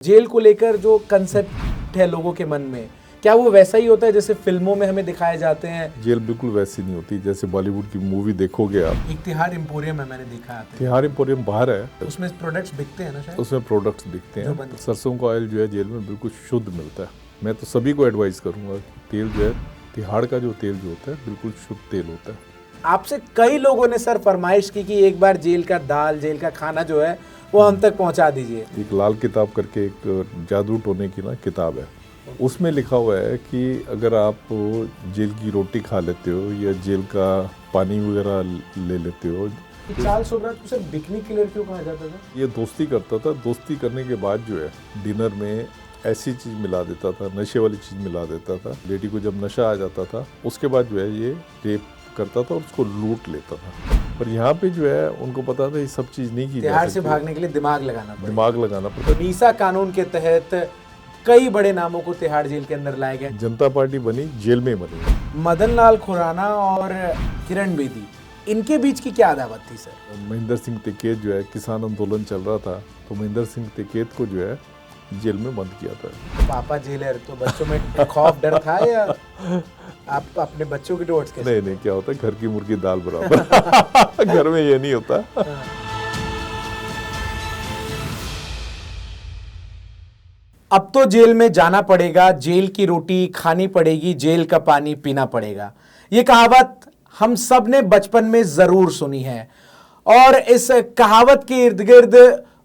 Jail को लेकर जो कंसेप्ट है लोगों के मन में, क्या वो वैसा ही होता है जैसे फिल्मों में हमें दिखाए जाते हैं? जेल बिल्कुल वैसी नहीं होती जैसे बॉलीवुड की मूवी देखोगे आप। एक तिहाड़ एम्पोरियम है, मैंने देखा है। तिहाड़ एम्पोरियम बाहर है, उसमें प्रोडक्ट्स बिकते हैं ना शायद? उसमें प्रोडक्ट्स बिकते हैं। तो सरसों का ऑयल जो है जेल में बिल्कुल शुद्ध मिलता है। मैं तो सभी को एडवाइस करूंगा, तेल जो है तिहाड़ का जो तेल जो होता है बिल्कुल शुद्ध तेल होता है। आपसे कई लोगों ने सर फरमाइश की कि एक बार जेल का दाल, जेल का खाना जो है वो हम तक पहुंचा दीजिए। एक लाल किताब करके एक जादू टोने की ना किताब है, उसमें लिखा हुआ है कि अगर आप जेल की रोटी खा लेते हो या जेल का पानी वगैरह ले लेते हो। चार्ल्स सोबराज को सर बिकनी किलर क्यों कहा जाता था? ये दोस्ती करता था, दोस्ती करने के बाद जो है डिनर में ऐसी चीज़ मिला देता था, नशे वाली चीज़ मिला देता था। लेडी को जब नशा आ जाता था उसके बाद जो है ये रेप करता था और उसको लूट लेता था। पर यहाँ पे जो है उनको पता था ये सब चीज़ नहीं की जा तिहाड़ सकती। से भागने के लिए दिमाग लगाना पड़ता। मीसा कानून के तहत कई बड़े नामों को तिहाड़ जेल के अंदर लाया गया। जनता पार्टी बनी, जेल में बनी। मदन लाल खुराना और किरण बेदी, इनके बीच की क्या अदावत थी सर? महेंद्र सिंह टिकैत जो है, किसान आंदोलन चल रहा था तो महेंद्र सिंह टिकैत को जो है जेल में बंद किया था। पापा जेलर, तो बच्चों में खौफ डर था या आप अपने बच्चों की नोट्स कैसे? नहीं, क्या होता है घर की मुर्गी दाल बराबर। घर में ये नहीं होता। अब तो जेल में जाना पड़ेगा, जेल की रोटी खानी पड़ेगी, जेल का पानी पीना पड़ेगा। ये कहावत हम सब ने बचपन में जरूर सुनी है और इस कहावत के इर्द गिर्द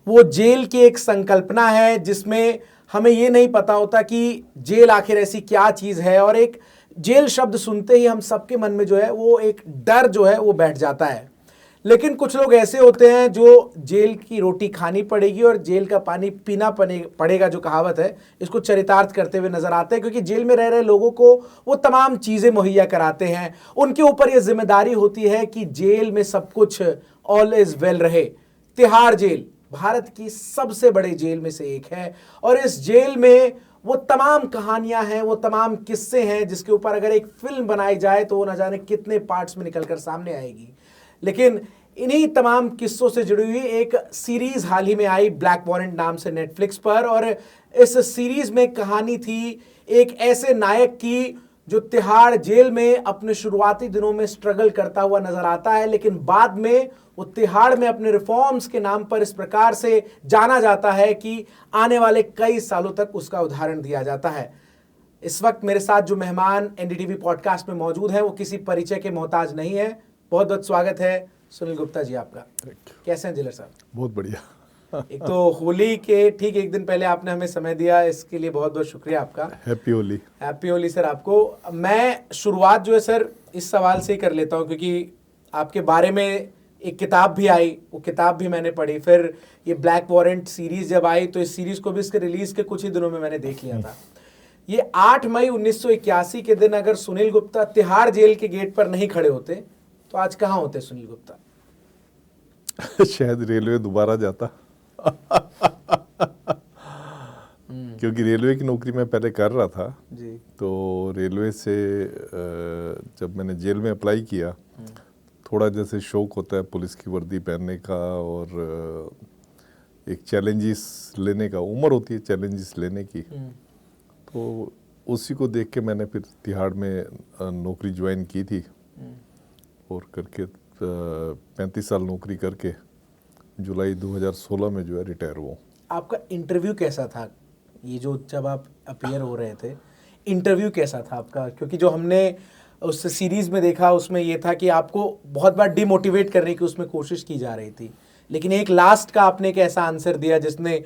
वो जेल की एक संकल्पना है जिसमें हमें ये नहीं पता होता कि जेल आखिर ऐसी क्या चीज है। और एक जेल शब्द सुनते ही हम सबके मन में जो है वो एक डर जो है वो बैठ जाता है। लेकिन कुछ लोग ऐसे होते हैं जो जेल की रोटी खानी पड़ेगी और जेल का पानी पीना पड़ेगा, जो कहावत है, इसको चरितार्थ करते हुए नजर आते हैं, क्योंकि जेल में रह रहे लोगों को वो तमाम चीजें मुहैया कराते हैं। उनके ऊपर ये जिम्मेदारी होती है कि जेल में सब कुछ ऑल इज वेल रहे। तिहाड़ जेल भारत की सबसे बड़े जेल में से एक है और इस जेल में वो तमाम कहानियां हैं, वो तमाम किस्से हैं जिसके ऊपर अगर एक फिल्म बनाई जाए तो वो न जाने कितने पार्ट्स में निकलकर सामने आएगी। लेकिन इन्हीं तमाम किस्सों से जुड़ी हुई एक सीरीज हाल ही में आई ब्लैक वॉरेंट नाम से नेटफ्लिक्स पर, और इस सीरीज में कहानी थी एक ऐसे नायक की जो तिहाड़ जेल में अपने शुरुआती दिनों में स्ट्रगल करता हुआ नजर आता है, लेकिन बाद में वो तिहाड़ में अपने रिफॉर्म्स के नाम पर इस प्रकार से जाना जाता है कि आने वाले कई सालों तक उसका उदाहरण दिया जाता है। इस वक्त मेरे साथ जो मेहमान एनडीटीवी पॉडकास्ट में मौजूद हैं वो किसी परिचय के मोहताज नहीं है। बहुत बहुत स्वागत है सुनील गुप्ता जी आपका। कैसे हैं जिलर साहब? बहुत बढ़िया। एक तो होली के ठीक एक दिन पहले आपने हमें समय दिया, इसके लिए बहुत बहुत शुक्रिया आपका। Happy Holi. Happy Holi sir आपको। मैं शुरुआत जो है सर इस सवाल से ही कर लेता हूँ, क्योंकि आपके बारे में एक किताब भी आई, वो किताब भी मैंने पढ़ी, फिर ये ब्लैक वॉरेंट सीरीज जब आई तो इस सीरीज को भी इसके रिलीज के कुछ ही दिनों में मैंने देख लिया था। ये 8 मई 1981 के दिन अगर सुनील गुप्ता तिहाड़ जेल के गेट पर नहीं खड़े होते तो आज कहाँ होते सुनील गुप्ता? शायद रेलवे दोबारा जाता। क्योंकि रेलवे की नौकरी मैं पहले कर रहा था जी। तो रेलवे से जब मैंने जेल में अप्लाई किया, थोड़ा जैसे शौक होता है पुलिस की वर्दी पहनने का और एक चैलेंजेस लेने का, उम्र होती है चैलेंजेस लेने की, तो उसी को देख के मैंने फिर तिहाड़ में नौकरी ज्वाइन की थी और करके 35 साल नौकरी करके जुलाई 2016 में जो है रिटायर हुआ। आपका इंटरव्यू कैसा था? ये जो जब आप अपीयर हो रहे थे, इंटरव्यू कैसा था आपका? क्योंकि जो हमने उस सीरीज में देखा उसमें ये था कि आपको बहुत बार डिमोटिवेट करने की उसमें कोशिश की जा रही थी, लेकिन एक लास्ट का आपने एक ऐसा आंसर दिया जिसने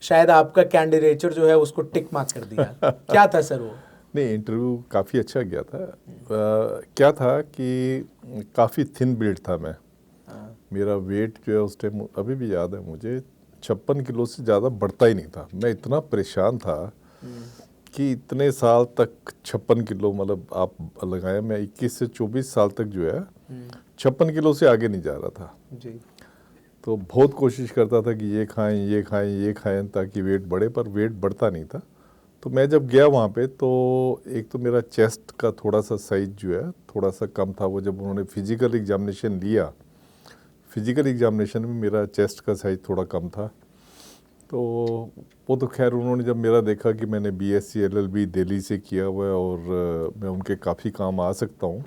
शायद आपका कैंडिडेचर जो है उसको टिक मार्क कर दिया। क्या था सर वो? नहीं, इंटरव्यू काफ़ी अच्छा गया था। क्या था कि काफ़ी थिन बिल्ड था मैं। मेरा वेट जो है उस टाइम अभी भी याद है मुझे, 56 किलो से ज़्यादा बढ़ता ही नहीं था। मैं इतना परेशान था कि इतने साल तक 56 किलो, मतलब आप लगाए, मैं 21 से 24 साल तक जो है 56 किलो से आगे नहीं जा रहा था जी। तो बहुत कोशिश करता था कि ये खाएं ये खाएं ये खाएं ताकि वेट बढ़े, पर वेट बढ़ता नहीं था। तो मैं जब गया वहाँ पे तो एक तो मेरा चेस्ट का थोड़ा सा साइज जो है थोड़ा सा कम था। वो जब उन्होंने फिजिकल एग्जामिनेशन लिया, फिजिकल एग्जामिनेशन में मेरा चेस्ट का साइज थोड़ा कम था। तो वो तो खैर उन्होंने जब मेरा देखा कि मैंने BSc LLB दिल्ली से किया हुआ है और मैं उनके काफ़ी काम आ सकता हूँ,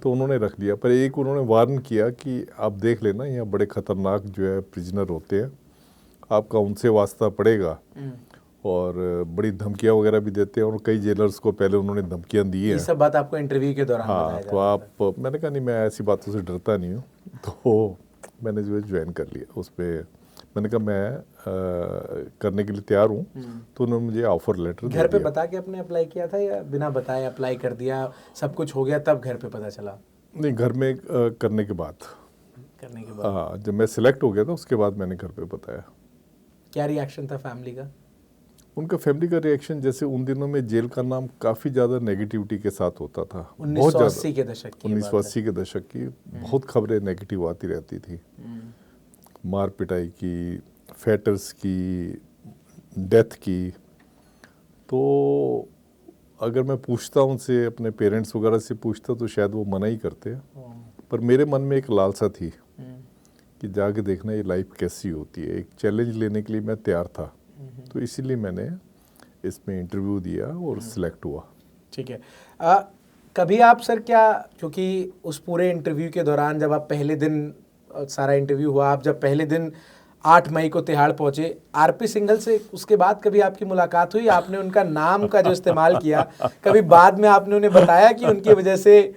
तो उन्होंने रख लिया। पर एक उन्होंने वार्न किया कि आप देख लेना, यहाँ बड़े ख़तरनाक जो है प्रिजनर होते हैं, आपका उनसे वास्ता पड़ेगा। और बड़ी धमकियाँ वगैरह भी देते हैं और कई जेलर्स को पहले उन्होंने धमकियाँ दी हैं। ये सब बात आपको इंटरव्यू के दौरान हाँ, बताया तो जा आप, मैंने कहा नहीं, मैं ऐसी बातों से डरता नहीं हूँ। तो मैंने जो है ज्वाइन कर लिया उस पर। मैंने कहा मैं करने के लिए तैयार हूँ। तो उन्होंने मुझे ऑफर लेटर दे घर पे दिया। बता के आपने अप्लाई किया था या बिना बताए अप्लाई कर दिया, सब कुछ हो गया तब घर पे पता चला? नहीं, घर में करने के बाद। करने के बाद हाँ, जब मैं सिलेक्ट हो गया था उसके बाद मैंने घर पे बताया। क्या रिएक्शन था फैमिली का? उनका फैमिली का रिएक्शन, जैसे उन दिनों में जेल का नाम काफ़ी ज़्यादा नेगेटिविटी के साथ होता था। बहुत 1980 के दशक की 1980 के दशक की बहुत खबरें नेगेटिव आती रहती थी। मार पिटाई की, फैटर्स की, डेथ की। तो अगर मैं पूछता उनसे, अपने पेरेंट्स वगैरह से पूछता, तो शायद वो मना ही करते। पर मेरे मन में एक लालसा थी कि जाके देखना ये लाइफ कैसी होती है। एक चैलेंज लेने के लिए मैं तैयार था। तो इसीलिए मैंने इसमें इंटरव्यू दिया और सिलेक्ट हुआ। ठीक है। कभी आप सर क्या, क्योंकि उस पूरे इंटरव्यू के दौरान जब आप पहले दिन, सारा इंटरव्यू हुआ, आप जब पहले दिन 8 मई को तिहाड़ पहुंचे, आरपी सिंघल से उसके बाद कभी आपकी मुलाकात हुई? आपने उनका नाम का जो इस्तेमाल किया, कभी बाद में आपने उन्हें बताया कि उनकी वजह से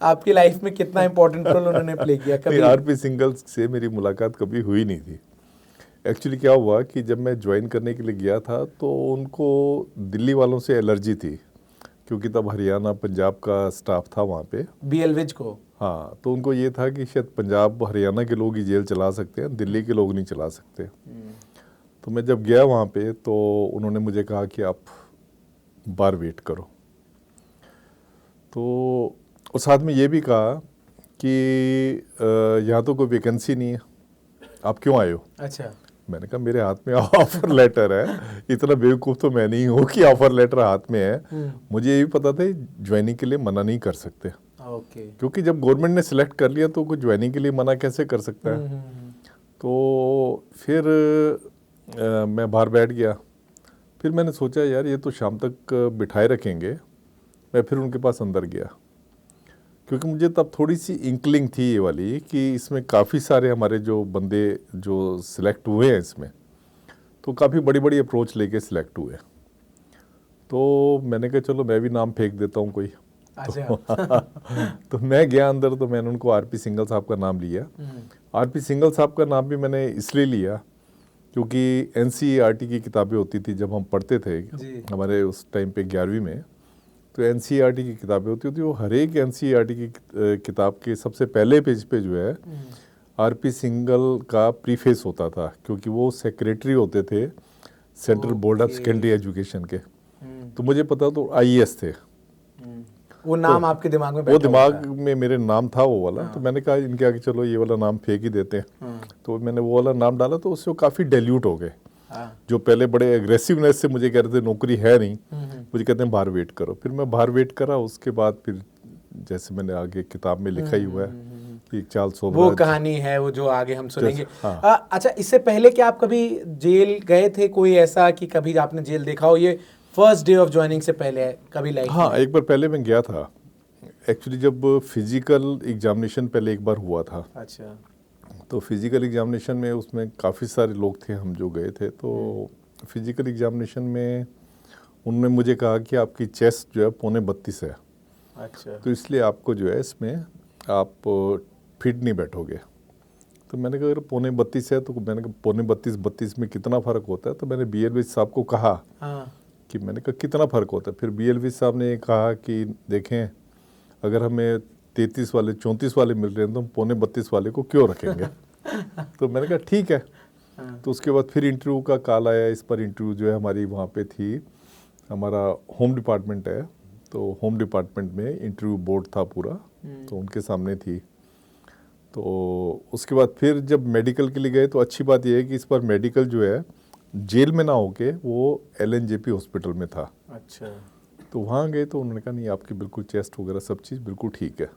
आपकी लाइफ में कितना इंपॉर्टेंट रोल उन्होंने प्ले किया? कभी आरपी सिंघल से मेरी मुलाकात कभी हुई नहीं थी। एक्चुअली क्या हुआ कि जब मैं ज्वाइन करने के लिए गया था तो उनको दिल्ली वालों से एलर्जी थी, क्योंकि तब हरियाणा पंजाब का स्टाफ था वहाँ पे। BL विज को? हाँ, तो उनको ये था कि शायद पंजाब हरियाणा के लोग ही जेल चला सकते हैं, दिल्ली के लोग नहीं चला सकते। तो मैं जब गया वहाँ पे तो उन्होंने मुझे कहा कि आप बार वेट करो। तो और साथ में ये भी कहा कि यहाँ तो कोई वैकेंसी नहीं है, आप क्यों आए हो? अच्छा। मैंने कहा मेरे हाथ में ऑफर लेटर है। इतना बेवकूफ़ तो मैं नहीं हूँ कि ऑफर लेटर हाथ में है। मुझे ये भी पता था ज्वाइनिंग के लिए मना नहीं कर सकते। ओके। क्योंकि जब गवर्नमेंट ने सिलेक्ट कर लिया तो कोई ज्वाइनिंग के लिए मना कैसे कर सकता है। तो फिर मैं बाहर बैठ गया। फिर मैंने सोचा यार ये तो शाम तक बिठाए रखेंगे। मैं फिर उनके पास अंदर गया, क्योंकि मुझे तब थोड़ी सी इंकलिंग थी ये वाली कि इसमें काफ़ी सारे हमारे जो बंदे जो सिलेक्ट हुए हैं इसमें, तो काफ़ी बड़ी बड़ी अप्रोच लेके सिलेक्ट हुए। तो मैंने कहा चलो मैं भी नाम फेंक देता हूँ कोई। तो मैं गया अंदर, तो मैंने उनको आरपी सिंघल साहब का नाम लिया। आरपी सिंघल साहब का नाम भी मैंने इसलिए लिया क्योंकि NCERT की किताबें होती थी जब हम पढ़ते थे हमारे उस टाइम पे 11वीं में। तो NCERT की किताबें होती थी, वो हर एक NCERT की किताब के सबसे पहले पेज पे जो है आरपी सिंघल का प्रीफेस होता था, क्योंकि वो सेक्रेटरी होते थे central board of secondary education के। तो मुझे पता तो IAS थे। वो नाम आपके दिमाग में वो दिमाग में मेरे नाम था वो वाला। तो मैंने कहा इनके आगे चलो ये वाला नाम फेंक ही देते हैं। तो मैंने वो वाला नाम डाला, तो उससे वो काफ़ी डाइल्यूट हो गए। जो पहले बड़े एग्रेसिवनेस से मुझे कह रहे थे नौकरी है नहीं, मुझे कहते हैं बाहर वेट करो। फिर मैं बाहर वेट करा। उसके बाद फिर जैसे मैंने आगे किताब में लिखा ही हुआ है कि चार्ल्स सोबराज, वो कहानी है वो जो आगे हम सुनेंगे। अच्छा, इससे पहले क्या आप कभी जेल गए थे? कोई ऐसा कि कभी आपने जेल देखा हो? ये फर्स्ट डे ऑफ ज्वाइनिंग से पहले कभी लाइफ? हाँ, एक बार पहले मैं गया था एक्चुअली, जब फिजिकल एग्जामिनेशन पहले एक बार हुआ था। अच्छा। तो फिजिकल एग्जामिनेशन में उसमें काफ़ी सारे लोग थे हम जो गए थे। तो फिजिकल एग्जामिनेशन में उन्होंने मुझे कहा कि आपकी चेस्ट जो है 32.25 है। अच्छा। तो इसलिए आपको जो है इसमें आप फिट नहीं बैठोगे। तो मैंने कहा अगर 32.25 है तो मैंने कहा 32.25 में कितना फ़र्क होता है? तो मैंने BL विज साहब को कहा कि मैंने कहा कितना फ़र्क होता है? फिर BL विज साहब ने कहा कि देखें, अगर हमें 33 वाले 34 वाले मिल रहे हैं तो हम 32.25 वाले को क्यों रखेंगे? तो मैंने कहा ठीक है। तो उसके बाद फिर इंटरव्यू का कॉल आया। इस पर इंटरव्यू जो है हमारी वहाँ पे थी, हमारा होम डिपार्टमेंट है, तो होम डिपार्टमेंट में इंटरव्यू बोर्ड था पूरा, तो उनके सामने थी। तो उसके बाद फिर जब मेडिकल के लिए गए, तो अच्छी बात यह है कि इस पर मेडिकल जो है जेल में ना होके वो LNJP हॉस्पिटल में था। अच्छा। तो वहाँ गए तो उन्होंने कहा नहीं, आपकी बिल्कुल चेस्ट वगैरह सब चीज़ बिल्कुल ठीक है।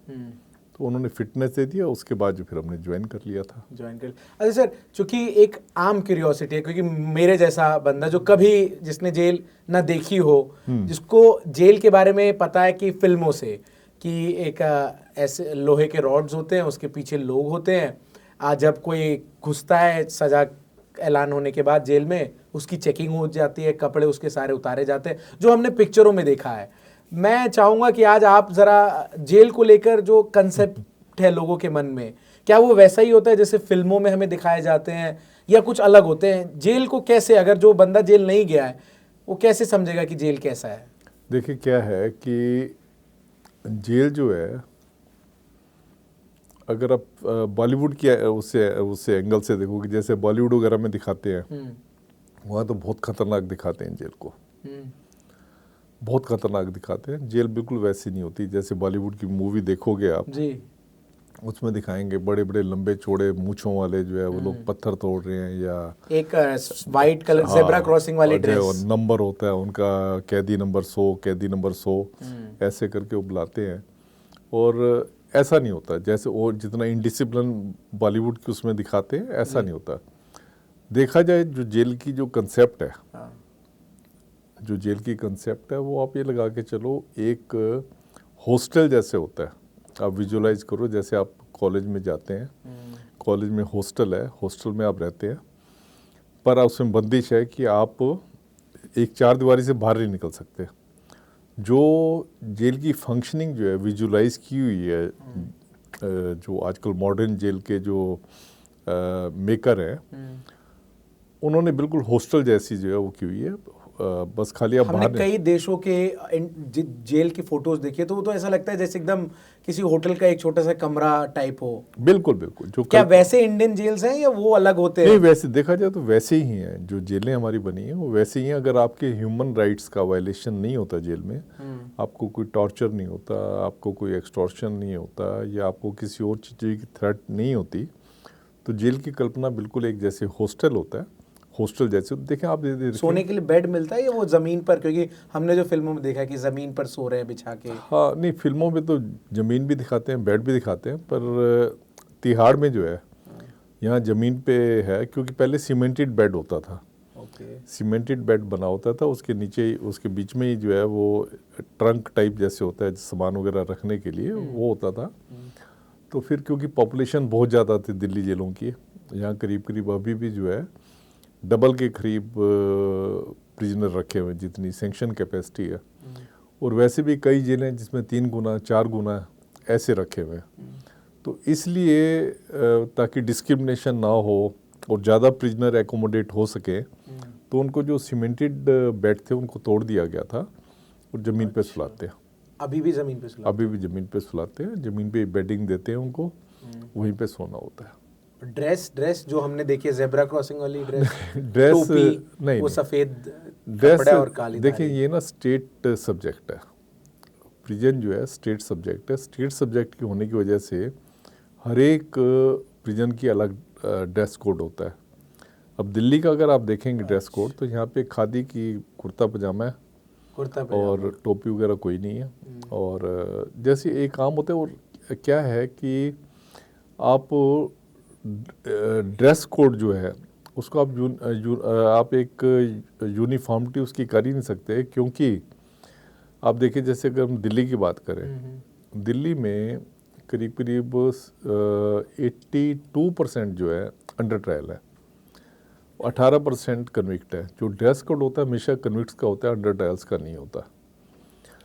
तो उन्होंने फिटनेस दे दिया, उसके बाद जो फिर हमने ज्वाइन कर लिया था। ज्वाइन कर। अच्छा सर, चूंकि एक आम क्यूरियोसिटी है, क्योंकि मेरे जैसा बंदा जो कभी जिसने जेल ना देखी हो, जिसको जेल के बारे में पता है कि फिल्मों से कि एक ऐसे लोहे के रॉड्स होते हैं, उसके पीछे लोग होते हैं, आज जब कोई घुसता है सजा ऐलान होने के बाद जेल में, उसकी चेकिंग हो जाती है, कपड़े उसके सारे उतारे जाते हैं, जो हमने पिक्चरों में देखा है। मैं चाहूँगा कि आज आप ज़रा जेल को लेकर जो कंसेप्ट है लोगों के मन में, क्या वो वैसा ही होता है जैसे फिल्मों में हमें दिखाए जाते हैं, या कुछ अलग होते हैं? जेल को कैसे, अगर जो बंदा जेल नहीं गया है वो कैसे समझेगा कि जेल कैसा है? देखिए क्या है कि जेल जो है, अगर आप बॉलीवुड की उससे एंगल से देखोगे, जैसे बॉलीवुड वगैरह में दिखाते हैं, वहाँ तो बहुत खतरनाक दिखाते हैं जेल को, बहुत खतरनाक दिखाते हैं। जेल बिल्कुल वैसी नहीं होती जैसे बॉलीवुड की मूवी देखोगे आप जी। उसमें दिखाएंगे बड़े बड़े लंबे चौड़े मूंछों वाले जो है वो लोग पत्थर तोड़ रहे हैं, या एक वाइट कलर जेब्रा क्रॉसिंग वाली ड्रेस, नंबर होता है उनका, कैदी नंबर 100, कैदी नंबर 100, ऐसे करके वो बुलाते हैं। और ऐसा नहीं होता जैसे और जितना इनडिसिप्लिन बॉलीवुड की उसमें दिखाते हैं, ऐसा नहीं होता। देखा जाए जो जेल की जो कंसेप्ट है, जो जेल की कंसेप्ट है, वो आप ये लगा के चलो एक हॉस्टल जैसे होता है। आप विजुलाइज करो जैसे आप कॉलेज में जाते हैं, कॉलेज में हॉस्टल है, हॉस्टल में आप रहते हैं, पर उसमें बंदिश है कि आप एक चार दीवारी से बाहर नहीं निकल सकते। जो जेल की फंक्शनिंग जो है विजुलाइज की हुई है, जो आजकल मॉडर्न जेल के जो मेकर हैं, उन्होंने बिल्कुल हॉस्टल जैसी जो है वो की हुई है। बस खाली आप हमने बाहर कई देशों के जेल की फोटोज देखी है, तो वो तो ऐसा लगता है जैसे एकदम किसी होटल का एक छोटा सा कमरा टाइप हो। बिल्कुल बिल्कुल। जो क्या वैसे इंडियन जेल्स हैं या वो अलग होते हैं? नहीं, वैसे देखा जाए तो वैसे ही हैं जो जेलें हमारी बनी हैं, वो वैसे ही हैं। अगर आपके ह्यूमन राइट्स का वायलेशन नहीं होता जेल में, आपको कोई टॉर्चर नहीं होता, आपको कोई एक्सटॉर्शन नहीं होता, या आपको किसी और चीज़ की थ्रेट नहीं होती, तो जेल की कल्पना बिल्कुल एक जैसे हॉस्टल होता है, हॉस्टल जैसे। देखें आप सोने के लिए बेड मिलता है या वो जमीन पर? क्योंकि हमने जो फिल्मों में देखा है कि जमीन पर सो रहे हैं बिछा के। हाँ, नहीं, फिल्मों में तो जमीन भी दिखाते हैं, बेड भी दिखाते हैं, पर तिहाड़ में जो है यहाँ ज़मीन पे है, क्योंकि पहले सीमेंटेड बेड होता था। सीमेंटेड बेड बना होता था, उसके नीचे उसके बीच में ही जो है वो ट्रंक टाइप जैसे होता है सामान वगैरह रखने के लिए, वो होता था। तो फिर क्योंकि पॉपुलेशन बहुत ज़्यादा थी दिल्ली जेलों की, यहाँ करीब करीब अभी भी जो है डबल के करीब प्रिजनर रखे हुए हैं जितनी सेंक्शन कैपेसिटी है। और वैसे भी कई जेलें जिसमें 3 गुना 4 गुना ऐसे रखे हुए हैं। तो इसलिए ताकि डिस्क्रिमिनेशन ना हो और ज़्यादा प्रिजनर एकोमोडेट हो सके, तो उनको जो सीमेंटेड बेड थे उनको तोड़ दिया गया था और ज़मीन पे सुलाते हैं। अभी भी ज़मीन पे सुलाते हैं? अभी भी ज़मीन पे सुलाते हैं, ज़मीन पे बेडिंग देते हैं उनको, वहीं पे सोना होता है। ड्रेस जो हमने देखी है जेब्रा क्रॉसिंग वाली ड्रेस, नहीं, वो सफ़ेद ड्रेस कपड़ा और काली देखिए ये ना स्टेट सब्जेक्ट है। प्रिजन जो है स्टेट सब्जेक्ट है। स्टेट सब्जेक्ट की होने की वजह से हर एक प्रिजन की अलग ड्रेस कोड होता है। अब दिल्ली का अगर आप देखेंगे ड्रेस कोड, तो यहाँ पे खादी की कुर्ता पजामा है, और टोपी वगैरह कोई नहीं है। और जैसे एक काम होता है, और क्या है कि आप ड्रेस कोड जो है उसको आप एक यूनिफॉर्मिटी उसकी कर ही नहीं सकते, क्योंकि आप देखिए जैसे अगर हम दिल्ली की बात करें, दिल्ली में करीब करीब 82% जो है अंडर ट्रायल है, 18% कन्विक्ट है। जो ड्रेस कोड होता है हमेशा कन्विक्ट्स का होता है, अंडर ट्रायल्स का नहीं होता।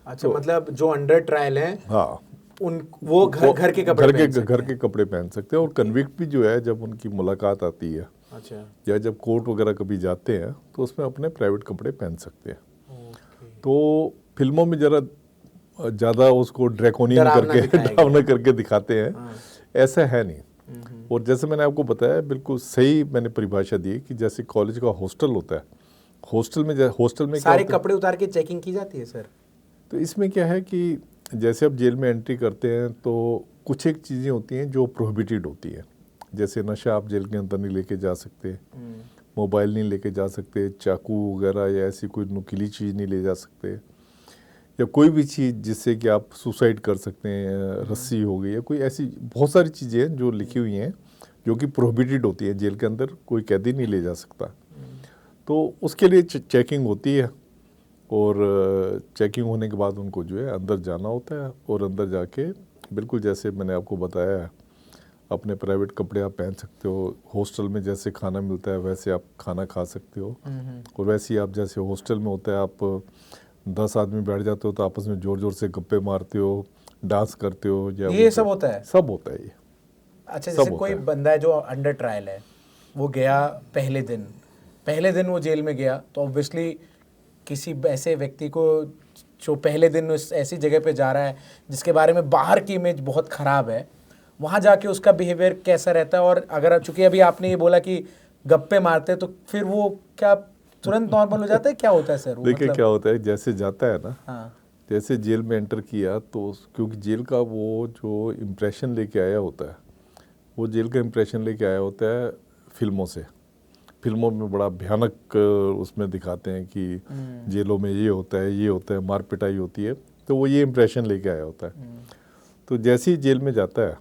अच्छा, तो मतलब जो अंडर ट्रायल है, हाँ, वो घर के कपड़े पहन सकते हैं। और कन्विक्ट भी जो है जब उनकी मुलाकात आती है, अच्छा, या जब कोर्ट वगैरह कभी जाते हैं, तो उसमें अपने प्राइवेट कपड़े पहन सकते हैं। तो फिल्मों में जरा ज़्यादा उसको ड्रैकोनियन डरावना करके दिखाते हैं। ऐसा है नहीं। और जैसे मैंने आपको बताया, बिल्कुल सही मैंने परिभाषा दी कि जैसे कॉलेज का हॉस्टल होता है, हॉस्टल में सारे कपड़े उतार के चेकिंग की जाती है सर। तो इसमें क्या है कि जैसे आप जेल में एंट्री करते हैं तो कुछ एक चीज़ें होती हैं जो प्रोहिबिटेड होती हैं। जैसे नशा आप जेल के अंदर नहीं लेके जा सकते, मोबाइल नहीं लेके जा सकते, चाकू वगैरह या ऐसी कोई नुकीली चीज़ नहीं ले जा सकते, या कोई भी चीज़ जिससे कि आप सुसाइड कर सकते हैं, रस्सी हो गई या कोई ऐसी बहुत सारी चीज़ें हैं जो लिखी हुई हैं जो कि प्रोहिबिटेड होती है, जेल के अंदर कोई कैदी नहीं ले जा सकता। तो उसके लिए चेकिंग होती है और चेकिंग होने के बाद उनको जो है अंदर जाना होता है और अंदर जाके बिल्कुल जैसे मैंने आपको बताया है, अपने प्राइवेट कपड़े आप पहन सकते हो, हॉस्टल में जैसे खाना मिलता है वैसे आप खाना खा सकते हो, और वैसे ही आप जैसे हॉस्टल में होता है आप 10 आदमी बैठ जाते हो तो आपस में ज़ोर ज़ोर से गप्पे मारते हो, डांस करते हो, या ये सब होता है? सब होता है ये। अच्छा, सब जैसे होता कोई है। बंदा है जो अंडर ट्रायल है, वो गया पहले दिन वो जेल में गया, तो ऑब्वियसली किसी ऐसे व्यक्ति को जो पहले दिन उस ऐसी जगह पे जा रहा है जिसके बारे में बाहर की इमेज बहुत ख़राब है, वहाँ जाके उसका बिहेवियर कैसा रहता है? और अगर चूंकि अभी आपने ये बोला कि गप्पे मारते हैं, तो फिर वो क्या तुरंत नॉर्मल हो जाता है? क्या होता है सर? देखिए क्या होता है, जैसे जाता है ना, हाँ, जैसे जेल में एंटर किया तो क्योंकि जेल का वो जो इम्प्रेशन लेके आया होता है, वो जेल का इम्प्रेशन लेके आया होता है फिल्मों से। फिल्मों में बड़ा भयानक उसमें दिखाते हैं कि जेलों में ये होता है, ये होता है, मार पिटाई होती है, तो वो ये इम्प्रेशन लेके आया होता है। तो जैसे ही जेल में जाता है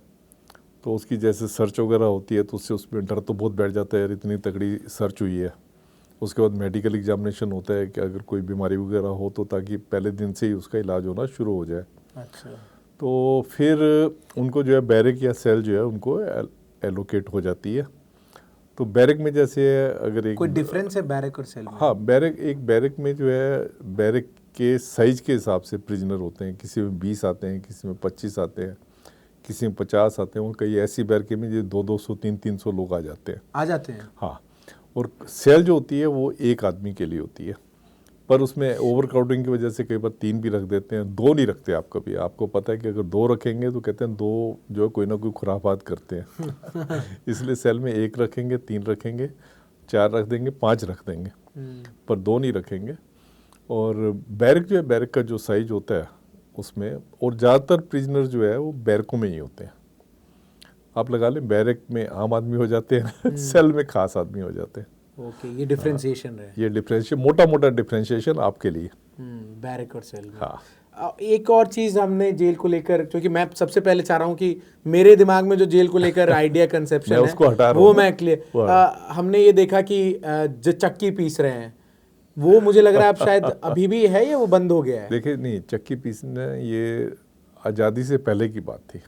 तो उसकी जैसे सर्च वगैरह होती है तो उससे उसमें डर तो बहुत बैठ जाता है, यार इतनी तगड़ी सर्च हुई है। उसके बाद मेडिकल एग्जामिनेशन होता है कि अगर कोई बीमारी वगैरह हो तो ताकि पहले दिन से ही उसका इलाज होना शुरू हो जाए। अच्छा। तो फिर उनको जो है बैरक या सेल जो है उनको एलोकेट हो जाती है। तो बैरक में जैसे अगर एक कोई डिफरेंस है बैरक और सेल में? हाँ, बैरक में जो है बैरक के साइज के हिसाब से प्रिजनर होते हैं, किसी में 20 आते हैं, किसी में 25 आते हैं, किसी में 50 आते हैं, और कई ऐसी बैरकें में जो 200, 300 लोग आ जाते हैं। हाँ, और सेल जो होती है वो एक आदमी के लिए होती है, पर उसमें ओवर क्राउडिंग की वजह से कई बार 3 भी रख देते हैं, 2 नहीं रखते आप कभी। आपको पता है कि अगर 2 रखेंगे तो कहते हैं 2 जो है कोई ना कोई खुराफात करते हैं इसलिए सेल में 1 रखेंगे, 3 रखेंगे, 4 रख देंगे, 5 रख देंगे, पर 2 नहीं रखेंगे। और बैरक जो है, बैरक का जो साइज होता है उसमें, और ज़्यादातर प्रिजनर जो है वो बैरकों में ही होते हैं। आप लगा लें बैरक में आम आदमी हो जाते हैं सेल में खास आदमी हो जाते हैं। ओके, ये डिफरेंशिएशन है। ये डिफरेंशिएशन, मोटा मोटा डिफरेंशिएशन आपके लिए। बैरक और सेल में। हाँ, एक और चीज़ हमने जेल को लेकर, क्योंकि मैं सबसे पहले चाह रहा हूँ कि मेरे दिमाग में जो जेल को लेकर आइडिया कंसेप्शन है उसको हटा रहा वो हूँ मैं क्लियर। हमने ये देखा कि जो चक्की पीस रहे हैं वो मुझे लग रहा है अब शायद अभी भी है या वो बंद हो गया है? देखिए नहीं, चक्की पीसना ये आज़ादी से पहले की बात थी।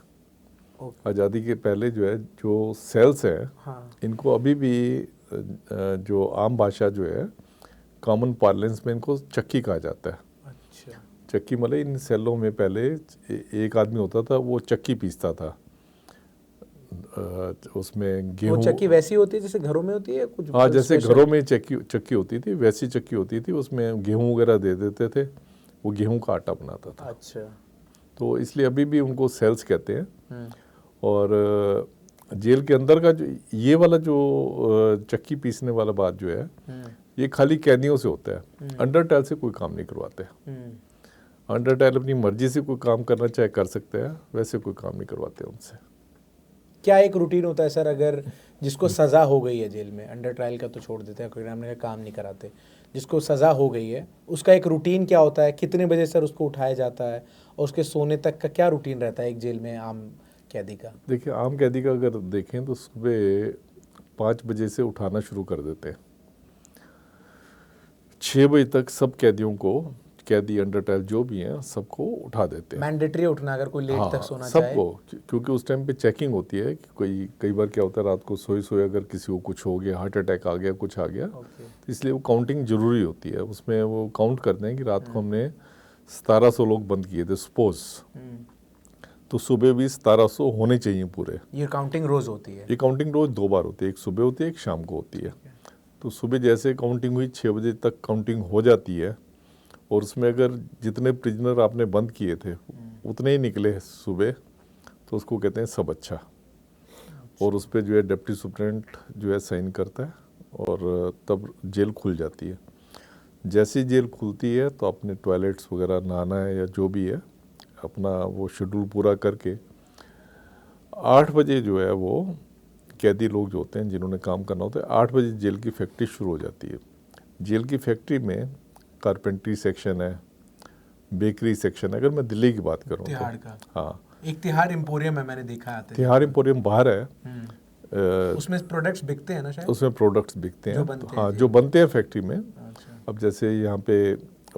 आज़ादी के पहले जो है जो सेल्स हैं, हाँ। इनको अभी भी जो आम भाषा जो है कॉमन पार्लेंस में इनको चक्की कहा जाता है। अच्छा। चक्की मतलब इन सेलों में पहले एक आदमी होता था, वो चक्की पीसता था। उसमें गेहूं, वो चक्की वैसी होती है जैसे घरों में होती है कुछ? हाँ, जैसे घरों में चक्की होती थी वैसी चक्की होती थी, उसमें गेहूं वगैरह दे देते थे, वो गेहूं का आटा बनाता था। अच्छा। तो इसलिए अभी भी उनको सेल्स कहते हैं। और जेल के अंदर का जो ये वाला जो चक्की पीसने वाला बात जो है, ये खाली कैदियों से होता है। अंडर ट्रायल से कोई काम नहीं करवाते। अंडर ट्रायल अपनी मर्जी से कोई काम करना चाहे कर सकते हैं, वैसे कोई काम नहीं करवाते उनसे। क्या एक रूटीन होता है सर, अगर जिसको सज़ा हो गई है जेल में, अंडर ट्रायल का तो छोड़ देते हैं, क्योंकि हमने काम नहीं कराते, जिसको सज़ा हो गई है उसका एक रूटीन क्या होता है? कितने बजे सर उसको उठाया जाता है और उसके सोने तक का क्या रूटीन रहता है एक जेल में आम कैदी का? देखिए, आम कैदी का अगर देखें तो सुबह 5 बजे से उठाना शुरू कर देते हैं। 6 बजे तक सब कैदियों को, कैदी अंडर ट्रायल जो भी हैं सबको उठा देते हैं। मैंडेटरी उठना अगर कोई लेट तक सोना चाहे? सबको, क्योंकि उस टाइम पे चेकिंग होती है कि कई बार क्या होता है, रात को सोए अगर किसी को कुछ हो गया, हार्ट अटैक आ गया, कुछ आ गया, तो इसलिए वो काउंटिंग ज़रूरी होती है। उसमें वो काउंट करते हैं कि रात को हमने 1700 लोग बंद किए थे सपोज, तो सुबह भी 1700 होने चाहिए पूरे। ये काउंटिंग रोज होती है? ये काउंटिंग रोज 2 बार होती है, एक सुबह होती है, एक शाम को होती है। तो सुबह जैसे काउंटिंग हुई 6 बजे तक काउंटिंग हो जाती है, और उसमें अगर जितने प्रिजनर आपने बंद किए थे उतने ही निकले सुबह, तो उसको कहते हैं सब अच्छा। और उस पर जो है डिप्टी सुप्रिटेंडेंट जो है साइन करता है, और तब जेल खुल जाती है। जैसे जेल खुलती है तो अपने टॉयलेट्स वगैरह, नहाना है या जो भी है, अपना वो शेड्यूल पूरा करके 8 बजे जो है वो कैदी लोग जो होते हैं जिन्होंने काम करना होता है, 8 बजे जेल की फैक्ट्री शुरू हो जाती है। जेल की फैक्ट्री में कारपेंट्री सेक्शन है, बेकरी सेक्शन है। अगर मैं दिल्ली की बात करूँ तिहाड़ तो का हाँ, एक तिहाड़ एम्पोरियम है, मैंने देखा आते तिहाड़ एम्पोरियम बाहर है। उसमें प्रोडक्ट्स बिकते हैं ना शायद, उसमें प्रोडक्ट्स बिकते जो हैं, बनते तो हैं हाँ जी। जो बनते हैं फैक्ट्री में। अच्छा अब जैसे यहाँ पे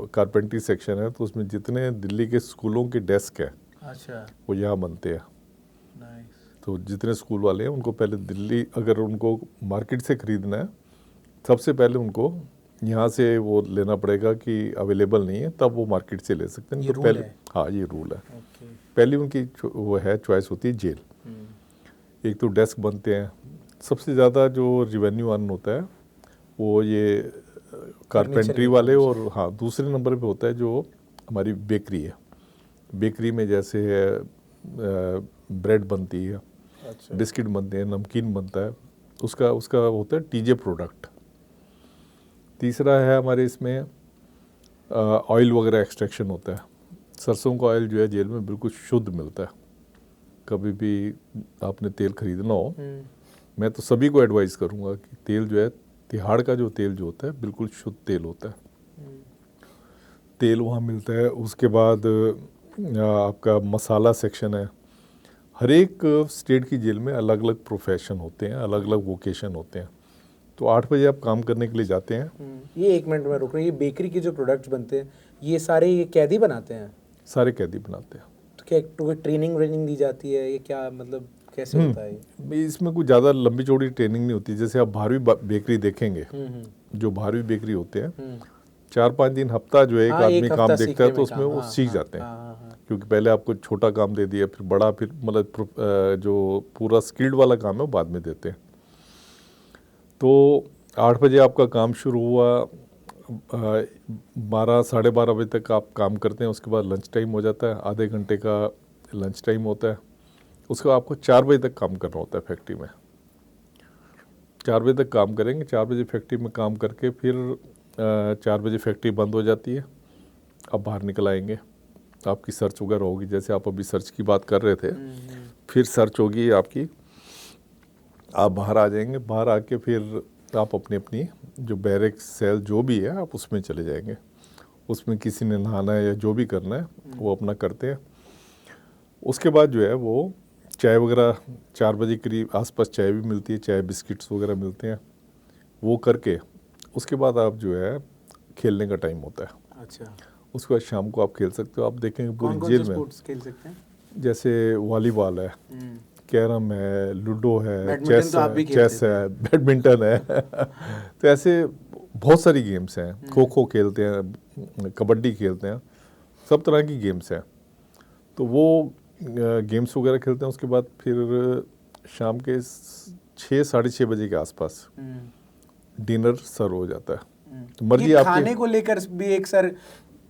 कारपेंटरी सेक्शन है, तो उसमें जितने दिल्ली के स्कूलों के डेस्क है अच्छा, वो यहाँ बनते हैं। नाइस। तो जितने स्कूल वाले हैं उनको पहले दिल्ली, अगर उनको मार्केट से ख़रीदना है, सबसे पहले उनको यहाँ से वो लेना पड़ेगा कि अवेलेबल नहीं है, तब वो मार्केट से ले सकते हैं। ये तो रूल पहले है? हाँ ये रूल है। ओके। पहली उनकी वो है चॉइस होती है जेल। एक तो डेस्क बनते हैं, सबसे ज़्यादा जो रिवेन्यू अर्न होता है वो ये कारपेंट्री के वाले, काम और हाँ दूसरे नंबर पे होता है जो हमारी बेकरी है। बेकरी में जैसे है ब्रेड बनती है, अच्छा, बिस्किट बनते हैं, नमकीन बनता है, उसका उसका होता है टीजे प्रोडक्ट। तीसरा है हमारे इसमें ऑयल वगैरह एक्सट्रैक्शन होता है। सरसों का ऑयल जो है जेल में बिल्कुल शुद्ध मिलता है। कभी भी आपने तेल खरीदना हो, मैं तो सभी को एडवाइस करूंगा कि तेल जो है, तिहाड़ का जो तेल जो होता है बिल्कुल शुद्ध तेल होता है। तेल वहाँ मिलता है। उसके बाद आपका मसाला सेक्शन है। हर एक स्टेट की जेल में अलग अलग प्रोफेशन होते हैं, अलग अलग वोकेशन होते हैं। तो 8 बजे आप काम करने के लिए जाते हैं। ये एक मिनट में रुक रही है, ये बेकरी के जो प्रोडक्ट्स बनते हैं ये सारे ये कैदी बनाते हैं? सारे कैदी बनाते हैं। तो क्या कोई ट्रेनिंग व्रेनिंग दी जाती है, ये क्या मतलब कैसे होता है ये? इसमें कुछ ज़्यादा लंबी चौड़ी ट्रेनिंग नहीं होती। जैसे आप बारहवीं बेकरी देखेंगे, जो बारहवीं बेकरी होते हैं, 4-5 दिन हफ्ता जो है एक हाँ, आदमी एक काम हफ्ता देखता है, सीखने तो में उसमें काम, वो हाँ, सीख हाँ, जाते हैं। हाँ, हाँ। क्योंकि पहले आपको छोटा काम दे दिया, फिर बड़ा, फिर मतलब जो पूरा स्किल्ड वाला काम है वो बाद में देते हैं। तो 8 बजे आपका काम शुरू हुआ, 12 साढ़े 12 बजे तक आप काम करते हैं। उसके बाद लंच टाइम हो जाता है, आधे घंटे का लंच टाइम होता है। उसके बाद आपको 4 बजे तक काम करना होता है फैक्ट्री में। 4 बजे तक काम करेंगे। 4 बजे फैक्ट्री में काम करके फिर 4 बजे फैक्ट्री बंद हो जाती है। आप बाहर निकल आएंगे, आपकी सर्च वगैरह होगी, जैसे आप अभी सर्च की बात कर रहे थे, फिर सर्च होगी आपकी, आप बाहर आ जाएंगे। बाहर आके फिर आप अपनी अपनी जो बैरक सेल जो भी है आप उसमें चले जाएंगे। उसमें किसी ने नहाना है या जो भी करना है वो अपना करते हैं। उसके बाद जो है वो चाय वगैरह 4 बजे करीब आसपास चाय भी मिलती है, चाय बिस्किट्स वगैरह मिलते हैं। वो करके उसके बाद आप जो है खेलने का टाइम होता है। अच्छा, उसके बाद शाम को आप खेल सकते हो। आप देखेंगे पूरी कौन कौन जेल से में, स्पोर्ट्स खेल सकते हैं? जैसे वॉलीबॉल है, कैरम है, लूडो है, बैडमिंटन चेस तो आप है, भी खेलते चेस है, बैडमिंटन है तो ऐसे बहुत सारी गेम्स हैं। खो खो खेलते हैं, कबड्डी खेलते हैं, सब तरह की गेम्स हैं। तो वो गेम्स वगैरह खेलते हैं। उसके बाद फिर शाम के 6 साढ़े 6 बजे के आसपास डिनर सर्व हो जाता है। तो मर्जी ये आपकी। खाने को लेकर भी एक सर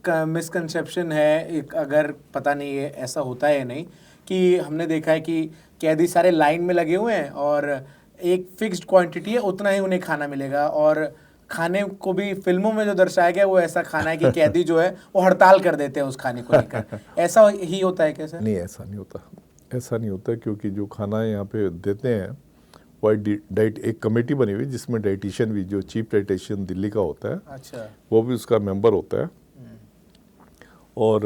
मिसकंसेप्शन है, एक अगर पता नहीं है ऐसा होता है या नहीं, कि हमने देखा है कि कैदी सारे लाइन में लगे हुए हैं और एक फिक्स्ड क्वांटिटी है, उतना ही उन्हें खाना मिलेगा। और खाने को भी फिल्मों में जो दर्शाया गया वो ऐसा खाना है कि कैदी जो है वो हड़ताल कर देते हैं उस खाने को लेकर। ऐसा ही होता है क्या सर? नहीं, ऐसा नहीं होता। ऐसा नहीं होता, क्योंकि जो खाना यहाँ पे देते हैं वो डाइट एक कमेटी बनी हुई जिसमें डाइटिशियन भी, जो चीफ डाइटिशियन दिल्ली का होता है, अच्छा, वो भी उसका मेंबर होता है। और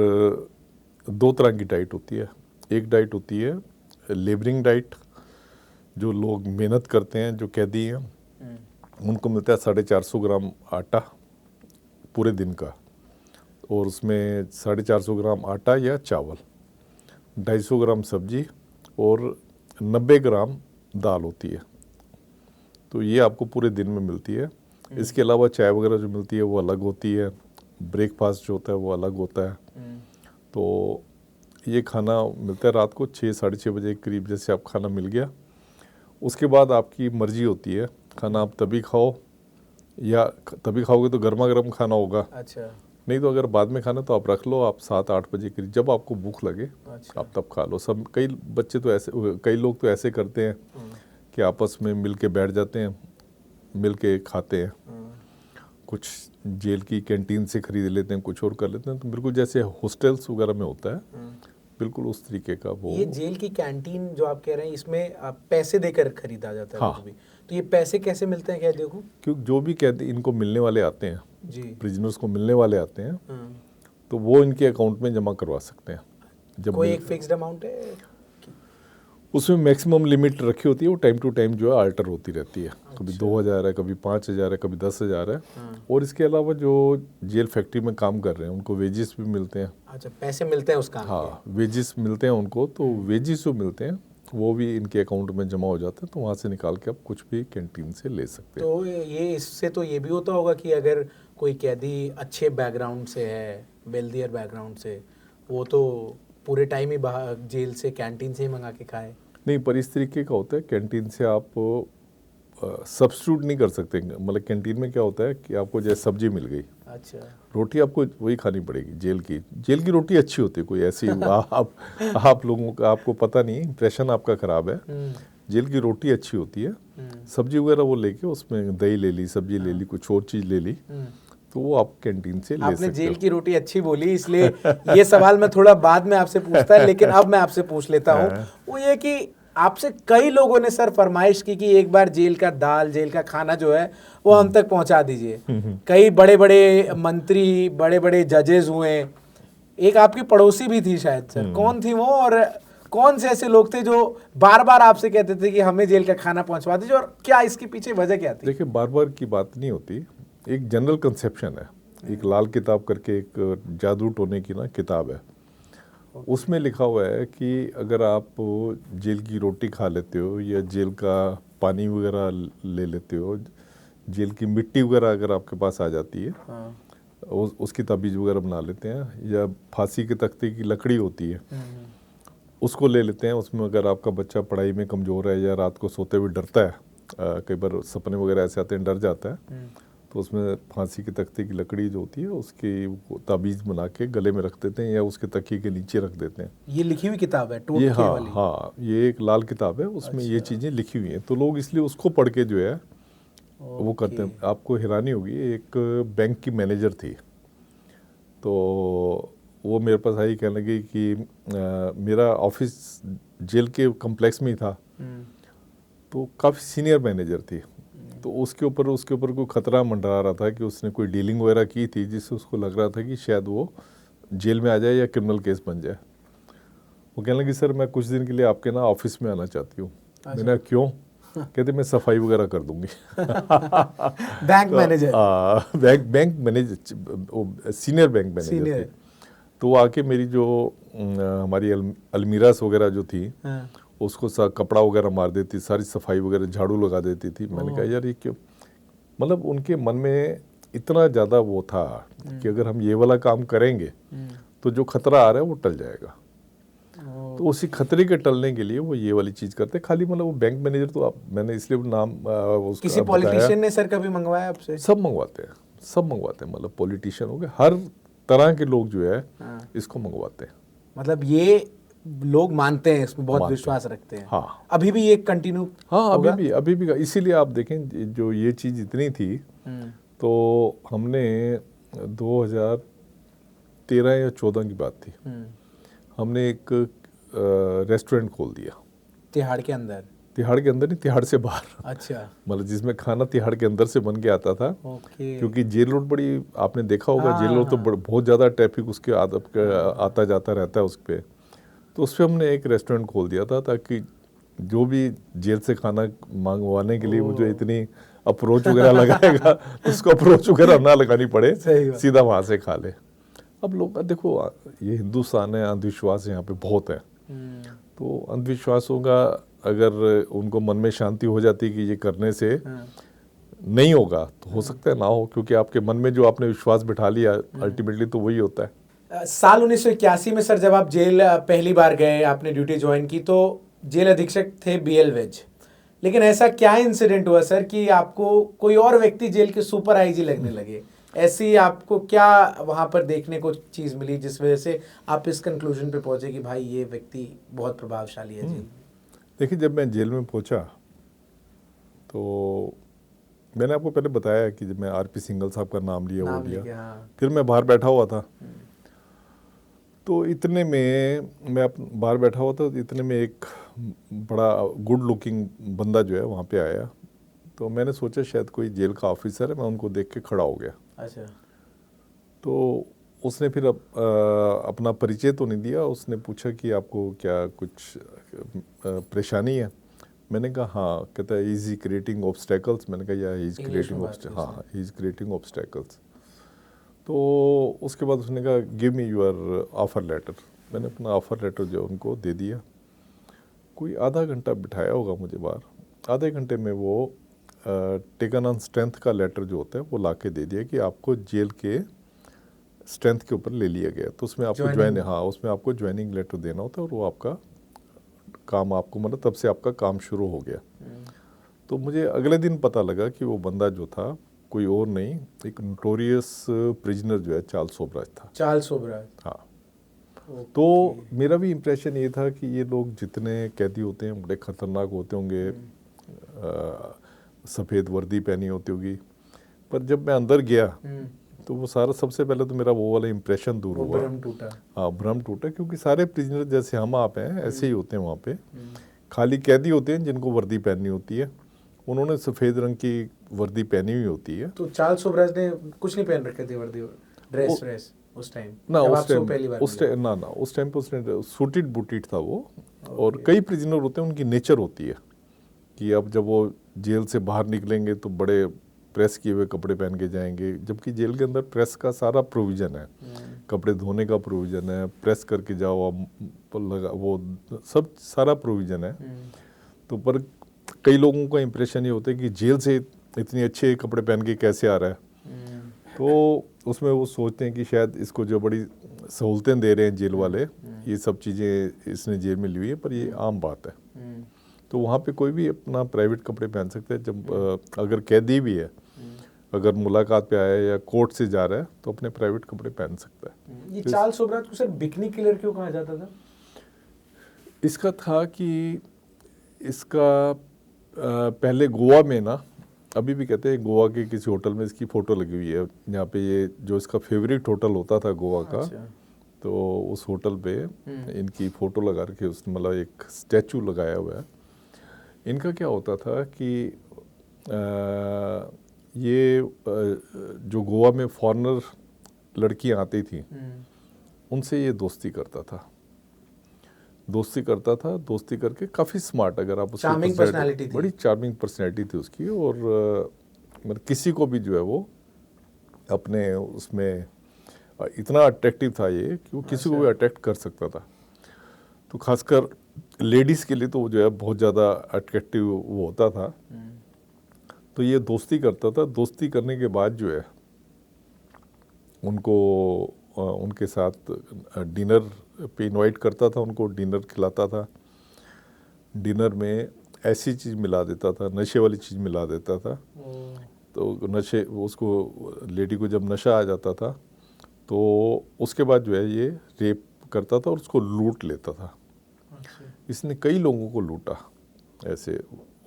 2 तरह की डाइट होती है। एक डाइट होती है लेबरिंग डाइट, जो लोग मेहनत करते हैं, जो कैदी हैं, उनको मिलता है 450 ग्राम आटा पूरे दिन का, और उसमें 450 ग्राम आटा या चावल, 250 ग्राम सब्जी और 90 ग्राम दाल होती है। तो ये आपको पूरे दिन में मिलती है। इसके अलावा चाय वगैरह जो मिलती है वो अलग होती है, ब्रेकफास्ट जो होता है वो अलग होता है। तो ये खाना मिलता है रात को 6 साढ़े 6 बजे के करीब। जैसे आप खाना मिल गया, उसके बाद आपकी मर्जी होती है, खाना आप तभी खाओ, या तभी खाओगे तो गर्मा गर्म खाना होगा। अच्छा, नहीं तो अगर बाद में खाना तो आप रख लो, आप 7-8 बजे करीब जब आपको भूख लगे अच्छा। आप तब खा लो। सब कई बच्चे तो ऐसे, कई लोग तो ऐसे करते हैं कि आपस में मिल के बैठ जाते हैं, मिल के खाते हैं। कुछ जेल की कैंटीन से खरीद लेते हैं, कुछ और कर लेते हैं। तो बिल्कुल जैसे हॉस्टल्स वगैरह में होता है, बिल्कुल उस तरीके का वो। ये जेल की कैंटीन जो आप कह रहे हैं इसमें आप पैसे देकर खरीदा जाता है हाँ। कुछ भी, तो ये पैसे कैसे मिलते हैं क्या देखो? क्योंकि जो भी कैदी इनको मिलने वाले आते हैं, जी, प्रिजनर्स को मिलने वाले आते हैं, तो वो इनके अकाउंट में जमा करवा सकते हैं। जब कोई एक फिक्स्ड अमाउंट है? उसमें मैक्सिमम लिमिट रखी होती है, वो टाइम टू टाइम जो है अल्टर होती रहती है। कभी 2000 है, कभी 5000 है, कभी 10,000 है। और इसके अलावा जो जेल फैक्ट्री में काम कर रहे हैं उनको वेजिस भी मिलते हैं। अच्छा, पैसे मिलते हैं उस काम हाँ, वेजिस मिलते हैं उनको, तो वेजिस जो मिलते हैं वो भी इनके अकाउंट में जमा हो जाते हैं, तो वहाँ से निकाल के आप कुछ भी कैंटीन से ले सकते हैं। तो ये इससे तो ये भी होता होगा कि अगर कोई कैदी अच्छे बैकग्राउंड से है, वेल्दियर बैकग्राउंड से, वो तो पूरे टाइम ही बाहर जेल से कैंटीन से ही मंगा के खाए। नहीं, पर इस तरीके का होता है, कैंटीन से आप सब्स्टिट्यूट नहीं कर सकते। मतलब कैंटीन में क्या होता है कि आपको जैसे सब्जी मिल गई, अच्छा, रोटी आपको वही खानी पड़ेगी। जेल की रोटी अच्छी होती है, कोई ऐसी आप लोगों का आपको पता नहीं, इंप्रेशन आपका खराब है। जेल की रोटी अच्छी होती है, सब्जी वगैरह वो लेके उसमें दही ले ली, सब्जी ले ली, कुछ और चीज़ ले ली, तो वो आप कैंटीन से ले सकते हो। आपने जेल की रोटी अच्छी बोली, इसलिए ये सवाल मैं थोड़ा बाद में आपसे पूछता है, लेकिन अब मैं आपसे पूछ लेता हूँ। वो ये कि आपसे कई लोगों ने सर फरमाइश की कि एक बार जेल का दाल, जेल का खाना जो है वो हम तक पहुंचा दीजिए। कई बड़े बड़े मंत्री, बड़े बड़े जजेस हुए, एक आपकी पड़ोसी भी थी शायद सर, कौन थी वो, और कौन से ऐसे लोग थे जो बार बार आपसे कहते थे कि हमें जेल का खाना पहुंचवा दीजिए, और क्या इसके पीछे वजह क्या थी? देखिए, बार बार की बात नहीं होती, एक जनरल कंसेप्शन है। एक लाल किताब करके एक जादू टोने की ना किताब है, उसमें लिखा हुआ है कि अगर आप जेल की रोटी खा लेते हो या जेल का पानी वगैरह ले लेते हो, जेल की मिट्टी वगैरह अगर आपके पास आ जाती है, उसकी ताबीज़ वगैरह बना लेते हैं, या फांसी के तख्ते की लकड़ी होती है उसको ले लेते हैं। उसमें अगर आपका बच्चा पढ़ाई में कमज़ोर है या रात को सोते हुए डरता है, कई बार सपने वगैरह ऐसे आते हैं, डर जाता है, तो उसमें फांसी के तख्ते की लकड़ी जो होती है उसकी ताबीज़ बना के गले में रख देते हैं या उसके तकिए के नीचे रख देते हैं। ये लिखी हुई किताब है, ये टोटके हाँ वाली? हाँ, ये एक लाल किताब है, उसमें ये चीज़ें लिखी हुई हैं, तो लोग इसलिए उसको पढ़ के जो है वो करते हैं। आपको हैरानी होगी, एक बैंक की मैनेजर थी, तो वो मेरे पास आई, कहने लगी कि मेरा ऑफिस जेल के कम्प्लेक्स में ही था, तो काफ़ी सीनियर मैनेजर थी, तो उसके ऊपर कोई खतरा मंडरा रहा था कि उसने कोई डीलिंग वगैरह की थी जिससे उसको लग रहा था कि शायद वो जेल में आ जाए या क्रिमिनल केस बन जाए। वो कहने लगी, सर मैं कुछ दिन के लिए आपके ना ऑफिस में आना चाहती हूँ। मैंने कहा क्यों? कहते मैं सफाई वगैरह कर दूंगी। Bank manager? Bank manager, senior bank manager थी। तो वो आके मेरी जो हमारी अलमीरास वगैरह जो थी, उसको सा कपड़ा वगैरह मार देती, सारी सफाई वगैरह झाड़ू लगा देती थी। मैंने कहा यार ये क्यों? मतलब उनके मन में इतना ज़्यादा वो था कि अगर हम ये वाला काम करेंगे तो जो खतरा आ रहा है वो टल जाएगा। तो उसी खतरे के टलने के लिए वो ये वाली चीज़ करते। खाली मतलब वो बैंक मैनेजर, तो मैंने इसलिए नाम उसका किसी पॉलिटिशियन ने सर कभी मंगवाया आपसे? सब मंगवाते हैं, मतलब पॉलिटिशियन हो गए, हर तरह के लोग जो है इसको मंगवाते हैं। मतलब ये लोग मानते हैं, इसमें बहुत विश्वास रखते हैं। हाँ, अभी भी ये कंटिन्यू? हाँ, अभी भी इसीलिए आप देखें, जो ये चीज़ इतनी थी, तो हमने 2013 या 14 की बात थी, हमने एक रेस्टोरेंट खोल दिया तिहाड़ के अंदर? तिहाड़ के अंदर नहीं, तिहाड़ से बाहर। अच्छा, मतलब जिसमें खाना तिहाड़ के अंदर से बन के आता था। ओके। क्योंकि जेल रोड बड़ी, आपने देखा होगा, जेल रोड तो बहुत ज़्यादा ट्रैफिक उसके आता जाता रहता है उस पर। तो उस पर हमने एक रेस्टोरेंट खोल दिया था, ताकि जो भी जेल से खाना मंगवाने के लिए वो जो इतनी अप्रोच वगैरह लगाएगा, उसको अप्रोच वगैरह ना लगानी पड़े, सीधा वहाँ से खा ले। अब लोग देखो, ये हिंदुस्तान है, अंधविश्वास यहाँ पे बहुत है, तो अंधविश्वासों का अगर उनको मन में शांति हो जाती कि ये करने से नहीं होगा, तो हो सकता है ना हो, क्योंकि आपके मन में जो आपने विश्वास बिठा लिया, अल्टीमेटली तो वही होता है। साल 1981 में सर जब आप जेल पहली बार गए, आपने ड्यूटी ज्वाइन की, तो जेल अधीक्षक थे BL विज। लेकिन ऐसा क्या इंसिडेंट हुआ सर कि आपको कोई और व्यक्ति जेल के सुपर IG लगने लगे? ऐसी आपको क्या वहाँ पर देखने को चीज़ मिली जिस वजह से आप इस कंक्लूजन पे पहुँचे कि भाई ये व्यक्ति बहुत प्रभावशाली है? जी देखिए, जब मैं जेल में पहुँचा तो मैंने आपको पहले बताया कि जब मैं RP सिंघल साहब का नाम लिया, वो लिया, फिर मैं बाहर बैठा हुआ था, तो इतने में मैं बाहर बैठा हुआ था, इतने में एक बड़ा गुड लुकिंग बंदा जो है वहाँ पे आया। तो मैंने सोचा शायद कोई जेल का ऑफिसर है, मैं उनको देख के खड़ा हो गया। अच्छा। तो उसने फिर अपना परिचय तो नहीं दिया, उसने पूछा कि आपको क्या कुछ परेशानी है। मैंने कहा हाँ। कहता है इज ही क्रिएटिंग ऑब्स्टेकल्स। मैंने कहा या इज क्रिएटिंग हाँ इज क्रिएटिंग ऑब्स्टेकल्स। तो उसके बाद उसने कहा give me your offer letter. मैंने अपना ऑफ़र लेटर जो उनको दे दिया। कोई आधा घंटा बिठाया होगा मुझे बाहर। आधे घंटे में वो टेकन ऑन स्ट्रेंथ का लेटर जो होता है वो ला के दे दिया कि आपको जेल के स्ट्रेंथ के ऊपर ले लिया गया। तो उसमें आपको उसमें आपको ज्वाइनिंग लेटर देना होता है और वो आपका काम आपको मतलब तब से आपका काम शुरू हो गया। तो मुझे अगले दिन पता लगा कि वो बंदा जो था कोई और नहीं, एक नोटोरियस प्रिजनर जो है चार्ल्स सोबराज था। चार्ल्स सोबराज, हाँ। तो मेरा भी इम्प्रेशन ये था कि ये लोग जितने कैदी होते हैं बड़े खतरनाक होते होंगे, सफ़ेद वर्दी पहनी होती होगी, पर जब मैं अंदर गया तो वो सारा सबसे पहले तो मेरा वो वाला इम्प्रेशन दूर हुआ। भ्रम टूटा। हाँ, भ्रम टूटा, क्योंकि सारे प्रिजनर जैसे हम आप हैं ऐसे ही होते हैं वहाँ पे। खाली कैदी होते हैं जिनको वर्दी पहननी होती है, उन्होंने सफ़ेद रंग की वर्दी पहनी हुई होती है। तो चार्ल्स सोबराज ने कुछ नहीं पहन रखे थे वर्दी, ड्रेस उस टाइम ना, उस टाइम पहली ना उस टाइम पे उसने सूटेड बूटेड था वो। और कई प्रिजनर होते हैं उनकी नेचर होती है कि अब जब वो जेल से बाहर निकलेंगे तो बड़े प्रेस किए हुए कपड़े पहन के जाएंगे, जबकि जेल के अंदर प्रेस का सारा प्रोविज़न है, कपड़े धोने का प्रोविज़न है, प्रेस करके जाओ वो सब सारा प्रोविज़न है। तो पर कई लोगों का इम्प्रेशन ये होता है कि जेल से इतने अच्छे कपड़े पहन के कैसे आ रहा है। तो उसमें वो सोचते हैं कि शायद इसको जो बड़ी सहूलतें दे रहे हैं जेल वाले, ये सब चीज़ें इसने जेल में ली हुई है, पर ये आम बात है। तो वहाँ पे कोई भी अपना प्राइवेट कपड़े पहन सकता है। जब अगर कैदी भी है, अगर मुलाकात पे आया या कोर्ट से जा रहा है तो अपने प्राइवेट कपड़े पहन सकता है। ये चार्ल्स सोबराज को सर बिकनी किलर क्यों कहा जाता था? इसका था कि इसका पहले गोवा में ना, अभी भी कहते हैं गोवा के किसी होटल में इसकी फ़ोटो लगी हुई है, यहाँ पे ये जो इसका फेवरेट होटल होता था गोवा का। अच्छा। तो उस होटल पे इनकी फ़ोटो लगा रखी, उस मतलब एक स्टैचू लगाया हुआ है। इनका क्या होता था कि ये जो गोवा में फॉरेनर लड़कियां आती थी उनसे ये दोस्ती करता था, दोस्ती करके काफ़ी स्मार्ट, अगर आप चार्मिंग पर्सनालिटी थी, बड़ी चार्मिंग पर्सनालिटी थी उसकी। और मतलब किसी को भी जो है वो अपने उसमें इतना अट्रैक्टिव था ये कि वो किसी को भी अट्रैक्ट कर सकता था। तो खासकर लेडीज़ के लिए तो वो जो है बहुत ज़्यादा अट्रैक्टिव वो होता था। तो ये दोस्ती करता था। दोस्ती करने के बाद जो है उनको उनके साथ डिनर पे इनवाइट करता था, उनको डिनर खिलाता था। डिनर में ऐसी चीज़ मिला देता था, नशे वाली चीज़ मिला देता था। तो नशे उसको लेडी को जब नशा आ जाता था तो उसके बाद जो है ये रेप करता था और उसको लूट लेता था। इसने कई लोगों को लूटा ऐसे,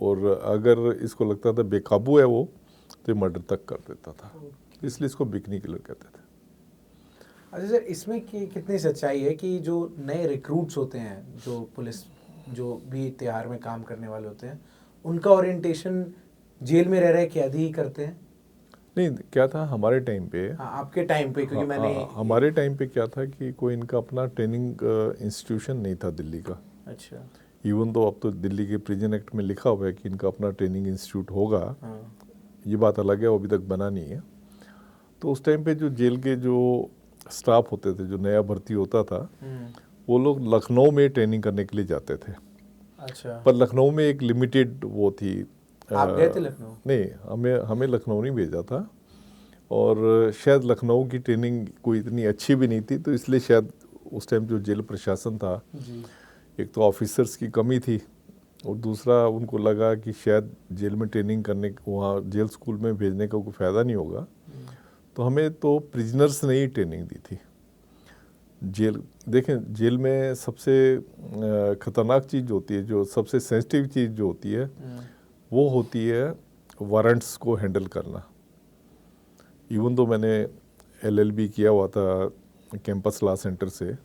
और अगर इसको लगता था बेकाबू है वो तो ये मर्डर तक कर देता था। इसलिए इसको बिकनी किलर कहते थे। अच्छा सर, इसमें कितनी सच्चाई है कि जो नए रिक्रूट्स होते हैं, जो पुलिस जो भी तिहाड़ में काम करने वाले होते हैं, उनका ओरिएंटेशन जेल में रह रहे कैदी ही करते हैं? नहीं, क्या था हमारे टाइम पे, आपके टाइम पे, क्योंकि मैंने हमारे टाइम पे क्या था कि कोई इनका अपना ट्रेनिंग इंस्टीट्यूशन नहीं था दिल्ली का। अच्छा। इवन तो अब तो दिल्ली के प्रिजन एक्ट में लिखा हुआ है कि इनका अपना ट्रेनिंग इंस्टीट्यूट होगा। ये बात अलग है, वो अभी तक बना नहीं है। तो उस टाइम पे जो जेल के जो स्टाफ होते थे, जो नया भर्ती होता था, वो लोग लखनऊ में ट्रेनिंग करने के लिए जाते थे। अच्छा। पर लखनऊ में एक लिमिटेड वो थी। आप गए थे लखनऊ? नहीं, हमें लखनऊ नहीं भेजा था, और शायद लखनऊ की ट्रेनिंग कोई इतनी अच्छी भी नहीं थी, तो इसलिए शायद उस टाइम जो जेल प्रशासन था जी, एक तो ऑफिसर्स की कमी थी, और दूसरा उनको लगा कि शायद जेल में ट्रेनिंग करने, वहाँ जेल स्कूल में भेजने का कोई फ़ायदा नहीं होगा। तो हमें तो प्रिजनर्स ने ही ट्रेनिंग दी थी। जेल देखें, जेल में सबसे ख़तरनाक चीज़ जो होती है, जो सबसे सेंसिटिव चीज़ जो होती है, वो होती है वारंट्स को हैंडल करना। इवन तो मैंने LLB किया हुआ था कैंपस लॉ सेंटर से,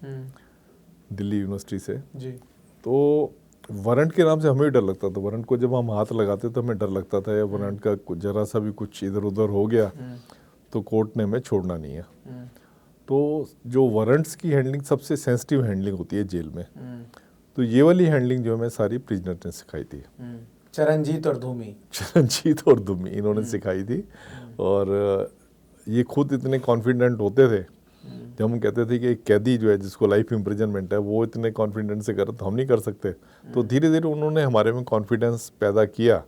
दिल्ली यूनिवर्सिटी से जी, तो वारंट के नाम से हमें भी डर लगता था। वारंट को जब हम हाथ लगाते तो हमें डर लगता था, या वारंट का जरा सा भी कुछ इधर उधर हो गया तो कोर्ट ने हमें छोड़ना नहीं है। तो जो वारंट्स की हैंडलिंग सबसे सेंसिटिव हैंडलिंग होती है जेल में, तो ये वाली हैंडलिंग जो है मैं सारी प्रिजनर ने सिखाई थी। चरणजीत और धूमी, चरणजीत और धूमी इन्होंने सिखाई थी। और ये खुद इतने कॉन्फिडेंट होते थे, जब हम कहते थे कि एक कैदी जो है जिसको लाइफ इम्प्रिजनमेंट है वो इतने कॉन्फिडेंस से करे तो हम नहीं कर सकते, तो धीरे धीरे उन्होंने हमारे में कॉन्फिडेंस पैदा किया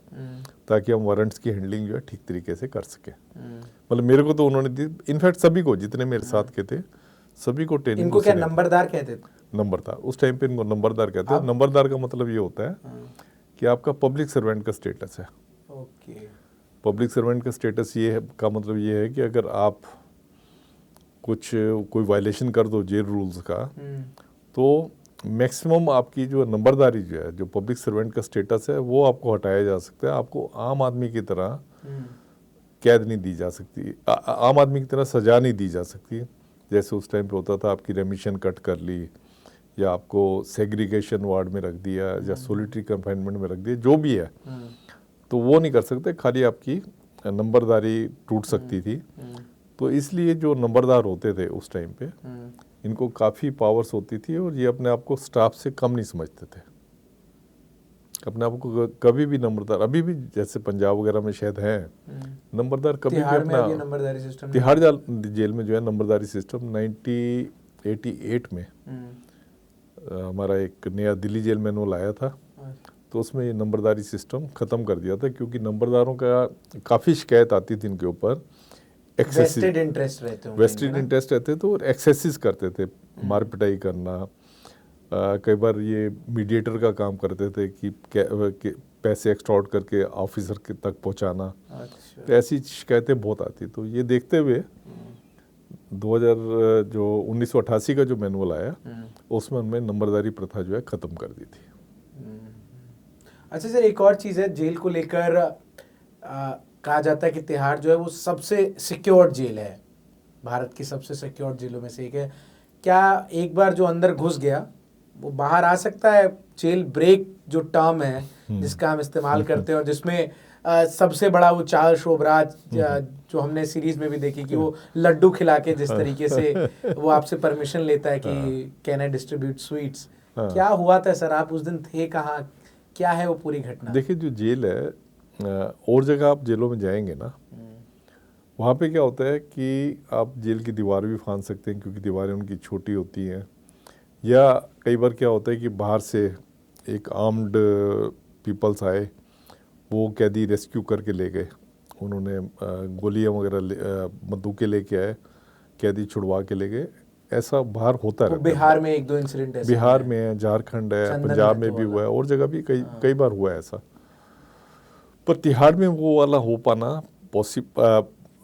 ताकि हम वारंट्स की हैंडलिंग जो है ठीक तरीके से कर सके। मतलब मेरे को तो उन्होंने दी, इनफैक्ट सभी को जितने मेरे साथ के थे सभी को ट्रेनिंग। इनको क्या नंबरदार कहते थे? नंबरदार, उस टाइम पे इनको नंबरदार कहते हैं। नंबरदार का मतलब ये होता है कि आपका पब्लिक सर्वेंट का स्टेटस है। ओके। पब्लिक सर्वेंट का स्टेटस ये है, का मतलब ये है कि अगर आप कोई वायलेशन कर दो जेल रूल्स का, तो मैक्सिमम आपकी जो नंबरदारी जो है, जो पब्लिक सर्वेंट का स्टेटस है, वो आपको हटाया जा सकता है। आपको आम आदमी की तरह कैद नहीं दी जा सकती, आम आदमी की तरह सजा नहीं दी जा सकती। जैसे उस टाइम पे होता था, आपकी रेमिशन कट कर ली या आपको सेग्रीगेशन वार्ड में रख दिया या सोलिटरी कंफाइनमेंट में रख दिया, जो भी है, तो वो नहीं कर सकते। खाली आपकी नंबरदारी टूट सकती थी। तो इसलिए जो नंबरदार होते थे उस टाइम पे, इनको काफ़ी पावर्स होती थी और ये अपने आप को स्टाफ से कम नहीं समझते थे। अपने आप को कभी भी नंबरदार, अभी भी जैसे पंजाब वगैरह में शायद है नंबरदार, कभी भी अपना नंबरदारी सिस्टम, तिहाड़ जेल में जो है नंबरदारी सिस्टम 1988 में हमारा एक नया दिल्ली जेल मैनुअल आया था, तो उसमें ये नंबरदारी सिस्टम ख़त्म कर दिया था, क्योंकि नंबरदारों का काफ़ी शिकायत आती थी इनके ऊपर। वेस्टेड इंटरेस्ट रहते तो एक्सेसिस करते थे, मार पिटाई करना। कई बार ये मीडिएटर का काम करते थे कि पैसे एक्सटॉर्ट करके ऑफिसर के तक पहुंचाना। अच्छा। तो ऐसी शिकायतें बहुत आती। तो ये देखते हुए 1988 का जो मैनुअल आया, उसमें उनमें नंबरदारी प्रथा जो है ख़त्म कर दी थी। अच्छा सर, एक और चीज़ है जेल को लेकर, कहा जाता है कि तिहाड़ जो है वो सबसे सिक्योर्ड जेल है, भारत की सबसे सिक्योर्ड जेलों में से एक है। क्या एक बार जो अंदर घुस गया वो बाहर आ सकता है? जेल ब्रेक जो टर्म है जिसका हम इस्तेमाल करते हैं, और जिसमें सबसे बड़ा वो चार्ल्स शोभराज जो हमने सीरीज में भी देखी कि वो लड्डू खिला के जिस तरीके से वो आपसे परमिशन लेता है कि कैन आई डिस्ट्रीब्यूट स्वीट्स, क्या हुआ था सर? आप उस दिन थे कहाँ, क्या है वो पूरी घटना? देखिए, जो जेल है, और जगह आप जेलों में जाएंगे ना, वहाँ पे क्या होता है कि आप जेल की दीवार भी फांद सकते हैं, क्योंकि दीवारें उनकी छोटी होती हैं। या कई बार क्या होता है कि बाहर से एक आर्म्ड पीपल्स आए, वो कैदी रेस्क्यू करके ले गए, उन्होंने गोलियां वगैरह बंदूकें लेके आए, कैदी छुड़वा के ले गए। ऐसा बाहर होता रहता है। बिहार में 1-2 इंसिडेंट ऐसे बिहार में है, झारखंड है, पंजाब में भी हुआ है, और जगह भी कई बार हुआ है ऐसा। पर तिहाड़ में वो वाला हो पाना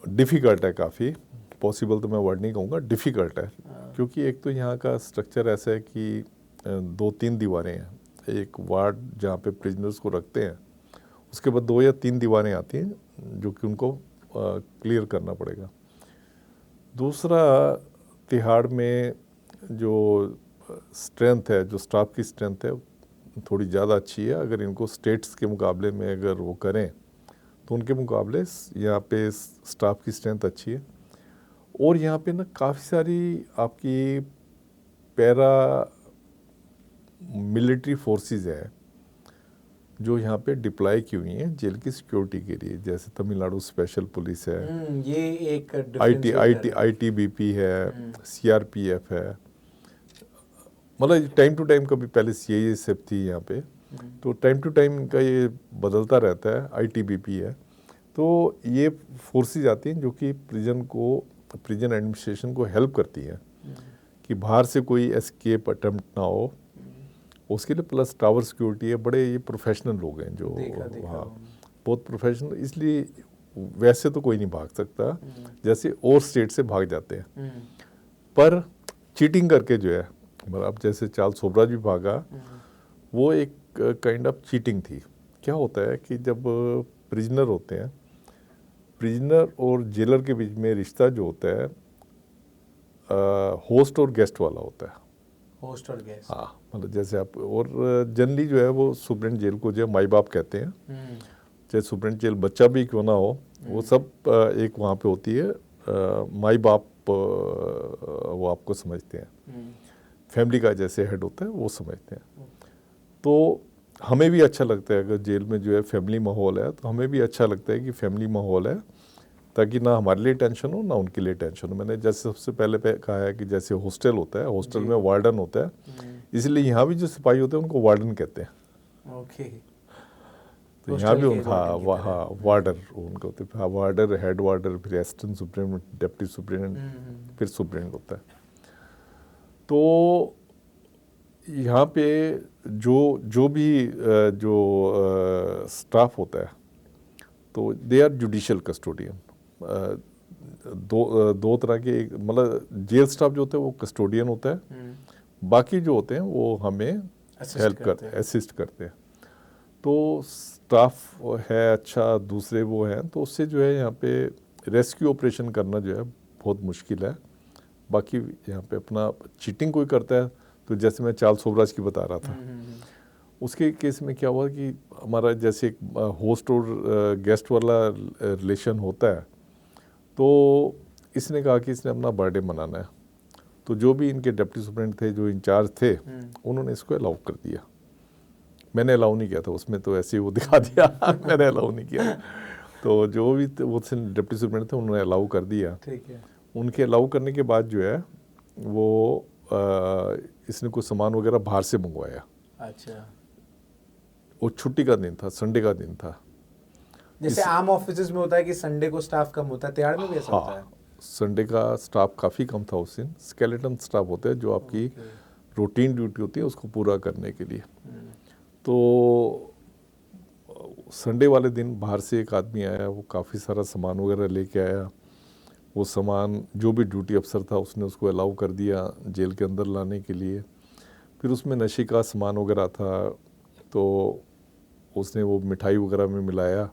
डिफ़िकल्ट है काफ़ी। पॉसिबल तो मैं वर्ड नहीं कहूँगा, डिफ़िकल्ट है, क्योंकि एक तो यहाँ का स्ट्रक्चर ऐसा है कि 2-3 दीवारें हैं। एक वार्ड जहाँ पे प्रिजनर्स को रखते हैं, उसके बाद 2 या 3 दीवारें आती हैं जो कि उनको क्लियर करना पड़ेगा। दूसरा, तिहाड़ में जो स्ट्रेंथ है, जो स्टाफ की स्ट्रेंथ है, थोड़ी ज़्यादा अच्छी है। अगर इनको स्टेट्स के मुकाबले में अगर वो करें तो उनके मुकाबले यहाँ पे स्टाफ की स्ट्रेंथ अच्छी है। और यहाँ पे ना काफ़ी सारी आपकी पैरा मिलिट्री फोर्सेस हैं जो यहाँ पे डिप्लॉय की हुई हैं जेल की सिक्योरिटी के लिए। जैसे तमिलनाडु स्पेशल पुलिस है, ये एक ITBP है, CRPF है। मतलब टाइम टू टाइम, कभी पहले CISF थी यहाँ पे, तो टाइम टू टाइम इनका ये बदलता रहता है। ITBP है। तो ये फोर्सेस आती हैं जो कि प्रिजन एडमिनिस्ट्रेशन को हेल्प करती हैं कि बाहर से कोई एस्केप अटेम्प्ट ना हो, उसके लिए। प्लस टावर सिक्योरिटी है। बड़े ये प्रोफेशनल लोग हैं जो, हाँ, बहुत प्रोफेशनल। इसलिए वैसे तो कोई नहीं भाग सकता जैसे और स्टेट से भाग जाते हैं, पर चीटिंग करके जो है, मतलब जैसे चार्ल्स शोभराज भी भागा, वो एक काइंड ऑफ चीटिंग थी। क्या होता है कि जब प्रिजनर होते हैं, प्रिजनर और जेलर के बीच में रिश्ता जो होता है होस्ट और गेस्ट वाला होता है। होस्ट और गेस्ट, हाँ, मतलब जैसे आप, और जनरली जो है वो सुप्रीम जेल को जो है माई बाप कहते हैं। चाहे सुप्रीम जेल बच्चा भी क्यों ना हो, वो सब एक वहाँ पे होती है माई बाप आपको समझते हैं, फैमिली का जैसे हेड होता है वो समझते हैं। तो हमें भी अच्छा लगता है अगर जेल में जो है फैमिली माहौल है, तो हमें भी अच्छा लगता है कि फैमिली माहौल है, ताकि ना हमारे लिए टेंशन हो ना उनके लिए टेंशन हो। मैंने जैसे सबसे पहले कहा है कि जैसे हॉस्टल होता है, हॉस्टल में वार्डन होता है, इसलिए यहाँ भी जो सिपाही होते हैं उनको वार्डन कहते हैं। ओके। तो यहाँ भी हॉस्टल के वार्डन की तरह। हाँ वार्डर उनको होते हैं, वार्डर, हेड वार्डर, फिर असिस्टेंट सुप्रिटेंडेंट, डिप्टी सुप्रिटेंडेंट, फिर सुप्रिटेंडेंट होता है। तो यहाँ पे जो भी स्टाफ होता है, तो दे आर जुडिशियल कस्टोडियन। दो तरह के, मतलब जेल स्टाफ जो होता है वो कस्टोडियन होता है, बाकी जो होते हैं वो हमें असिस्ट करते हैं। तो स्टाफ है अच्छा, दूसरे वो हैं, तो उससे जो है यहाँ पे रेस्क्यू ऑपरेशन करना जो है बहुत मुश्किल है। बाकी यहाँ पे अपना चीटिंग कोई करता है, तो जैसे मैं चार्ल्स सोबराज की बता रहा था, उसके केस में क्या हुआ कि हमारा जैसे एक होस्ट और गेस्ट वाला रिलेशन होता है, तो इसने कहा कि इसने अपना बर्थडे मनाना है, तो जो भी इनके डिप्टी सुप्रिटेंडेंट थे, जो इंचार्ज थे, उन्होंने इसको अलाउ कर दिया। मैंने अलाउ नहीं किया था उसमें, तो ऐसे ही वो दिखा दिया मैंने अलाउ नहीं किया। तो जो भी वो डिप्टी सुप्रिटेंडेंट थे उन्होंने अलाउ कर दिया। ठीक है। उनके अलाउ करने के बाद जो है वो इसने कुछ सामान वगैरह बाहर से मंगवाया। अच्छा। वो छुट्टी का दिन था, संडे का दिन था। जैसे आम ऑफिसेज में होता है कि संडे को स्टाफ कम होता है, तिहाड़ में भी ऐसा होता है? संडे का स्टाफ काफ़ी कम था उस दिन। स्केलेटन स्टाफ होते हैं जो आपकी रूटीन ड्यूटी होती है उसको पूरा करने के लिए। तो संडे वाले दिन बाहर से एक आदमी आया, वो काफ़ी सारा सामान वगैरह लेके आया। वो सामान जो भी ड्यूटी अफसर था उसने उसको अलाउ कर दिया जेल के अंदर लाने के लिए। फिर उसमें नशे का सामान वगैरह था, तो उसने वो मिठाई वगैरह में मिलाया,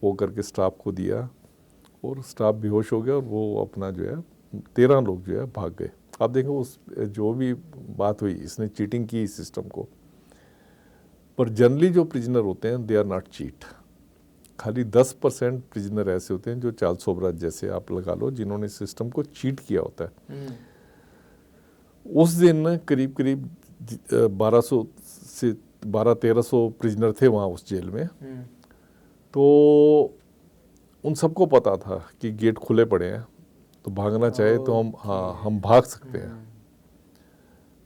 वो करके स्टाफ को दिया, और स्टाफ बेहोश हो गया, और वो अपना जो है 13 लोग जो है भाग गए। आप देखो उस जो भी बात हुई, इसने चीटिंग की इस सिस्टम को। पर जनरली जो प्रिजनर होते हैं दे आर नॉट चीट। खाली 10% प्रिजनर ऐसे होते हैं जो चार्ल्स सोबराज जैसे आप लगा लो, जिन्होंने सिस्टम को चीट किया होता है। उस दिन करीब करीब 1200 से 1200-1300 प्रिजनर थे वहाँ उस जेल में। तो उन सबको पता था कि गेट खुले पड़े हैं, तो भागना चाहे तो हम भाग सकते हैं।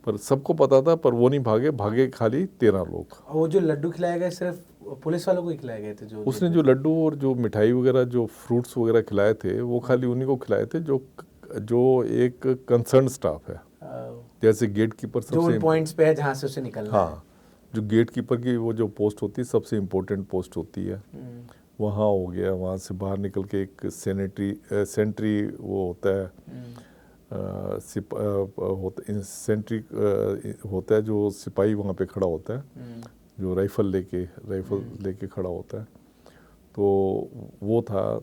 पर सबको पता था, पर वो नहीं भागे खाली 13 लोग। वो जो लड्डू खिलाए गए सिर्फ पुलिस वालों को ही खिलाए गए थे? जो उसने जो लड्डू और जो मिठाई वगैरह जो फ्रूट्स वगैरह खिलाए थे, वो खाली उन्हीं को खिलाए थे जो एक कंसर्न स्टाफ है। जैसे गेट कीपर सबसे पॉइंट्स पे है जहाँ से उसे निकलना है। जो गेट कीपर की वो जो पोस्ट होती है सबसे इम्पोर्टेंट पोस्ट होती है, वहाँ हो गया। वहाँ से बाहर निकल के एक सेंट्री वो होता है, सेंट्री होता है जो सिपाही वहाँ पे खड़ा होता है, जो राइफल लेके खड़ा होता है। तो वो था,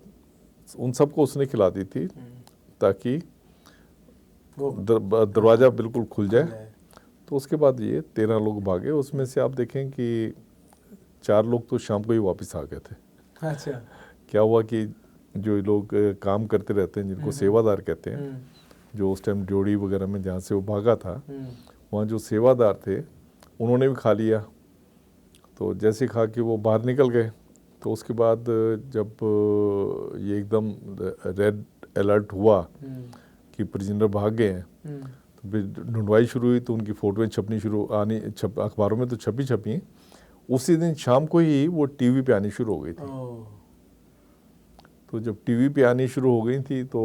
उन सबको उसने खिला दी थी ताकि दरवाज़ा बिल्कुल खुल जाए। तो उसके बाद ये 13 लोग भागे। उसमें से आप देखें कि 4 लोग तो शाम को ही वापस आ गए थे। अच्छा। क्या हुआ कि जो लोग काम करते रहते हैं, जिनको सेवादार कहते हैं, जो उस टाइम ड्योढ़ी वगैरह में जहाँ से वो भागा था, वहाँ जो सेवादार थे उन्होंने भी खा लिया। तो जैसे खा के वो बाहर निकल गए, तो उसके बाद जब ये एकदम रेड अलर्ट हुआ कि प्रिजनर भाग गए हैं, तो फिर ढूंढवाई शुरू हुई। तो उनकी फ़ोटोएं छपनी अखबारों में तो छपी। उसी दिन शाम को ही वो टीवी पे आनी शुरू हो गई थी। तो जब टीवी पे आनी शुरू हो गई थी, तो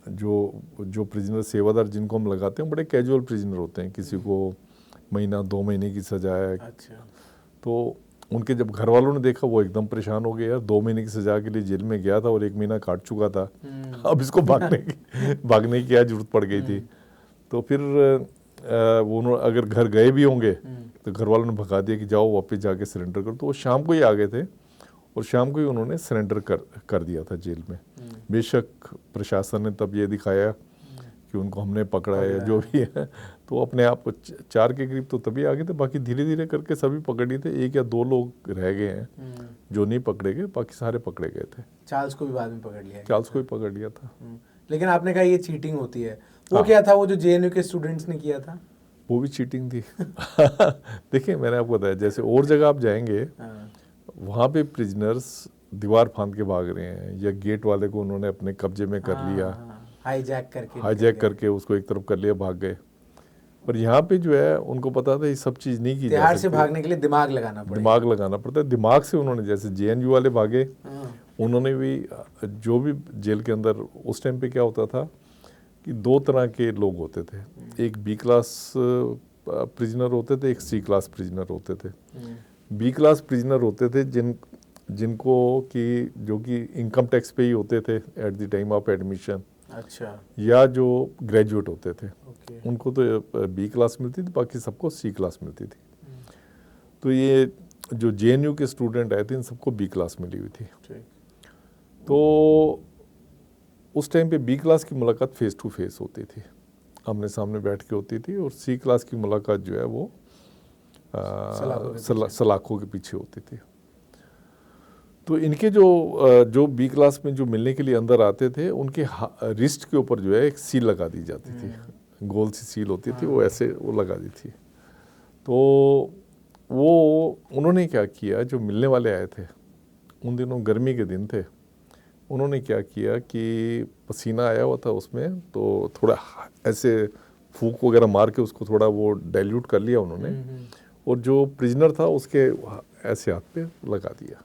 जो प्रिजनर सेवादार जिनको हम लगाते हैं बड़े कैजुअल प्रिजनर होते हैं, किसी को महीना 2 महीने की सजा है। अच्छा। तो उनके जब घर वालों ने देखा, वो एकदम परेशान हो गए, यार 2 महीने की सजा के लिए जेल में गया था और 1 महीना काट चुका था, अब इसको भागने की क्या जरूरत पड़ गई थी। तो फिर वो अगर घर गए भी होंगे तो घर वालों ने भगा दिया कि जाओ वापस जाके सरेंडर करो। तो वो शाम को ही आ गए थे, और शाम को ही उन्होंने सरेंडर कर दिया था जेल में। बेशक प्रशासन ने तब ये दिखाया कि उनको हमने पकड़ा है, जो भी है, तो अपने आप 4 के करीब तो तभी आ गए थे। बाकी धीरे धीरे करके सभी पकड़ लिए थे। 1 या 2 लोग रह गए हैं जो नहीं पकड़े गए, बाकी सारे पकड़े गए थे। चार्ल्स को भी बाद में पकड़ लिया? चार्ल्स को भी पकड़ लिया था। लेकिन आपने कहा ये चीटिंग होती है, वो हाँ। क्या था वो जो जेएनयू के स्टूडेंट्स ने किया था? वो भी चीटिंग थी। देखिए मैंने आपको बताया, जैसे और जगह आप जाएंगे हाँ, वहाँ पे प्रिजनर्स दीवार फांद के भाग रहे हैं, या गेट वाले को उन्होंने अपने कब्जे में कर लिया, हाईजैक करके हाईजैक निकल गए। करके उसको एक तरफ कर लिया, भाग गए। पर यहाँ पे जो है उनको पता था ये सब चीज़ नहीं की जा तिहाड़ से सकती, भागने के लिए दिमाग लगाना पड़ेगा। दिमाग लगाना पड़ता है। दिमाग से उन्होंने, जैसे जेएनयू वाले भागे, हाँ, उन्होंने भी, जो भी जेल के अंदर उस टाइम पे क्या होता था कि दो तरह के लोग होते थे, एक बी क्लास प्रिजनर होते थे, एक सी क्लास प्रिजनर होते थे। बी क्लास प्रिजनर होते थे जिनको कि जो कि इनकम टैक्स पे ही होते थे at the time of admission, अच्छा, या जो ग्रेजुएट होते थे, ओके, उनको तो बी क्लास मिलती थी, बाकी सबको सी क्लास मिलती थी। तो ये जो जेएनयू के स्टूडेंट आए थे इन सबको बी क्लास मिली हुई थी। ठीक, तो उस टाइम पे बी क्लास की मुलाकात फेस टू फेस होती थी, आमने सामने बैठ के होती थी, और सी क्लास की मुलाकात जो है वो सलाखों के पीछे होती थी। तो इनके जो बी क्लास में जो मिलने के लिए अंदर आते थे, उनके रिस्ट के ऊपर जो है एक सील लगा दी जाती थी, गोल सी सील होती थी, वो ऐसे वो लगा दी थी। तो वो उन्होंने क्या किया, जो मिलने वाले आए थे, उन दिनों गर्मी के दिन थे, उन्होंने क्या किया कि पसीना आया हुआ था उसमें, तो थोड़ा ऐसे फूंक वगैरह मार के उसको थोड़ा वो डाइल्यूट कर लिया उन्होंने, और जो प्रिजनर था उसके ऐसे हाथ पे लगा दिया।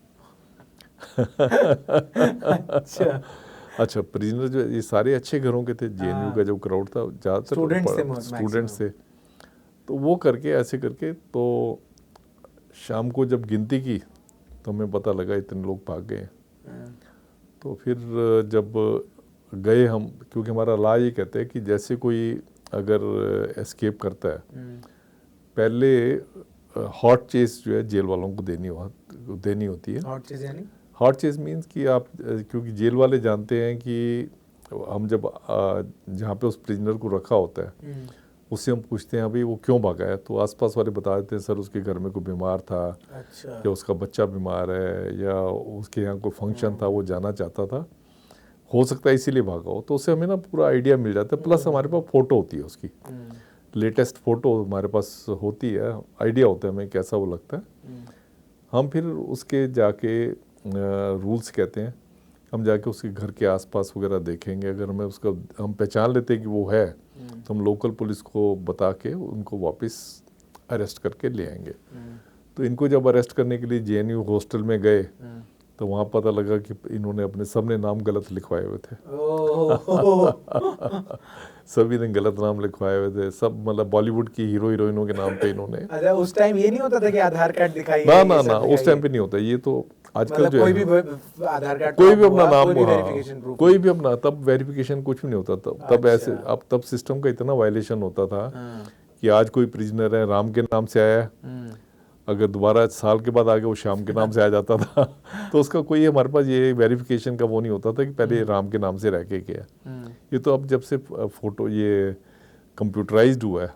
अच्छा, प्रिजनर जो ये सारे अच्छे घरों के थे, जेएनयू का जो क्राउड था ज़्यादातर स्टूडेंट्स थे। तो वो करके ऐसे करके, तो शाम को जब गिनती की तो हमें पता लगा इतने लोग भाग गए। तो फिर जब गए हम, क्योंकि हमारा लॉ ये कहता है कि जैसे कोई अगर एस्केप करता है, पहले हॉट चेस जो है जेल वालों को देनी होती है। हॉट चेस यानी? हॉट चेस मीन्स कि आप, क्योंकि जेल वाले जानते हैं कि हम जब जहाँ पे उस प्रिजनर को रखा होता है, उससे हम पूछते हैं अभी वो क्यों भागा है, तो आसपास वाले बता देते हैं सर उसके घर में कोई बीमार था, अच्छा, या उसका बच्चा बीमार है, या उसके यहाँ कोई फंक्शन था वो जाना चाहता था, हो सकता है इसीलिए भागा हो। तो उससे हमें ना पूरा आइडिया मिल जाता है, प्लस हमारे पास फ़ोटो होती है उसकी, लेटेस्ट फ़ोटो हमारे पास होती है, आइडिया होता है हमें कैसा वो लगता है। हम फिर उसके जाके रूल्स कहते हैं, हम जाके उसके घर के आसपास वगैरह देखेंगे, अगर हमें उसका हम पहचान लेते हैं कि वो है, तो हम लोकल पुलिस को बता के उनको वापस अरेस्ट करके ले आएंगे। तो इनको जब अरेस्ट करने के लिए जेएनयू हॉस्टल में गए, तो वहाँ पता लगा कि इन्होंने अपने सबने नाम गलत लिखवाए हुए थे। सभी ने गलत नाम लिखवाए हुए थे, सब मतलब बॉलीवुड की हीरो हीरोइनों के नाम पे इन्होंने। अच्छा, उस टाइम ये नहीं होता था कि आधार कार्ड दिखाइए? ना, उस टाइम पे नहीं होता ये, तो आजकल जो कोई है भी आधार कार्ड, कोई भी अपना नाम, कोई भी अपना, तब वेरिफिकेशन कुछ भी नहीं होता। तब ऐसे, अब तब सिस्टम का इतना वायलेशन होता था कि आज कोई प्रिजनर है राम के नाम से आया, अगर दोबारा साल के बाद आगे वो श्याम के नाम से आ जाता था, तो उसका कोई हमारे पास ये वेरिफिकेशन का वो नहीं होता था कि पहले राम के नाम से रह के किया। ये तो अब जब से फोटो ये कंप्यूटराइज्ड हुआ है,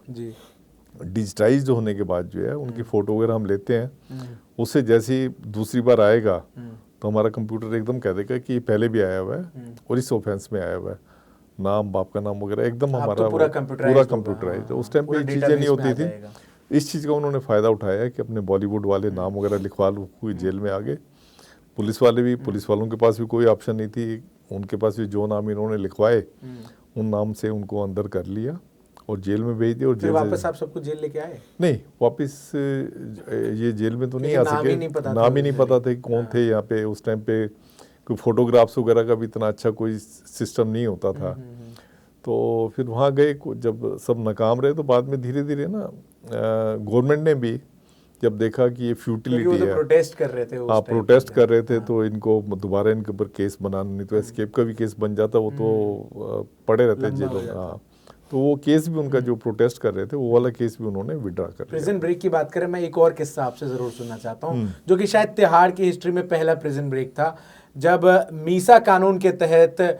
डिजिटाइज्ड होने के बाद जो है उनकी फ़ोटो वगैरह हम लेते हैं, उससे जैसे ही दूसरी बार आएगा तो हमारा कंप्यूटर एकदम कह देगा कि पहले भी आया हुआ है और इस ऑफेंस में आया हुआ है, नाम बाप का नाम वगैरह एकदम हमारा तो पूरा कंप्यूटराइज्ड। उस टाइम पे ये चीज़ें नहीं होती थी। इस चीज़ का उन्होंने फ़ायदा उठाया है कि अपने बॉलीवुड वाले नाम वगैरह लिखवा लो, कोई जेल में आ गए। पुलिस वालों के पास भी कोई ऑप्शन नहीं थी, उनके पास भी जो नाम इन्होंने लिखवाए उन नाम से उनको अंदर कर लिया और जेल में भेज दिया। और जेल वापस आप सबको जेल लेके आए? नहीं, वापस ये जेल में तो नहीं आ सके, नाम ही नहीं पता था कि कौन थे यहाँ पे। उस टाइम पे कोई फोटोग्राफ्स वगैरह का भी इतना अच्छा कोई सिस्टम नहीं होता था। तो फिर वहाँ गए, जब सब नाकाम रहे तो बाद में धीरे धीरे ना गवर्नमेंट ने भी जब देखा कि ये फ्यूटिलिटी है, प्रोटेस्ट कर रहे थे, हाँ प्रोटेस्ट कर रहे थे, तो इनको दोबारा इनके ऊपर केस बनाना, नहीं तो एस्केप का भी केस बन जाता, वो तो पड़े रहते जेलों में। हाँ, तो वो केस भी उनका जो प्रोटेस्ट कर रहे थे वो वाला केस भी उन्होंने विड्रॉ कर लिया। प्रिजन ब्रेक की बात करें, मैं एक और किस्सा आपसे जरूर सुनना चाहता हूँ, जो कि शायद तिहाड़ की हिस्ट्री में पहला प्रिजन ब्रेक था, जब मीसा कानून के तहत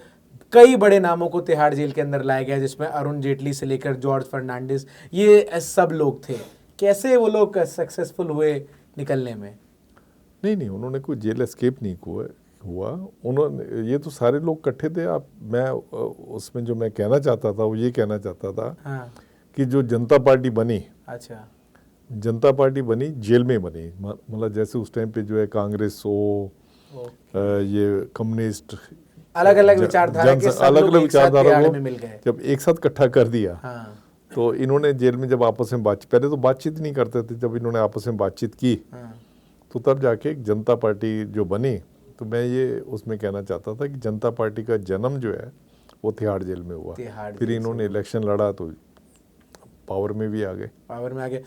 कई बड़े नामों को तिहाड़ जेल के अंदर लाया गया, जिसमें अरुण जेटली से लेकर जॉर्ज फर्नांडिस, ये सब लोग थे। कैसे वो लोग सक्सेसफुल हुए निकलने में? नहीं, उन्होंने कोई जेल एस्केप नहीं हुआ, उन्होंने, ये तो सारे लोग इकट्ठे थे। आप, मैं उसमें जो मैं कहना चाहता था वो ये कहना चाहता था हाँ, कि जो जनता पार्टी बनी, अच्छा, जनता पार्टी बनी जेल में बनी। मतलब जैसे उस टाइम पे जो है कांग्रेस हो, ये कम्युनिस्ट, अलग अलग विचारधारा के सब अलग लोग अलग एक साथ विचारधारा तिहाड़ को में मिल गए। जब एक साथ इकट्ठा कर दिया, हाँ, तो इन्होंने जेल में जब आपस में पहले तो बातचीत नहीं करते थे, जब इन्होंने आपस में बातचीत की हाँ, तो तब जाके एक जनता पार्टी जो बनी। तो मैं ये उसमें कहना चाहता था कि जनता पार्टी का जन्म जो है वो तिहाड़ जेल में हुआ। तिहाड़ फिर जेल से इन्होंने हुआ। इलेक्शन लड़ा तो पावर में भी आ गए। पावर में आ गए।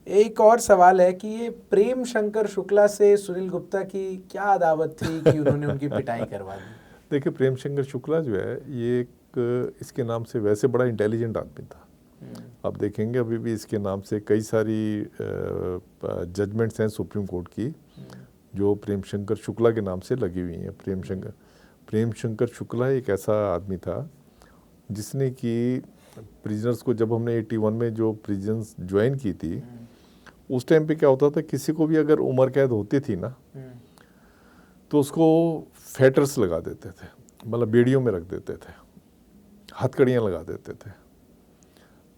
एक और सवाल है कि ये प्रेम शंकर शुक्ला से सुनील गुप्ता की क्या अदावत थी कि उन्होंने उनकी पिटाई करवा दी? देखिए, प्रेम शंकर शुक्ला जो है ये एक, इसके नाम से वैसे बड़ा इंटेलिजेंट आदमी था। आप देखेंगे अभी भी इसके नाम से कई सारी जजमेंट्स हैं सुप्रीम कोर्ट की जो प्रेम शंकर शुक्ला के नाम से लगी हुई हैं। प्रेम शंकर शुक्ला एक ऐसा आदमी था जिसने कि प्रिजनर्स को, जब हमने 81 में जो प्रिजन्स ज्वाइन की थी, उस टाइम पे क्या होता था, किसी को भी अगर उम्र कैद होती थी ना तो उसको फेटर्स लगा देते थे, मतलब बेड़ियों में रख देते थे, हथकड़ियाँ लगा देते थे।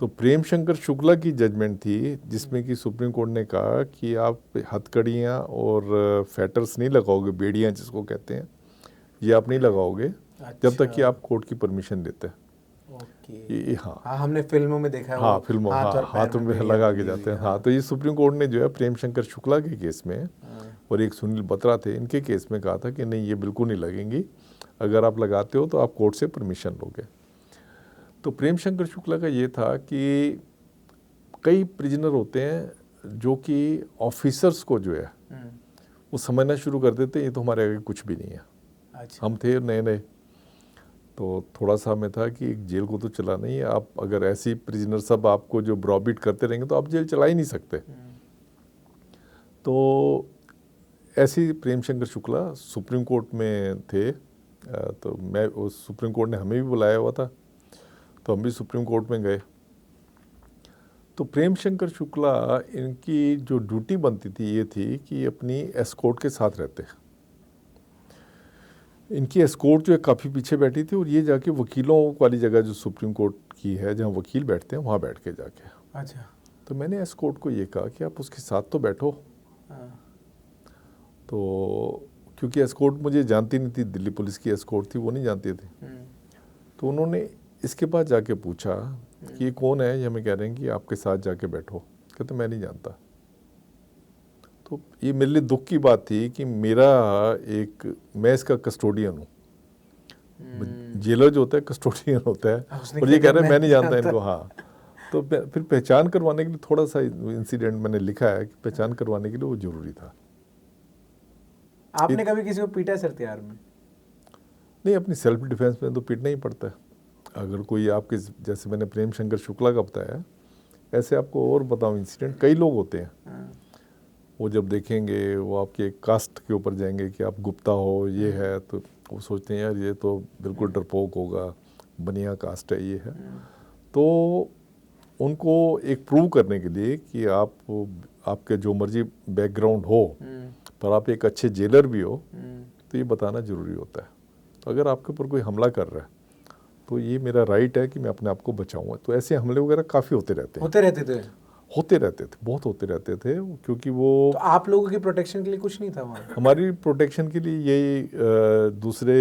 तो प्रेम शंकर शुक्ला की जजमेंट थी जिसमें कि सुप्रीम कोर्ट ने कहा कि आप हथकड़ियाँ और फेटर्स नहीं लगाओगे, बेड़ियाँ जिसको कहते हैं, ये आप नहीं लगाओगे जब तक कि आप कोर्ट की परमिशन देते हैं। ओके। हाँ हाँ, हमने फिल्मों में देखा है। हाँ, वो फिल्मों, हाथ और हाथों पैर में बेड़ियां लगा बंधी के जाते हुई, हैं। हाँ, तो ये सुप्रीम कोर्ट ने जो है प्रेम शंकर शुक्ला के केस में और एक सुनील बत्रा थे, इनके केस में कहा था कि नहीं, ये बिल्कुल नहीं लगेंगी, अगर आप लगाते हो तो आप कोर्ट से परमिशन लोगे। तो प्रेम शंकर शुक्ला का ये था कि कई प्रिजनर होते हैं जो कि ऑफिसर्स को जो है वो समझना शुरू कर देते हैं ये तो हमारे आगे कुछ भी नहीं है। अच्छा। हम थे नए नए, तो थोड़ा सा हमें था कि जेल को तो चलाना ही है, आप अगर ऐसी प्रिजनर सब आपको जो ब्रॉबिट करते रहेंगे तो आप जेल चला ही नहीं सकते। तो ऐसी प्रेम शंकर शुक्ला सुप्रीम कोर्ट में थे। तो मैं, सुप्रीम कोर्ट ने हमें भी बुलाया हुआ था, तो हम भी सुप्रीम कोर्ट में गए। तो प्रेम शंकर शुक्ला, इनकी जो ड्यूटी बनती थी ये थी कि अपनी एस्कॉर्ट के साथ रहते। इनकी एस्कॉर्ट जो है काफ़ी पीछे बैठी थी और ये जाके वकीलों वाली जगह जो सुप्रीम कोर्ट की है जहाँ वकील बैठते हैं वहाँ बैठ के जाके। अच्छा। तो मैंने एस्कॉर्ट को ये कहा कि आप उसके साथ तो बैठो। तो क्योंकि एस्कॉर्ट मुझे जानती नहीं थी, दिल्ली पुलिस की एस्कॉर्ट थी, वो नहीं जानती थी। तो उन्होंने इसके पास जाके पूछा कि ये कौन है, ये हमें कह रहे हैं कि आपके साथ जाके बैठो। कहते मैं नहीं जानता। तो ये मेरे लिए दुख की बात थी कि मेरा एक, मैं इसका कस्टोडियन हूँ। जेलर जो होता है कस्टोडियन होता है, और ये कह रहे हैं मैं नहीं जानता इनको। हाँ, तो फिर पहचान करवाने के लिए थोड़ा सा इंसिडेंट मैंने लिखा है कि पहचान करवाने के लिए वो जरूरी था। आपने कभी किसी को पीटा सर तिहाड़ में? नहीं, अपनी सेल्फ डिफेंस में तो पीटना ही पड़ता है। अगर कोई आपके, जैसे मैंने प्रेम शंकर शुक्ला का बताया, ऐसे आपको और बताऊं इंसिडेंट, कई लोग होते हैं वो जब देखेंगे वो आपके कास्ट के ऊपर जाएंगे कि आप गुप्ता हो, ये है, तो वो सोचते हैं यार ये तो बिल्कुल डरपोक होगा, बनिया कास्ट है, ये है। तो उनको एक प्रूव करने के लिए कि आप, आपके जो मर्जी बैकग्राउंड हो पर आप एक अच्छे जेलर भी हो, तो ये बताना ज़रूरी होता है। तो अगर आपके ऊपर कोई हमला कर रहा है तो ये मेरा राइट है कि मैं अपने आप को बचाऊंगा। तो ऐसे हमले वगैरह काफ़ी होते रहते थे, बहुत होते रहते थे, क्योंकि वो, तो आप लोगों की प्रोटेक्शन के लिए कुछ नहीं था वहाँ? हमारी प्रोटेक्शन के लिए यही दूसरे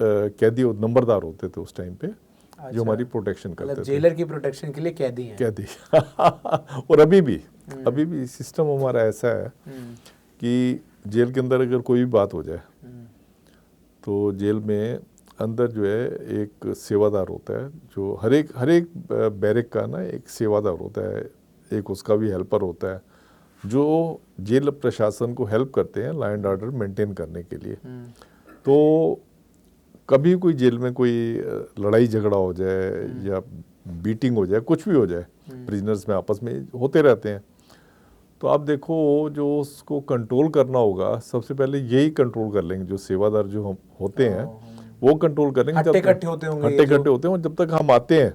कैदी नंबरदार होते थे उस टाइम पे। अच्छा, जो हमारी प्रोटेक्शन करते थे। जेलर की प्रोटेक्शन के लिए कैदी हैं। कैदी और अभी भी सिस्टम हमारा ऐसा है कि जेल के अंदर अगर कोई भी बात हो जाए तो जेल में अंदर जो है एक सेवादार होता है, जो हर एक बैरक का ना एक सेवादार होता है, एक उसका भी हेल्पर होता है, जो जेल प्रशासन को हेल्प करते हैं लॉ एंड ऑर्डर मेंटेन करने के लिए। तो कभी कोई जेल में कोई लड़ाई झगड़ा हो जाए या बीटिंग हो जाए, कुछ भी हो जाए, प्रिजनर्स में आपस में होते रहते हैं, तो आप देखो जो उसको कंट्रोल करना होगा, सबसे पहले यही कंट्रोल कर लेंगे, जो सेवादार जो हम होते हैं वो कंट्रोल कर लेंगे। हट्टे इकट्ठे होते हैं, जब तक हम आते हैं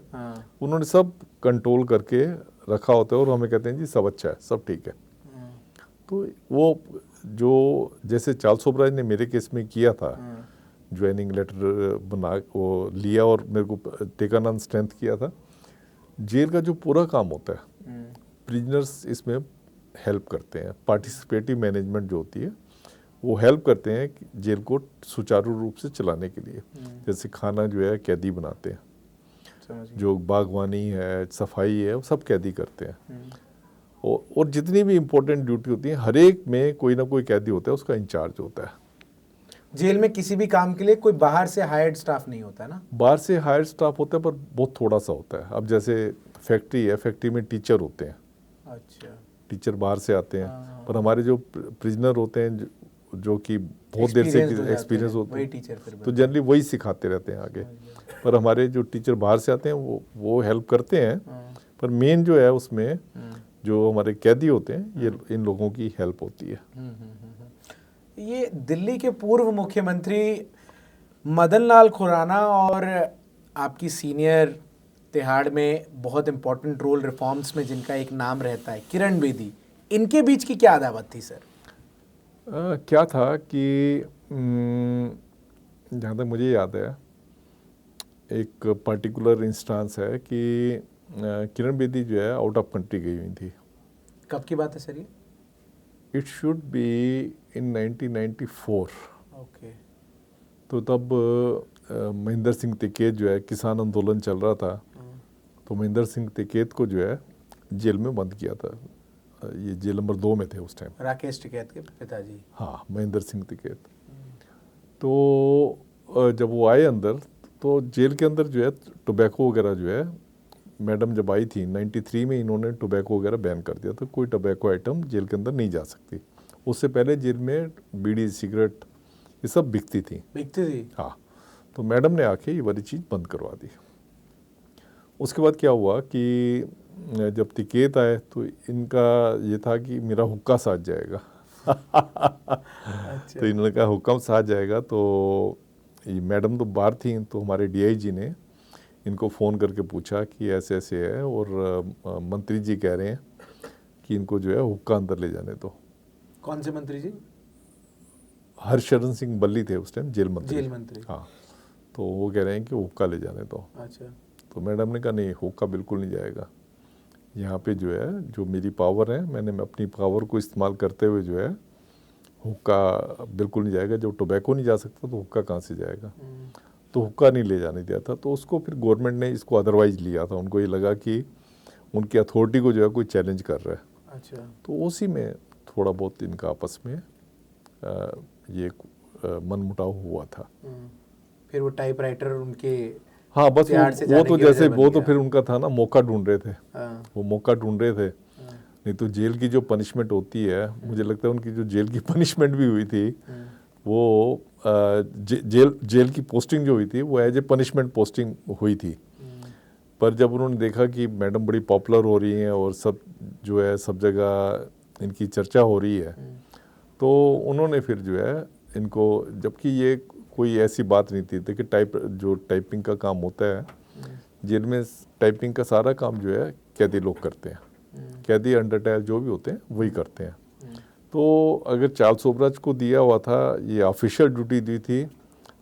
उन्होंने सब कंट्रोल करके रखा होता है और हमें कहते हैं जी सब अच्छा है, सब ठीक है। तो वो जो जैसे चार्ल्स सोबराज ने मेरे केस में किया था, ज्वाइनिंग लेटर बना वो लिया और मेरे को टेकन ऑन स्ट्रेंथ किया था, जेल का जो पूरा काम होता है प्रिजनर्स इसमें हेल्प करते हैं। पार्टिसिपेटिव मैनेजमेंट जो होती है वो हेल्प करते हैं कि जेल को सुचारू रूप से चलाने के लिए। जैसे खाना जो है कैदी बनाते हैं, जो बागवानी है, सफाई है, वो सब कैदी करते हैं। और जितनी भी इम्पोर्टेंट ड्यूटी होती है हर एक में कोई ना कोई कैदी होता है, उसका इंचार्ज होता है। जेल में किसी भी काम के लिए कोई बाहर से हायर्ड स्टाफ नहीं होता ना? बाहर से हायर्ड स्टाफ होता है पर बहुत थोड़ा सा होता है। अब जैसे फैक्ट्री है, फैक्ट्री में टीचर होते हैं। अच्छा। टीचर बाहर से आते हैं, पर हमारे जो प्रिजनर होते हैं जो कि बहुत देर से एक्सपीरियंस होते हैं, तो जनरली वही सिखाते रहते हैं आगे। पर हमारे जो टीचर बाहर से आते हैं वो हेल्प करते हैं, पर मेन जो है उसमें जो हमारे कैदी होते हैं ये इन लोगों की हेल्प होती है। ये दिल्ली के पूर्व मुख्यमंत्री मदन लाल खुराना और आपकी सीनियर तिहाड़ में बहुत इंपॉर्टेंट रोल रिफॉर्म्स में जिनका एक नाम रहता है, किरण बेदी, इनके बीच की क्या अदावत थी सर? क्या था कि जहाँ तक मुझे याद है एक पर्टिकुलर इंस्टांस है कि किरण बेदी जो है आउट ऑफ कंट्री गई हुई थी। कब की बात है सर ये? It should be in 1994। Okay. तो तब महेंद्र सिंह टिकैत जो है, किसान आंदोलन चल रहा था, तो महेंद्र सिंह टिकैत को जो है जेल में बंद किया था। ये जेल नंबर 2 में थे उस टाइम, राकेश टिकैत के पिताजी। हाँ, महेंद्र सिंह टिकैत। तो जब वो आए अंदर तो जेल के अंदर जो है टोबैको वगैरह जो है, मैडम जब आई थी 93 में, इन्होंने टोबैको वगैरह बैन कर दिया था। कोई टोबैको आइटम जेल के अंदर नहीं जा सकती। उससे पहले जेल में बीड़ी, सिगरेट ये सब बिकती थी। हाँ, तो मैडम ने आके ये वाली चीज़ बंद करवा दी। उसके बाद क्या हुआ कि जब टिकैत आए तो इनका ये था कि मेरा हुक्का साथ जाएगा। अच्छा। तो इन्होंने कहा हुक्का साथ जाएगा, तो ये मैडम तो बाहर थी, तो हमारे डीआईजी ने इनको फ़ोन करके पूछा कि ऐसे ऐसे है और मंत्री जी कह रहे हैं कि इनको जो है हुक्का अंदर ले जाने दो। कौन से मंत्री जी? हर्षचरण सिंह बल्ली थे उस टाइम जेल मंत्री। हाँ, तो वो कह रहे हैं कि हुक्का ले जाने दो। अच्छा। तो मैडम ने कहा नहीं, हुक्का बिल्कुल नहीं जाएगा। यहाँ पे जो है जो मेरी पावर है, मैंने अपनी पावर को इस्तेमाल करते हुए जो है हुक्का बिल्कुल नहीं जाएगा। जब टोबैको नहीं जा सकता तो हुक्का कहाँ से जाएगा? तो हुक्का नहीं ले जाने दिया था। तो उसको फिर गवर्नमेंट ने इसको अदरवाइज लिया था। उनको ये लगा कि उनकी अथॉरिटी को जो है कोई चैलेंज कर रहा है। अच्छा। तो उसी में थोड़ा बहुत इनका आपस में ये मनमुटाव हुआ था। फिर वो टाइपराइटर उनके, हाँ, बस वो तो जैसे वो तो फिर उनका था ना, मौका ढूंढ रहे थे। वो मौका ढूंढ रहे थे। नहीं तो जेल की जो पनिशमेंट होती है, मुझे लगता है उनकी जो जेल की पनिशमेंट भी हुई थी वो जेल की पोस्टिंग जो हुई थी वो एज ए पनिशमेंट पोस्टिंग हुई थी। पर जब उन्होंने देखा कि मैडम बड़ी पॉपुलर हो रही हैं और सब जो है सब जगह इनकी चर्चा हो रही है, तो उन्होंने फिर जो है इनको, जबकि ये कोई ऐसी बात नहीं थी। देखिए टाइपिंग का काम होता है जेल में, टाइपिंग का सारा काम जो है कैदी लोग करते हैं। कैदी, अंडर ट्रायल जो भी होते हैं वही करते हैं। तो अगर चार्ल्स सोबराज को दिया हुआ था, ये ऑफिशियल ड्यूटी दी थी,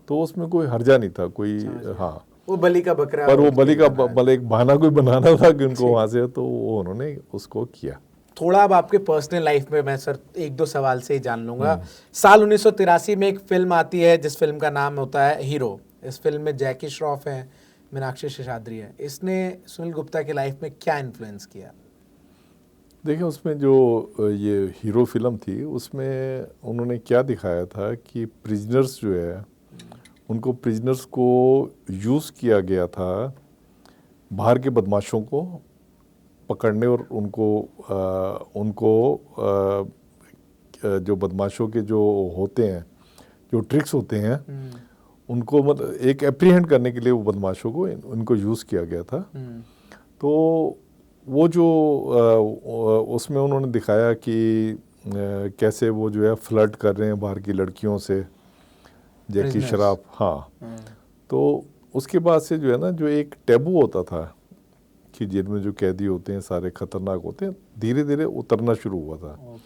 तो उसमें कोई हर्जा नहीं था कोई। हाँ, वो बली का बकरा, पर वो बली का एक बहाना कोई बनाना था कि उनको वहाँ से, तो वो उन्होंने उसको किया। थोड़ा अब आपके पर्सनल लाइफ में मैं सर 1-2 सवाल से ही जान लूंगा। साल 1983 में एक फिल्म आती है जिस फिल्म का नाम होता है हीरो। इस फिल्म में जैकी श्रॉफ है, मीनाक्षी शेषाद्री है। इसने सुनील गुप्ता की लाइफ में क्या इन्फ्लुएंस किया? देखिए, उसमें जो ये हीरो फिल्म थी उसमें उन्होंने क्या दिखाया था कि प्रिजनर्स जो है उनको, प्रिजनर्स को यूज़ किया गया था बाहर के बदमाशों को पकड़ने और उनको जो बदमाशों के जो होते हैं, जो ट्रिक्स होते हैं, उनको मतलब एक एप्रीहेंड करने के लिए वो बदमाशों को उनको यूज़ किया गया था। तो वो जो उसमें उन्होंने दिखाया कि कैसे वो जो है फ्लर्ट कर रहे हैं बाहर की लड़कियों से, जैकी श्रॉफ। हाँ, तो उसके बाद से जो है ना, जो एक टैबू होता था कि जेल में जो कैदी होते हैं सारे खतरनाक होते हैं, धीरे धीरे उतरना शुरू हुआ था।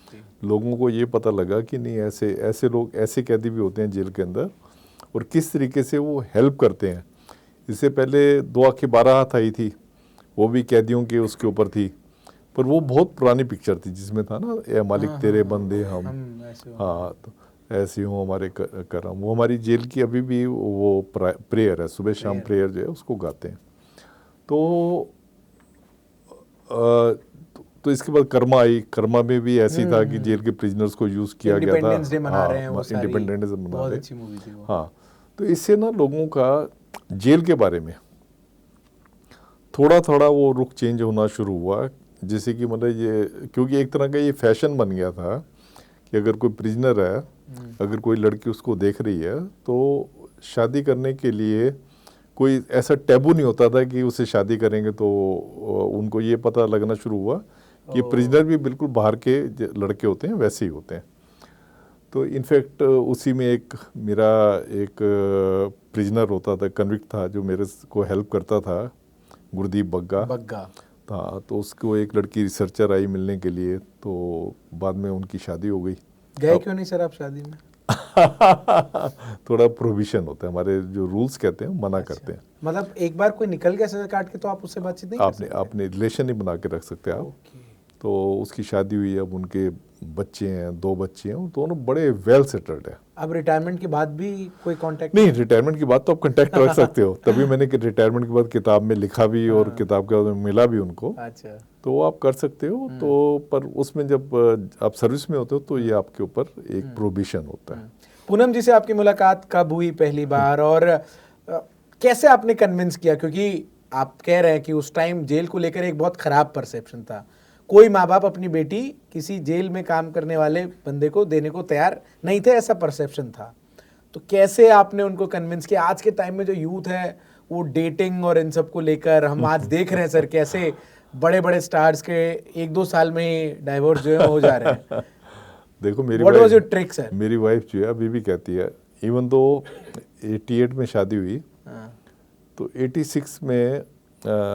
लोगों को ये पता लगा कि नहीं, ऐसे ऐसे लोग, ऐसे कैदी भी होते हैं जेल के अंदर, और किस तरीके से वो हेल्प करते हैं। इससे पहले 2 आंखें 12 हाथ आई थी, वो भी कैदियों के उसके ऊपर थी, पर वो बहुत पुरानी पिक्चर थी जिसमें था ना, ए मालिक तेरे बंदे हम हाँ, तो ऐसे हो हमारे करम। वो हमारी जेल की अभी भी वो प्रेयर है, सुबह शाम प्रेयर जो है उसको गाते हैं। तो तो इसके बाद कर्मा आई। कर्मा में भी ऐसे ही था कि जेल के प्रिजनर्स को यूज किया गया था। इंडिपेंडेंस डे मना रहे हैं वो सारी, इंडिपेंडेंस डे मना बहुत रहे अच्छी मूवी थी वो। हाँ, तो इससे ना लोगों का जेल के बारे में थोड़ा थोड़ा वो रुख चेंज होना शुरू हुआ। जैसे कि मतलब ये, क्योंकि एक तरह का ये फैशन बन गया था कि अगर कोई प्रिजनर है, अगर कोई लड़की उसको देख रही है, तो शादी करने के लिए कोई ऐसा टैबू नहीं होता था कि उससे शादी करेंगे। तो उनको ये पता लगना शुरू हुआ कि प्रिजनर भी बिल्कुल बाहर के लड़के होते हैं, वैसे ही होते हैं। तो इनफैक्ट उसी में एक मेरा एक प्रिजनर होता था, कन्विक्ट था, जो मेरे को हेल्प करता था, गुरदीप बग्गा था। तो उसको एक लड़की रिसर्चर आई मिलने के लिए, तो बाद में उनकी शादी हो गई। गए क्यों नहीं सर आप शादी में? थोड़ा प्रोविजन होता है, हमारे जो रूल्स कहते हैं मना करते हैं। मतलब एक बार कोई निकल गया सजा काट के तो आप उससे बातचीत नहीं कर सकते? आपने रिलेशन नहीं बना के रख सकते आप। तो उसकी शादी हुई, अब उनके बच्चे हैं, 2 बच्चे हैं, दोनों बड़े वेल सेटल्ड है। अब रिटायरमेंट के बाद भी कोई कांटेक्ट नहीं, रिटायरमेंट की बात तो आप कांटेक्ट रख सकते हो। तभी मैंने रिटायरमेंट के बाद किताब में लिखा भी, और किताब के बाद मिला भी उनको। अच्छा, तो वो आप कर सकते हो। तो पर उसमें जब आप सर्विस में होते हो तो ये आपके ऊपर एक प्रोविजन होता है। पूनम जी से आपकी मुलाकात कब हुई पहली बार, और कैसे आपने कन्विंस किया? क्योंकि आप कह रहे हैं कि उस टाइम जेल को लेकर एक बहुत खराब परसेप्शन था। कोई माँ बाप अपनी बेटी किसी जेल में काम करने वाले बंदे को देने को तैयार नहीं थे, ऐसा परसेप्शन था। तो कैसे आपने उनको कन्विंस किया? आज के टाइम में जो यूथ है वो डेटिंग और इन सब को लेकर, हम आज देख रहे हैं सर कैसे बड़े बड़े स्टार्स के 1-2 साल में ही डाइवोर्स जो है हो जा रहे हैं। देखो, What was your trick, sir? मेरी वाइफ जो है अभी भी कहती है, इवन तो 88 में शादी हुई, तो 86 में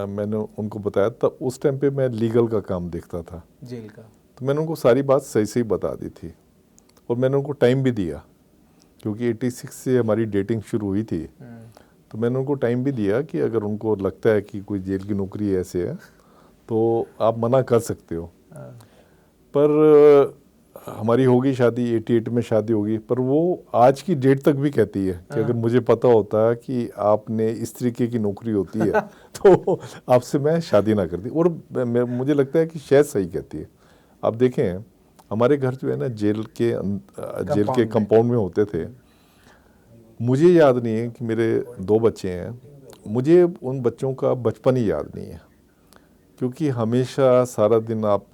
मैंने उनको बताया, तब उस टाइम पे मैं लीगल का काम देखता था, जेल का। तो मैंने उनको सारी बात सही सही बता दी थी, और मैंने उनको टाइम भी दिया, क्योंकि 86 से हमारी डेटिंग शुरू हुई थी। तो मैंने उनको टाइम भी दिया कि अगर उनको लगता है कि कोई जेल की नौकरी ऐसे है तो आप मना कर सकते हो। पर हमारी होगी शादी, 88 में शादी होगी, पर वो आज की डेट तक भी कहती है कि अगर मुझे पता होता कि आपने इस तरीके की नौकरी होती है तो आपसे मैं शादी ना करती। और मुझे लगता है कि शायद सही कहती है। आप देखें, हमारे घर जो है ना जेल के कंपाउंड में होते थे। मुझे याद नहीं है कि मेरे 2 बच्चे हैं, मुझे उन बच्चों का बचपन ही याद नहीं है, क्योंकि हमेशा सारा दिन आप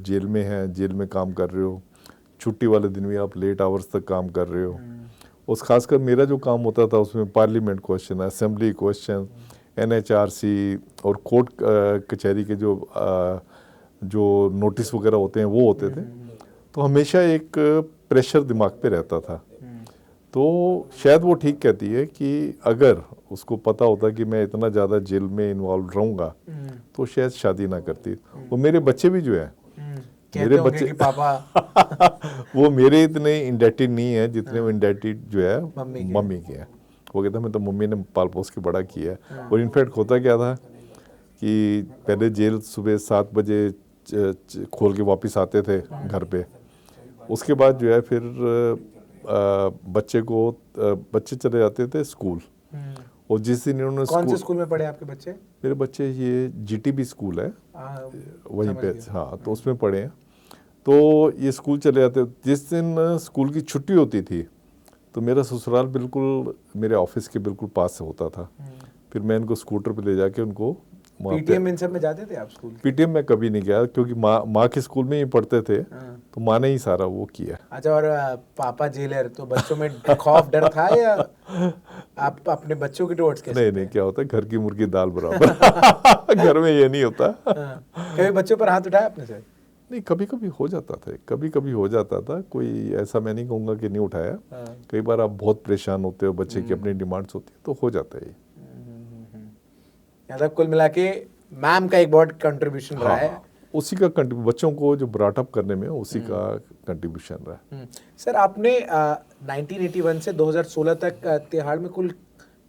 जेल में हैं, जेल में काम कर रहे हो, छुट्टी वाले दिन भी आप लेट आवर्स तक काम कर रहे हो। उस खासकर मेरा जो काम होता था उसमें parliament question, assembly question, NHRC और कोर्ट कचहरी के जो नोटिस वगैरह होते हैं वो होते थे। तो हमेशा एक प्रेशर दिमाग पे रहता था। तो शायद वो ठीक कहती है कि अगर उसको पता होता कि मैं इतना ज़्यादा जेल में इन्वॉल्व रहूँगा तो शायद शादी ना करती। वो मेरे बच्चे भी जो है, मेरे बच्चे कि पापा वो मेरे इतने इंडेटेड नहीं है जितने वो इंडेटेड जो है मम्मी के हैं। वो कहता मैं तो मम्मी ने पाल पोस के बड़ा किया है। और इनफैक्ट होता क्या था कि पहले जेल सुबह 7 बजे खोल के वापस आते थे घर पे। उसके बाद जो है फिर बच्चे चले जाते थे स्कूल। और जिस दिन इन्होंने कौन से स्कूल में पढ़े आपके बच्चे? मेरे बच्चे ये GTB स्कूल है वहीं पे, हाँ, तो उसमें पढ़े हैं। तो ये स्कूल चले जाते, जिस दिन स्कूल की छुट्टी होती थी तो मेरा ससुराल बिल्कुल मेरे ऑफिस के बिल्कुल पास से होता था। फिर मैं इनको स्कूटर पे ले जाके उनको PTM इन सब में जाते थे आप स्कूल? PTM में कभी नहीं गया, क्योंकि माँ के स्कूल में ही पढ़ते थे, तो माँ ने ही सारा वो किया। अच्छा, और पापा जेलर, तो बच्चों में खौफ डर था या आप अपने बच्चों की टुवर्ड्स कैसे? नहीं, क्या होता है, घर की मुर्गी दाल बराबर घर में ये नहीं होता। कभी बच्चों पर हाथ उठाया आपने सर? नहीं, कभी कभी हो जाता था, हो जाता था। कोई ऐसा मैं नहीं कहूँगा कि नहीं उठाया। कई बार आप बहुत परेशान होते हो, बच्चे की अपनी डिमांड्स होती है, तो हो जाता है। मतलब कुल मिला के मैम का एक बहुत कंट्रीब्यूशन रहा है। हाँ, उसी का बच्चों को जो ब्रॉटअप करने में उसी का कंट्रीब्यूशन रहा है। सर आपने 1981 से 2016 तक तिहाड़ में कुल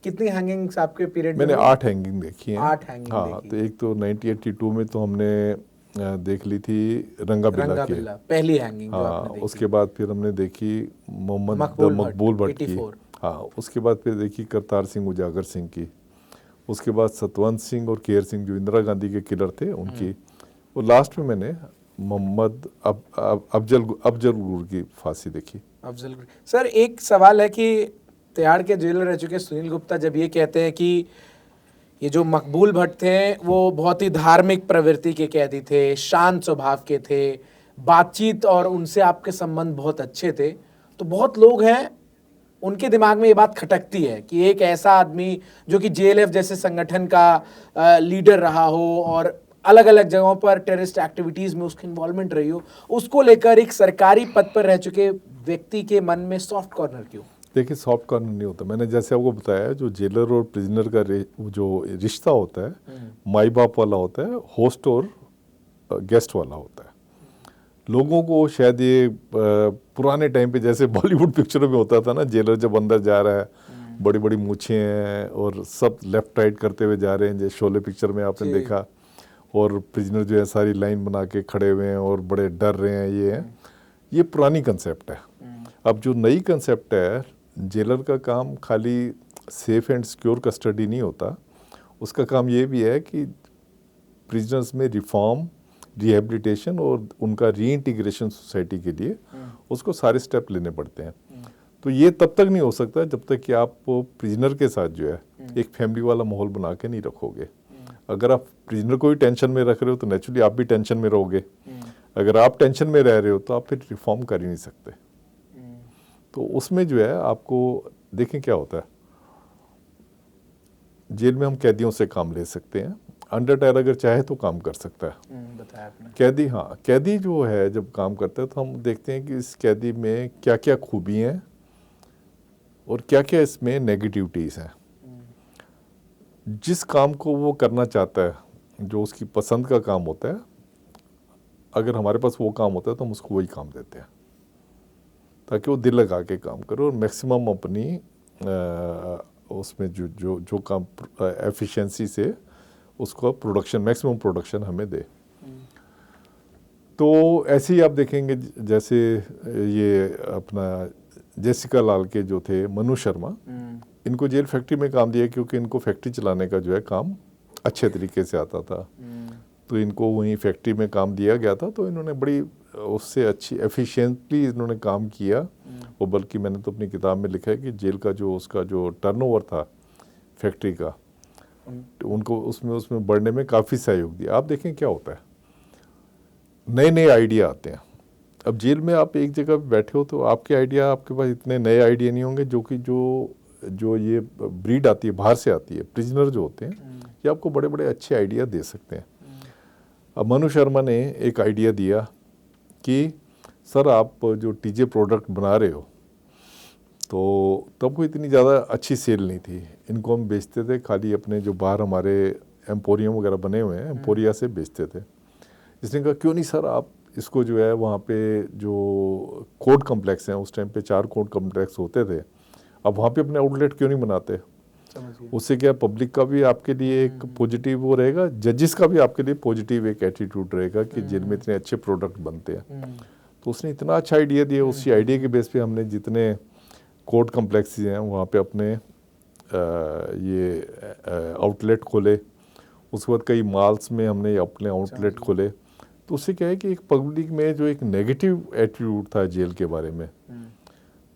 कितनी हैंगिंग्स आपके पीरियड में मैंने हुई? 8 हैंगिंग देखी हैं। 8 हैंगिंग हाँ, देखी। तो एक तो 1982 में तो हमने देख ली थी रंगा बिल्ला की। पहली हैंगिंग जो हाँ, आपने देखी। उसके बाद फिर हमने देखी मोहम्मद मकबूल भट्ट की। 84। हाँ, उसके बाद फिर देखी करतार सिंह उजागर सिंह की। उसके बाद सतवंत सिंह और केयर सिंह जो इंदिरा गांधी के किलर थे उनकी। और लास्ट में मैंने मोहम्मद अफजल गुरूर की फांसी देखी। अफजल गुरूर। सर एक सवाल है कि तिहाड़ के जेलर रह चुके सुनील गुप्ता जब ये कहते हैं कि ये जो मकबूल भट्ट थे वो बहुत ही धार्मिक प्रवृत्ति के कैदी थे, शांत स्वभाव के थे, बातचीत और उनसे आपके संबंध बहुत अच्छे थे, तो बहुत लोग हैं उनके दिमाग में ये बात खटकती है कि एक ऐसा आदमी जो कि जेएलएफ जैसे संगठन का लीडर रहा हो और अलग अलग जगहों पर टेररिस्ट एक्टिविटीज में उसकी इन्वॉल्वमेंट रही हो, उसको लेकर एक सरकारी पद पर रह चुके व्यक्ति के मन में सॉफ्ट कॉर्नर क्यों? देखिए, सॉफ्ट कॉर्नर नहीं होता। मैंने जैसे आपको बताया, जो जेलर और प्रिजनर का जो रिश्ता होता है माई बाप वाला होता है, होस्ट और गेस्ट वाला होता है। लोगों को शायद ये पुराने टाइम पे जैसे बॉलीवुड पिक्चरों में होता था ना, जेलर जब अंदर जा रहा है, बड़ी बड़ी मूछें हैं और सब लेफ्ट राइट करते हुए जा रहे हैं, जैसे शोले पिक्चर में आपने देखा, और प्रिजनर जो है सारी लाइन बना के खड़े हुए हैं और बड़े डर रहे हैं। ये पुरानी कंसेप्ट है। अब जो नई कंसेप्ट है, जेलर का काम खाली सेफ एंड सिक्योर कस्टडी नहीं होता, उसका काम ये भी है कि प्रिजनर्स में रिफॉर्म, रिहेबिलिटेशन और उनका रीइंटीग्रेशन सोसाइटी के लिए उसको सारे स्टेप लेने पड़ते हैं। तो ये तब तक नहीं हो सकता जब तक कि आप प्रिजनर के साथ जो है एक फैमिली वाला माहौल बना के नहीं रखोगे। अगर आप प्रिजनर को ही टेंशन में रख रहे हो तो नेचुरली आप भी टेंशन में रहोगे। अगर आप टेंशन में रह रहे हो तो आप फिर रिफॉर्म कर ही नहीं सकते। तो उसमें जो है आपको देखें क्या होता है, जेल में हम कैदियों से काम ले सकते हैं, अंडर टायर अगर चाहे तो काम कर सकता है। बताया आपने। कैदी, हाँ, कैदी जो है जब काम करता है तो हम देखते हैं कि इस कैदी में क्या क्या खूबियाँ हैं और क्या क्या इसमें नेगेटिविटीज़ हैं। जिस काम को वो करना चाहता है, जो उसकी पसंद का काम होता है, अगर हमारे पास वो काम होता है तो हम उसको वही काम देते हैं ताकि वो दिल लगा के काम करे और मैक्सिमम अपनी उसमें जो काम एफिशिएंसी से उसको प्रोडक्शन, मैक्सिमम प्रोडक्शन हमें दे। तो ऐसे ही आप देखेंगे जैसे ये अपना जेसिका लाल के जो थे मनु शर्मा, इनको जेल फैक्ट्री में काम दिया क्योंकि इनको फैक्ट्री चलाने का जो है काम अच्छे तरीके से आता था। तो इनको वहीं फैक्ट्री में काम दिया गया था, तो इन्होंने बड़ी उससे अच्छी एफिशिएंटली इन्होंने काम किया। और बल्कि मैंने तो अपनी किताब में लिखा है कि जेल का जो उसका जो टर्नओवर था फैक्ट्री का, उनको उसमें बढ़ने में काफ़ी सहयोग दिया। आप देखें क्या होता है, नए नए आइडिया आते हैं। अब जेल में आप एक जगह बैठे हो तो आपके आइडिया, आपके पास इतने नए आइडिया नहीं होंगे जो कि जो ये ब्रीड आती है बाहर से आती है, प्रिजनर जो होते हैं, ये आपको बड़े बड़े अच्छे आइडिया दे सकते हैं। अब मनु शर्मा ने एक आइडिया दिया कि सर आप जो टीजे प्रोडक्ट बना रहे हो, तो तब को इतनी ज़्यादा अच्छी सेल नहीं थी, इनको हम बेचते थे खाली अपने जो बाहर हमारे एम्पोरियम वगैरह बने हुए हैं, एम्पोरिया से बेचते थे। इसने कहा क्यों नहीं सर आप इसको जो है वहाँ पे जो कोर्ट कम्प्लेक्स हैं, उस टाइम पे 4 कोर्ट कम्प्लेक्स होते थे, अब वहाँ पे अपने आउटलेट क्यों नहीं बनाते? उससे क्या पब्लिक का भी आपके लिए एक पॉजिटिव वो रहेगा, जजेस का भी आपके लिए पॉजिटिव एक एटीट्यूड रहेगा कि जेल में इतने अच्छे प्रोडक्ट बनते हैं। तो उसने इतना अच्छा आइडिया दिया, उसी आइडिया के बेस पे हमने जितने कोर्ट कम्प्लेक्स हैं वहाँ पे अपने ये आउटलेट खोले। उसके बाद कई मॉल्स में हमने अपने आउटलेट खोले। तो उससे क्या है कि एक पब्लिक में जो एक नेगेटिव एटीट्यूड था जेल के बारे में,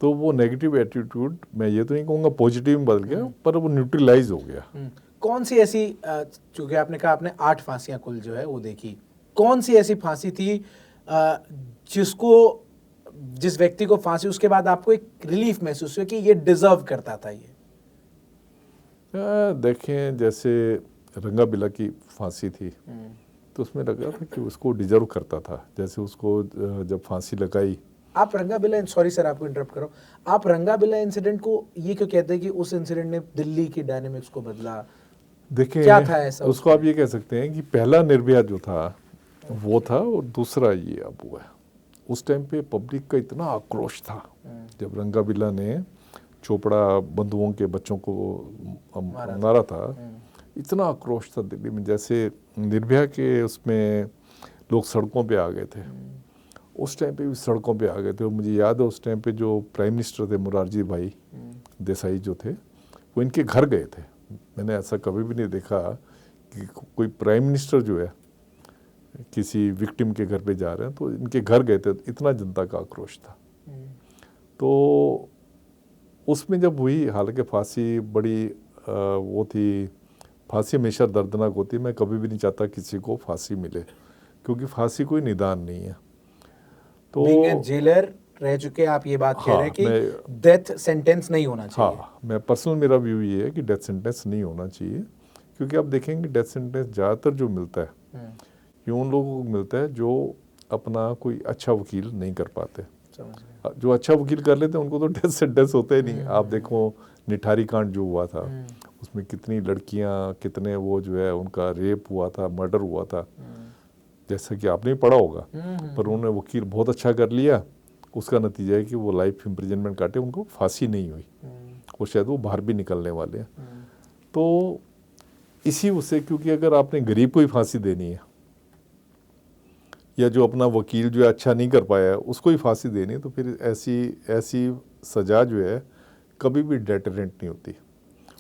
तो वो नेगेटिव एटीट्यूड मैं ये तो नहीं कहूँगा पॉजिटिव में बदल गया, पर वो न्यूट्रलाइज हो गया। कौन सी ऐसी, चूंकि आपने कहा आपने 8 फांसियां कुल जो है वो देखी, कौन सी ऐसी फांसी थी जिस व्यक्ति को फांसी उसके बाद आपको एक रिलीफ महसूस हुआ कि ये डिजर्व करता था? ये देखें जैसे रंगा बिल्ला की फांसी थी तो उसमें लगा था कि उसको डिजर्व करता था। जैसे उसको जब फांसी लगाई, आप रंगा बिल्ला, सॉरी सर आपको इंटरप्ट करो, आप रंगा बिल्ला इंसिडेंट को ये क्यों कहते हैं कि उस इंसिडेंट ने दिल्ली की डायनेमिक्स को बदला? देखिए क्या था ऐसा उसको आप ये कह सकते हैं कि पहला निर्भया जो था वो था और दूसरा ये अब हुआ है। उस टाइम पे पब्लिक का इतना आक्रोश था जब रंगाबिल्ला ने चोपड़ा बंधुओं के बच्चों को मारा था। इतना आक्रोश था दिल्ली में, जैसे निर्भया के उसमें लोग सड़कों पे आ गए थे। उस टाइम पे भी सड़कों पे आ गए थे और मुझे याद है उस टाइम पे जो प्राइम मिनिस्टर थे मोरारजी भाई देसाई जो थे वो इनके घर गए थे। मैंने ऐसा कभी भी नहीं देखा कि कोई प्राइम मिनिस्टर जो है किसी विक्टिम के घर पे जा रहे हैं, तो इनके घर गए थे। इतना जनता का आक्रोश था। तो उसमें जब हुई, हालांकि फांसी बड़ी वो थी, फांसी हमेशा दर्दनाक होती है। मैं कभी भी नहीं चाहता किसी को फांसी मिले, क्योंकि फांसी कोई निदान नहीं है। तो बीइंग जेलर रह चुके आप ये बात कह रहे हैं कि डेथ सेंटेंस नहीं होना चाहिए। हाँ, मैं पर्सनल मेरा व्यू ये है कि डेथ सेंटेंस नहीं होना चाहिए, क्योंकि आप देखेंगे डेथ सेंटेंस ज़्यादातर जो मिलता है ये उन लोगों को मिलता है जो अपना कोई अच्छा वकील नहीं कर पाते। जो अच्छा वकील कर लेते हैं उनको तो डेथ सेंटेंस होता ही नहीं। आप देखो निठारी कांड जो हुआ था उसमें कितनी लड़कियां, कितने वो जो है उनका रेप हुआ था, मर्डर हुआ था, जैसा कि आपने पढ़ा होगा। पर उन्होंने वकील बहुत अच्छा कर लिया, उसका नतीजा है कि वो लाइफ इम्प्रिजनमेंट काटे, उनको फांसी नहीं हुई और शायद वो बाहर भी निकलने वाले हैं। तो इसी उससे, क्योंकि अगर आपने गरीब को ही फांसी देनी है या जो अपना वकील जो है अच्छा नहीं कर पाया है उसको ही फांसी देनी है, तो फिर ऐसी सजा जो है कभी भी डेटरेंट नहीं होती।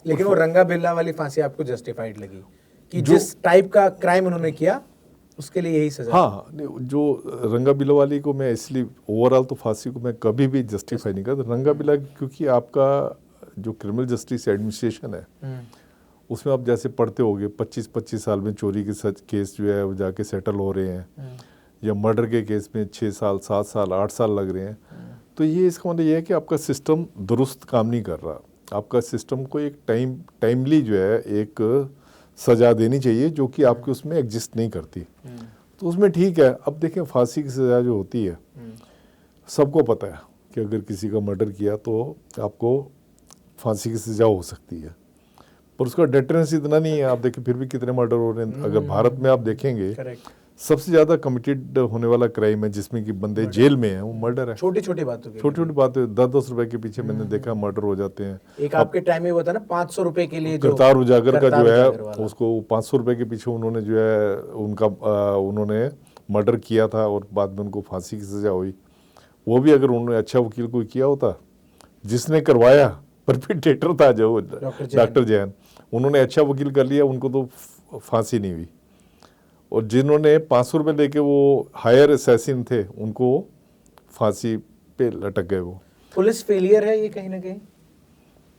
लेकिन वो रंगाबिल्ला वाली फांसी आपको जस्टिफाइड लगी कि जिस टाइप का क्राइम उन्होंने किया उसके लिए यही सजा? हाँ, जो रंगाबिल्ला वाली को मैं इसलिए ओवरऑल तो फांसी को मैं कभी भी जस्टिफाई नहीं करता। रंगाबिल्ला क्योंकि आपका जो क्रिमिनल जस्टिस एडमिनिस्ट्रेशन है उसमें आप जैसे पढ़ते होगे 25-25 साल में चोरी के केस जो है वो जाके सेटल हो रहे हैं, या मर्डर के केस में 6 साल 7 साल 8 साल लग रहे हैं। तो ये इसका मतलब ये है कि आपका सिस्टम दुरुस्त काम नहीं कर रहा। आपका सिस्टम को एक टाइमली जो है एक सज़ा देनी चाहिए जो कि आपके उसमें एग्जिस्ट नहीं करती। तो उसमें ठीक है। अब देखें फांसी की सज़ा जो होती है, सबको पता है कि अगर किसी का मर्डर किया तो आपको फांसी की सज़ा हो सकती है, पर उसका डेटरेंस इतना नहीं है। आप देखें फिर भी कितने मर्डर हो रहे हैं। अगर भारत में आप देखेंगे सबसे ज़्यादा कमिटेड होने वाला क्राइम है जिसमें कि बंदे जेल में हैं, वो मर्डर है। छोटी छोटी बातें 10-10 रुपए के पीछे मैंने देखा मर्डर हो जाते हैं। एक आपके टाइम में वो था ना 500 रुपए के लिए, जो करतार उजागर का जो है उसको 500 रुपए के पीछे उन्होंने जो है उन्होंने मर्डर किया था और बाद में उनको फांसी की सजा हुई। वो भी अगर उन्होंने अच्छा वकील कोई किया होता, जिसने करवाया परपिटेटर था जो डॉक्टर जैन, उन्होंने अच्छा वकील कर लिया, उनको तो फांसी नहीं हुई। और जिन्होंने 500 रुपये लेके वो हायर असैसिन थे उनको फांसी पे लटक गए। वो पुलिस फेलियर है ये कहीं ना कहीं?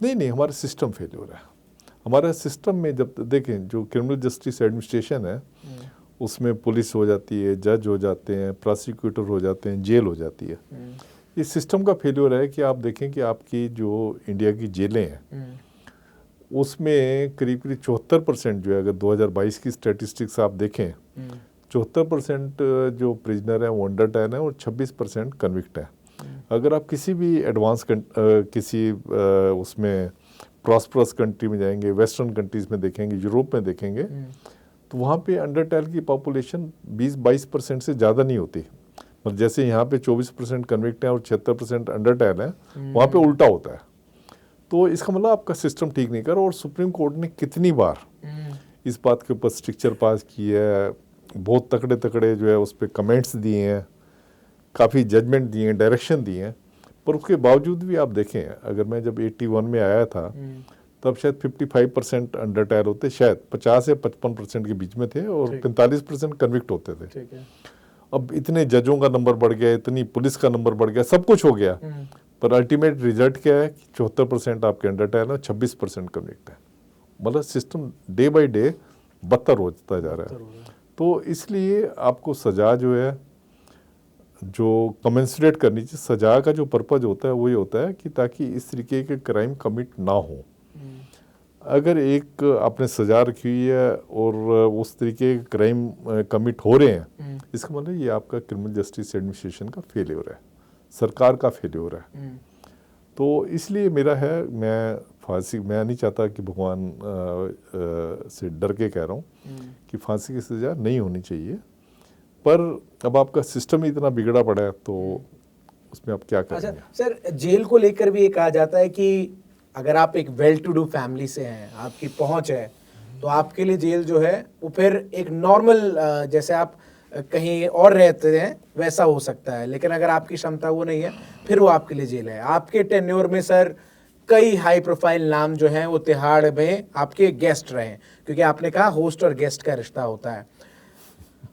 नहीं, हमारा सिस्टम फेलियर है। हमारे सिस्टम में जब देखें जो क्रिमिनल जस्टिस एडमिनिस्ट्रेशन है उसमें पुलिस हो जाती है, जज हो जाते हैं, प्रोसिक्यूटर हो जाते हैं, जेल हो जाती है। इस सिस्टम का फेलियर है कि आप देखें कि आपकी जो इंडिया की जेलें हैं उसमें करीब 74% जो है, अगर 2022 की स्टैटिस्टिक्स आप देखें 74% जो प्रिजनर हैं वो अंडर 10 है और 26% कन्विक्ट है। अगर आप किसी भी एडवांस किसी उसमें प्रॉस्परस कंट्री में जाएंगे, वेस्टर्न कंट्रीज़ में देखेंगे, यूरोप में देखेंगे, तो वहाँ पे अंडर 10 की पॉपुलेशन 20-22% से ज़्यादा नहीं होती। मतलब जैसे यहाँ पे 24% कन्विक्ट हैं और 76% अंडर 10 है, वहाँ पे उल्टा होता है। तो इसका मतलब आपका सिस्टम ठीक नहीं कर। और सुप्रीम कोर्ट ने कितनी बार इस बात के ऊपर स्ट्रिक्चर पास की है, बहुत तकड़े जो है उस पर कमेंट्स दिए हैं, काफ़ी जजमेंट दिए हैं, डायरेक्शन दिए हैं, पर उसके बावजूद भी आप देखें, अगर मैं जब 81 में आया था तब शायद 55% अंडर 10 होते, शायद 50 से 55% के बीच में थे और 45% कन्विक्ट होते थे। अब इतने जजों का नंबर बढ़ गया, इतनी पुलिस का नंबर बढ़ गया, सब कुछ हो गया, पर अल्टीमेट रिजल्ट क्या है कि 74% आपके अंडर 10 है, 26% कन्विक्ट है। मतलब सिस्टम डे बाय डे बदतर होता जा रहा है। तो इसलिए आपको सज़ा जो है जो कमेंसरेट करनी चाहिए। सज़ा का जो पर्पज़ होता है वो ये होता है कि ताकि इस तरीके के क्राइम कमिट ना हो। अगर एक आपने सज़ा रखी हुई है और उस तरीके के क्राइम कमिट हो रहे हैं, इसका मतलब ये आपका क्रिमिनल जस्टिस एडमिनिस्ट्रेशन का फेलियर है, सरकार का फेलियर है। तो इसलिए मेरा है, मैं फांसी, मैं नहीं चाहता कि भगवान से डर के कह रहा हूँ कि फांसी की सज़ा नहीं होनी चाहिए, पर अब आपका सिस्टम ही इतना बिगड़ा पड़ा है तो उसमें आप क्या करेंगे। अच्छा सर, जेल को लेकर भी ये कहा जाता है कि अगर आप एक वेल टू डू फैमिली से हैं, आपकी पहुंच है, तो आपके लिए जेल जो है वो फिर एक नॉर्मल जैसे आप कहीं और रहते हैं वैसा हो सकता है, लेकिन अगर आपकी क्षमता वो नहीं है फिर वो आपके लिए जेल है। आपके टेन्योर में सर कई हाई प्रोफाइल नाम जो हैं वो तिहाड़ में आपके गेस्ट रहे, क्योंकि आपने कहा होस्ट और गेस्ट का रिश्ता होता है,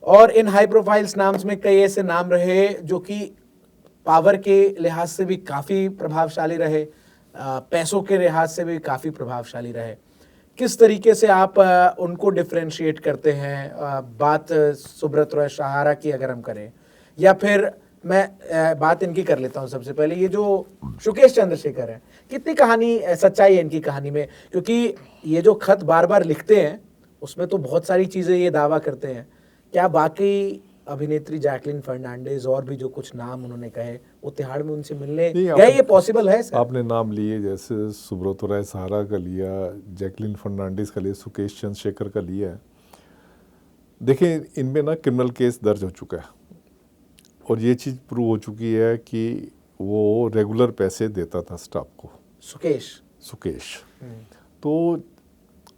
और इन हाई प्रोफाइल्स नाम्स में कई ऐसे नाम रहे जो कि पावर के लिहाज से भी काफ़ी प्रभावशाली रहे, पैसों के लिहाज से भी काफ़ी प्रभावशाली रहे। किस तरीके से आप उनको डिफरेंशिएट करते हैं? बात सुब्रत रॉय सहारा की अगर हम करें, या फिर मैं बात इनकी कर लेता हूं सबसे पहले, ये जो सुकेश चंद्रशेखर हैं, कितनी कहानी सच्चाई है इनकी कहानी में? क्योंकि ये जो खत बार बार लिखते हैं उसमें तो बहुत सारी चीज़ें ये दावा करते हैं। क्या बाकी अभिनेत्री जैकलिन फर्नांडिस और भी जो कुछ नाम उन्होंने कहे वो तिहाड़ में उनसे मिलने गए, ये पॉसिबल है सर? आपने नाम लिए, जैसे सुब्रत राय सहारा का लिया, जैकलिन फर्नांडिस का लिया, सुकेश चंद्रशेखर का लिया है। देखिए, इनमें ना क्रिमिनल केस दर्ज हो चुका है और ये चीज़ प्रूव हो चुकी है कि वो रेगुलर पैसे देता था स्टाफ को, सुकेश। तो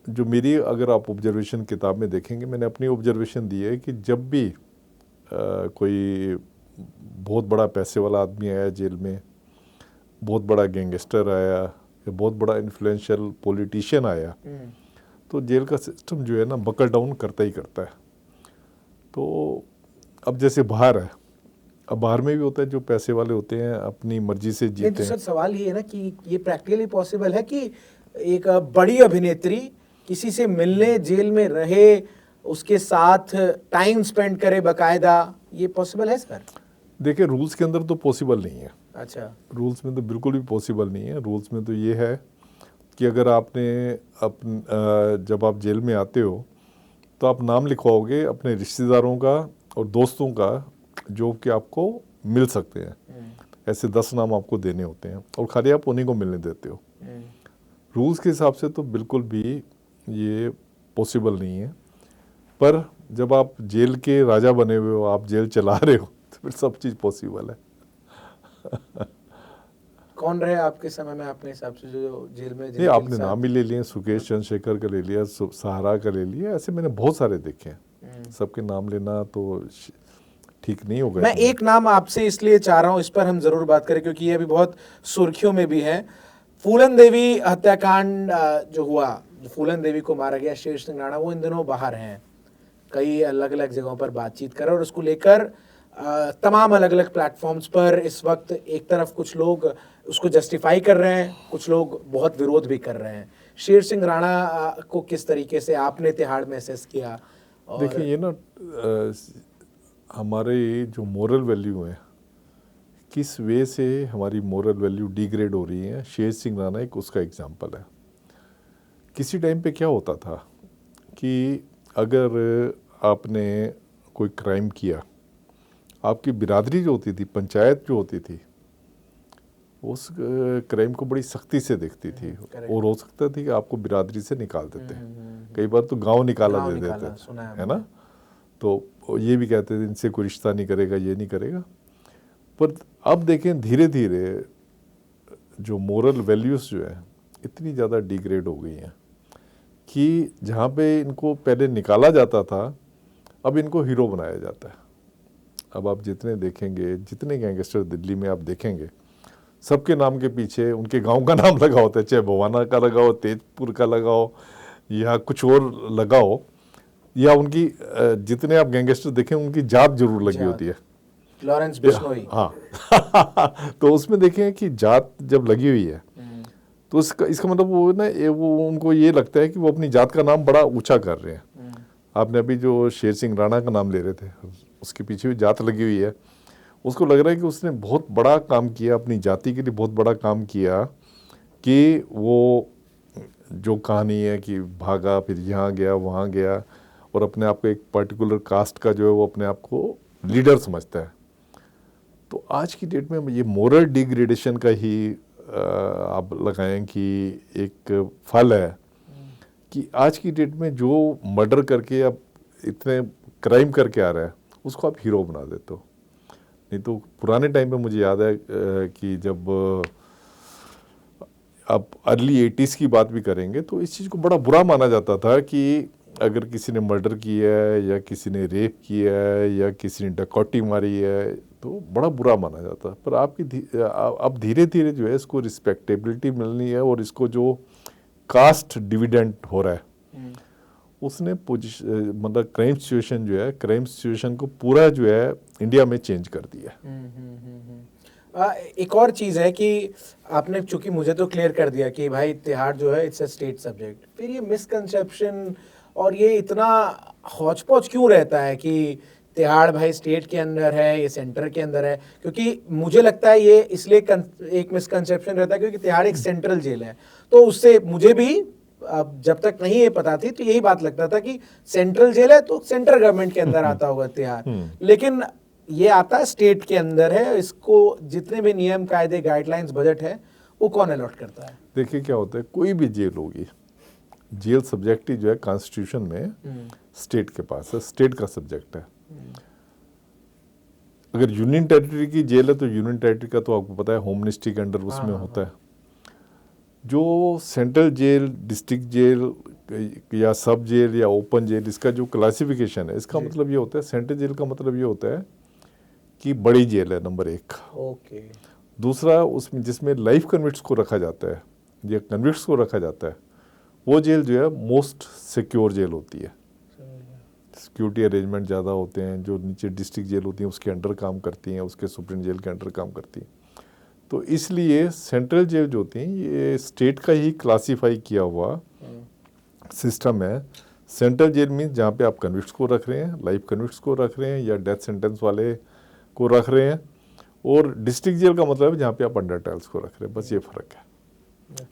जो मेरी, अगर आप ऑब्जर्वेशन किताब में देखेंगे, मैंने अपनी ऑब्जर्वेशन दी है कि जब भी कोई बहुत बड़ा पैसे वाला आदमी आया जेल में, बहुत बड़ा गैंगस्टर आया या बहुत बड़ा इन्फ्लुएंशियल पॉलिटिशियन आया, तो जेल का सिस्टम जो है ना बकल डाउन करता ही करता है। तो अब जैसे बाहर है, अब बाहर में भी होता है, जो पैसे वाले होते हैं अपनी मर्जी से जीते तो हैं। सर सवाल ये है ना कि ये प्रैक्टिकली पॉसिबल है कि एक बड़ी अभिनेत्री किसी से मिलने जेल में रहे, उसके साथ टाइम स्पेंड करे बकायदा, ये पॉसिबल है सर? देखिए, रूल्स के अंदर तो पॉसिबल नहीं है। अच्छा, रूल्स में तो बिल्कुल भी पॉसिबल नहीं है। रूल्स में तो ये है कि अगर आपने जब आप जेल में आते हो तो आप नाम लिखवाओगे अपने रिश्तेदारों का और दोस्तों का जो कि आपको मिल सकते हैं। ऐसे 10 नाम आपको देने होते हैं और खाली आप उन्हीं को मिलने देते हो। रूल्स के हिसाब से तो बिल्कुल भी ये पॉसिबल नहीं है, पर जब आप जेल के राजा बने हुए हो, आप जेल चला रहे हो, तो फिर सब चीज़ पॉसिबल है। कौन रहे आपके समय में अपने हिसाब से जो जेल में? नहीं, आपने नाम भी ले लिए, सुकेश चंद्रशेखर का ले लिया, सहारा का ले लिया, ऐसे मैंने बहुत सारे देखे हैं। सबके नाम लेना तो ठीक नहीं होगा। मैं एक नाम आपसे इसलिए चाह रहा हूँ, इस पर हम जरूर बात करें क्योंकि ये अभी बहुत सुर्खियों में भी है। फूलन देवी हत्याकांड जो हुआ, जो फूलन देवी को मारा गया शेर सिंह राणा, वो इन दिनों बाहर हैं, कई अलग अलग जगहों पर बातचीत कर, और उसको लेकर तमाम अलग अलग प्लेटफॉर्म्स पर इस वक्त एक तरफ कुछ लोग उसको जस्टिफाई कर रहे हैं, कुछ लोग बहुत विरोध भी कर रहे हैं। शेर सिंह राणा को किस तरीके से आपने तिहाड़ में असेस किया? देखिए, ये ना हमारे जो मोरल वैल्यू है, किस वे से हमारी मोरल वैल्यू डिग्रेड हो रही है, शेर सिंह राणा एक उसका एग्जांपल है। किसी टाइम पे क्या होता था कि अगर आपने कोई क्राइम किया, आपकी बिरादरी जो होती थी, पंचायत जो होती थी, उस क्राइम को बड़ी सख्ती से देखती थी और हो सकता थी कि आपको बिरादरी से निकाल देते हैं। कई बार तो गांव निकाला दे देते, है ना। तो ये भी कहते थे इनसे कोई रिश्ता नहीं करेगा, ये नहीं करेगा। पर अब देखें, धीरे धीरे जो मोरल वैल्यूज़ जो है इतनी ज़्यादा डिग्रेड हो गई हैं कि जहाँ पे इनको पहले निकाला जाता था, अब इनको हीरो बनाया जाता है। अब आप जितने देखेंगे, जितने गैंगस्टर दिल्ली में आप देखेंगे, सबके नाम के पीछे उनके गांव का नाम लगा होता है, चाहे भवाना का लगाओ, तेजपुर का लगाओ या कुछ और लगाओ, या उनकी जितने आप गैंगस्टर देखें उनकी जात जरूर लगी होती है। लॉरेंस बिश्नोई, हाँ। तो उसमें देखें कि जात जब लगी हुई है तो इसका मतलब वो ना, वो उनको ये लगता है कि वो अपनी जात का नाम बड़ा ऊंचा कर रहे हैं। आपने अभी जो शेर सिंह राणा का नाम ले रहे थे, उसके पीछे भी जात लगी हुई है। उसको लग रहा है कि उसने बहुत बड़ा काम किया, अपनी जाति के लिए बहुत बड़ा काम किया, कि वो जो कहानी है कि भागा, फिर यहाँ गया, वहाँ गया, और अपने आप को एक पर्टिकुलर कास्ट का जो है वो अपने आप को लीडर समझता है। तो आज की डेट में ये मोरल डिग्रेडेशन का ही आप लगाएं कि एक फल है कि आज की डेट में जो मर्डर करके आप इतने क्राइम करके आ रहा है उसको आप हीरो बना देते हो। नहीं तो पुराने टाइम पे मुझे याद है कि जब आप अर्ली 80s की बात भी करेंगे तो इस चीज़ को बड़ा बुरा माना जाता था कि अगर किसी ने मर्डर किया है या किसी ने रेप किया है या किसी ने डकैती मारी है तो बड़ा बुरा माना जाता है। पर अब धीरे धीरे जो है इसको रिस्पेक्टेबिलिटी मिलनी है और इसको जो कास्ट डिविडेंड हो रहा है उसने मतलब क्राइम सिचुएशन को पूरा जो है इंडिया में चेंज कर दिया। एक और चीज़ है कि आपने चूंकि मुझे तो क्लियर कर दिया कि भाई तिहाड़ जो है इट्स अ स्टेट सब्जेक्ट, फिर ये मिसकंसेप्शन और ये इतना हौच पौच क्यों रहता है कि तिहाड़ भाई स्टेट के अंदर है, ये सेंटर के अंदर है? क्योंकि मुझे लगता है ये इसलिए एक मिसकंसेप्शन रहता है क्योंकि तिहाड़ एक सेंट्रल जेल है, तो उससे मुझे भी अब जब तक नहीं ये पता थी तो यही बात लगता था कि सेंट्रल जेल है तो सेंट्रल गवर्नमेंट के अंदर आता होगा तिहाड़, लेकिन ये आता है स्टेट के अंदर है। इसको जितने भी नियम कायदे गाइडलाइंस बजट है वो कौन अलॉट करता है? देखिए क्या होता है, कोई भी जेल होगी, जेल सब्जेक्ट ही जो है कॉन्स्टिट्यूशन में स्टेट के पास है, स्टेट का सब्जेक्ट है। अगर यूनियन टेरिटरी की जेल है तो यूनियन टेरिटरी का तो आपको पता है होम मिनिस्ट्री के अंडर उसमें होता है। जो सेंट्रल जेल, डिस्ट्रिक्ट जेल या सब जेल या ओपन जेल, इसका जो क्लासिफिकेशन है इसका मतलब ये होता है, सेंट्रल जेल का मतलब ये होता है कि बड़ी जेल है, नंबर 1। ओके। दूसरा, उसमें जिसमें लाइफ कन्विक्ट्स को रखा जाता है या कन्विक्ट्स को रखा जाता है, वो जेल जो है मोस्ट सिक्योर जेल होती है। सिक्योरिटी अरेंजमेंट ज़्यादा होते हैं। जो नीचे डिस्ट्रिक्ट जेल होती हैं उसके अंडर काम करती हैं, उसके सुप्रीम जेल के अंडर काम करती हैं। तो इसलिए सेंट्रल जेल जो होती हैं ये स्टेट का ही क्लासीफाई किया हुआ सिस्टम है। सेंट्रल जेल मीन्स जहाँ पे आप कन्विक्ट्स को रख रहे हैं, लाइफ कन्विक्ट्स को रख रहे हैं या डेथ सेंटेंस वाले को रख रहे हैं, और डिस्ट्रिक्ट जेल का मतलब है जहाँ पे आप अंडर ट्रायल्स को रख रहे हैं। बस ये फर्क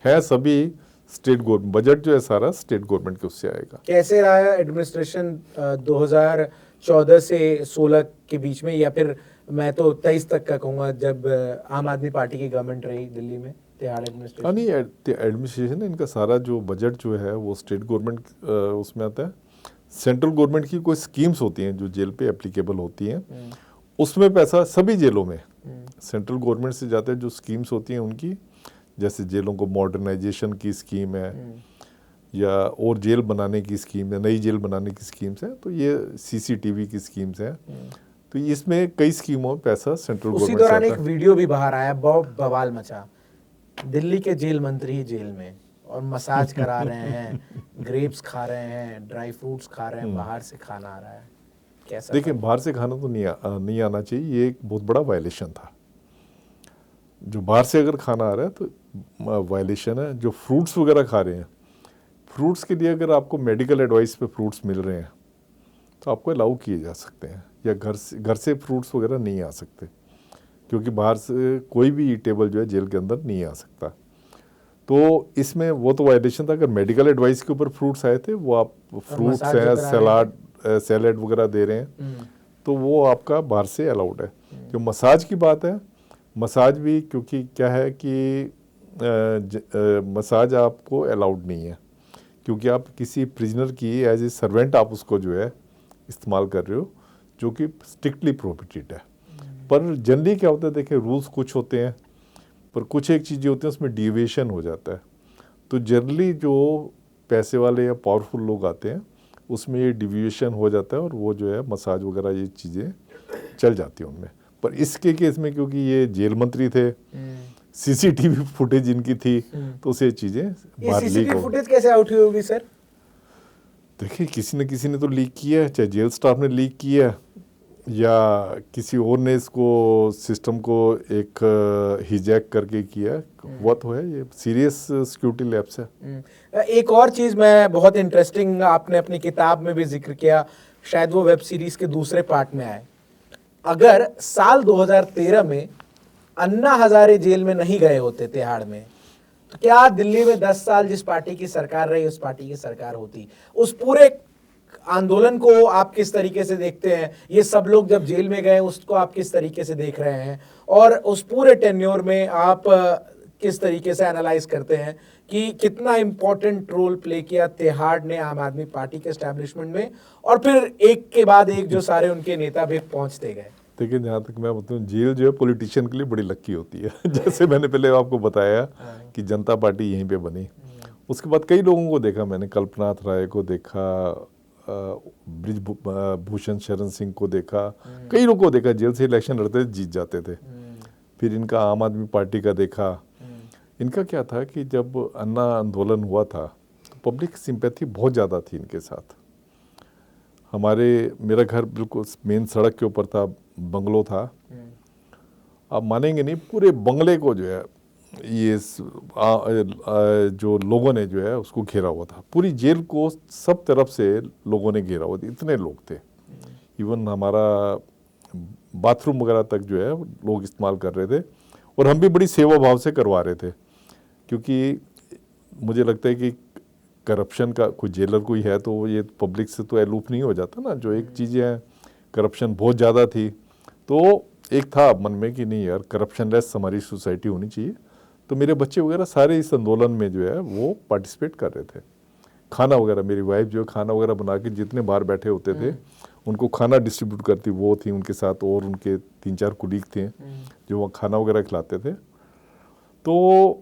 है सभी स्टेट गवर्नमेंट, बजट जो है सारा स्टेट गवर्नमेंट के उससे आएगा। कैसे रहा है एडमिनिस्ट्रेशन 2014 से 16 के बीच में, या फिर मैं तो 23 तक का कहूँगा जब आम आदमी पार्टी की गवर्नमेंट रही दिल्ली में, तिहाड़ एडमिनिस्ट्रेशन? नहीं, एडमिनिस्ट्रेशन इनका सारा जो बजट जो है वो स्टेट गवर्नमेंट उसमें आता है। सेंट्रल गवर्नमेंट की कोई स्कीम्स होती हैं जो जेल पे एप्लीकेबल होती हैं, उसमें पैसा सभी जेलों में सेंट्रल गवर्नमेंट से जाते हैं। जो स्कीम्स होती हैं उनकी, जैसे जेलों को मॉडर्नाइजेशन की स्कीम है या और जेल बनाने की स्कीम है, नई जेल बनाने की स्कीम्स है, तो ये सीसीटीवी की स्कीम्स हैं। तो इसमें कई स्कीमों में पैसा सेंट्रल गवर्नमेंट से आता है। उसी दौरान एक वीडियो भी बाहर आया, बहुत बवाल मचा, दिल्ली के जेल मंत्री जेल में और मसाज करा रहे हैं, ग्रेप्स खा रहे हैं, ड्राई फ्रूट्स खा रहे हैं, बाहर से खाना आ रहा है। कैसा? देखिए, बाहर से खाना तो नहीं आना चाहिए, ये एक बहुत बड़ा वायलेशन था। जो बाहर से अगर खाना आ रहा है तो वायलेशन है। जो फ्रूट्स वगैरह खा रहे हैं, फ्रूट्स के लिए अगर आपको मेडिकल एडवाइस पे फ्रूट्स मिल रहे हैं तो आपको अलाउ किए जा सकते हैं, या घर से फ्रूट्स वगैरह नहीं आ सकते, क्योंकि बाहर से कोई भी ईटेबल जो है जेल के अंदर नहीं आ सकता। तो इसमें वो तो वायलेशन था। अगर मेडिकल एडवाइस के ऊपर फ्रूट्स आए थे, वो आप फ्रूट्स हैं, सैलड वगैरह दे रहे हैं, तो वो आपका बाहर से अलाउड है। जो मसाज की बात है, मसाज भी, क्योंकि क्या है कि मसाज आपको अलाउड नहीं है, क्योंकि आप किसी प्रिजनर की एज ए सर्वेंट आप उसको जो है इस्तेमाल कर रहे हो, जो कि स्ट्रिक्टली प्रोहिबिटेड है। पर जनरली क्या होता है, देखिए रूल्स कुछ होते हैं, पर कुछ एक चीज़ें होती हैं उसमें डिविएशन हो जाता है। तो जनरली जो पैसे वाले या पावरफुल लोग आते हैं उसमें ये डिविएशन हो जाता है और वो जो है मसाज वगैरह ये चीज़ें चल जाती हैं उनमें। पर इसके केस में क्योंकि ये जेल मंत्री थे, सीसीटीवी फुटेज इनकी थी, तो उसे चीज़ें बाहर लीक हो। फुटेज कैसे आउट हुई होगी सर? देखिए, किसी ने तो लीक किया है, चाहे जेल स्टाफ ने लीक किया है या किसी और ने इसको सिस्टम को एक हिजैक करके किया। हुआ तो है, ये सीरियस सिक्योरिटी लैप्स है। एक और चीज़ मैं बहुत इंटरेस्टिंग, आपने अपनी किताब में भी जिक्र किया, शायद वो वेब सीरीज के दूसरे पार्ट में आए। अगर साल 2013 में अन्ना हजारे जेल में नहीं गए होते तिहाड़ में, तो क्या दिल्ली में 10 साल जिस पार्टी की सरकार रही उस पार्टी की सरकार होती? उस पूरे आंदोलन को आप किस तरीके से देखते हैं? ये सब लोग जब जेल में गए उसको आप किस तरीके से देख रहे हैं? और उस पूरे टेन्योर में आप किस तरीके से एनालाइज करते हैं कि कितना इंपॉर्टेंट रोल प्ले किया तिहाड़ ने आम आदमी पार्टी के एस्टैब्लिशमेंट में, और फिर एक के बाद एक जो सारे उनके नेता भी पहुंचते गए? देखिए, जहाँ तक मैं बताऊँ, जेल जो है पॉलिटिशियन के लिए बड़ी लक्की होती है। जैसे मैंने पहले आपको बताया कि जनता पार्टी यहीं पे बनी, उसके बाद कई लोगों को देखा मैंने, कल्पनाथ राय को देखा, ब्रिज भूषण शरण सिंह को देखा, कई लोगों को देखा जेल से इलेक्शन लड़ते थे, जीत जाते थे। फिर इनका आम आदमी पार्टी का देखा। इनका क्या था कि जब अन्ना आंदोलन हुआ था तो पब्लिक सिंपैथी बहुत ज़्यादा थी इनके साथ। मेरा घर बिल्कुल मेन सड़क के ऊपर था, बंगलो था। आप मानेंगे नहीं, पूरे बंगले को जो है ये जो लोगों ने जो है उसको घेरा हुआ था। पूरी जेल को सब तरफ से लोगों ने घेरा हुआ था, इतने लोग थे। इवन हमारा बाथरूम वगैरह तक जो है लोग इस्तेमाल कर रहे थे, और हम भी बड़ी सेवा भाव से करवा रहे थे, क्योंकि मुझे लगता है कि करप्शन का कोई जेलर कोई है तो ये पब्लिक से तो एलूफ नहीं हो जाता ना। जो एक चीज़ें हैं, करप्शन बहुत ज़्यादा थी, तो एक था मन में कि नहीं यार, करप्शन लेस हमारी सोसाइटी होनी चाहिए। तो मेरे बच्चे वगैरह सारे इस आंदोलन में जो है वो पार्टिसिपेट कर रहे थे। खाना वगैरह, मेरी वाइफ जो है खाना वगैरह बना के, जितने बाहर बैठे होते थे उनको खाना डिस्ट्रीब्यूट करती, वो थी उनके साथ, और उनके 3-4 कुलीग थे जो वहाँ खाना वगैरह खिलाते थे। तो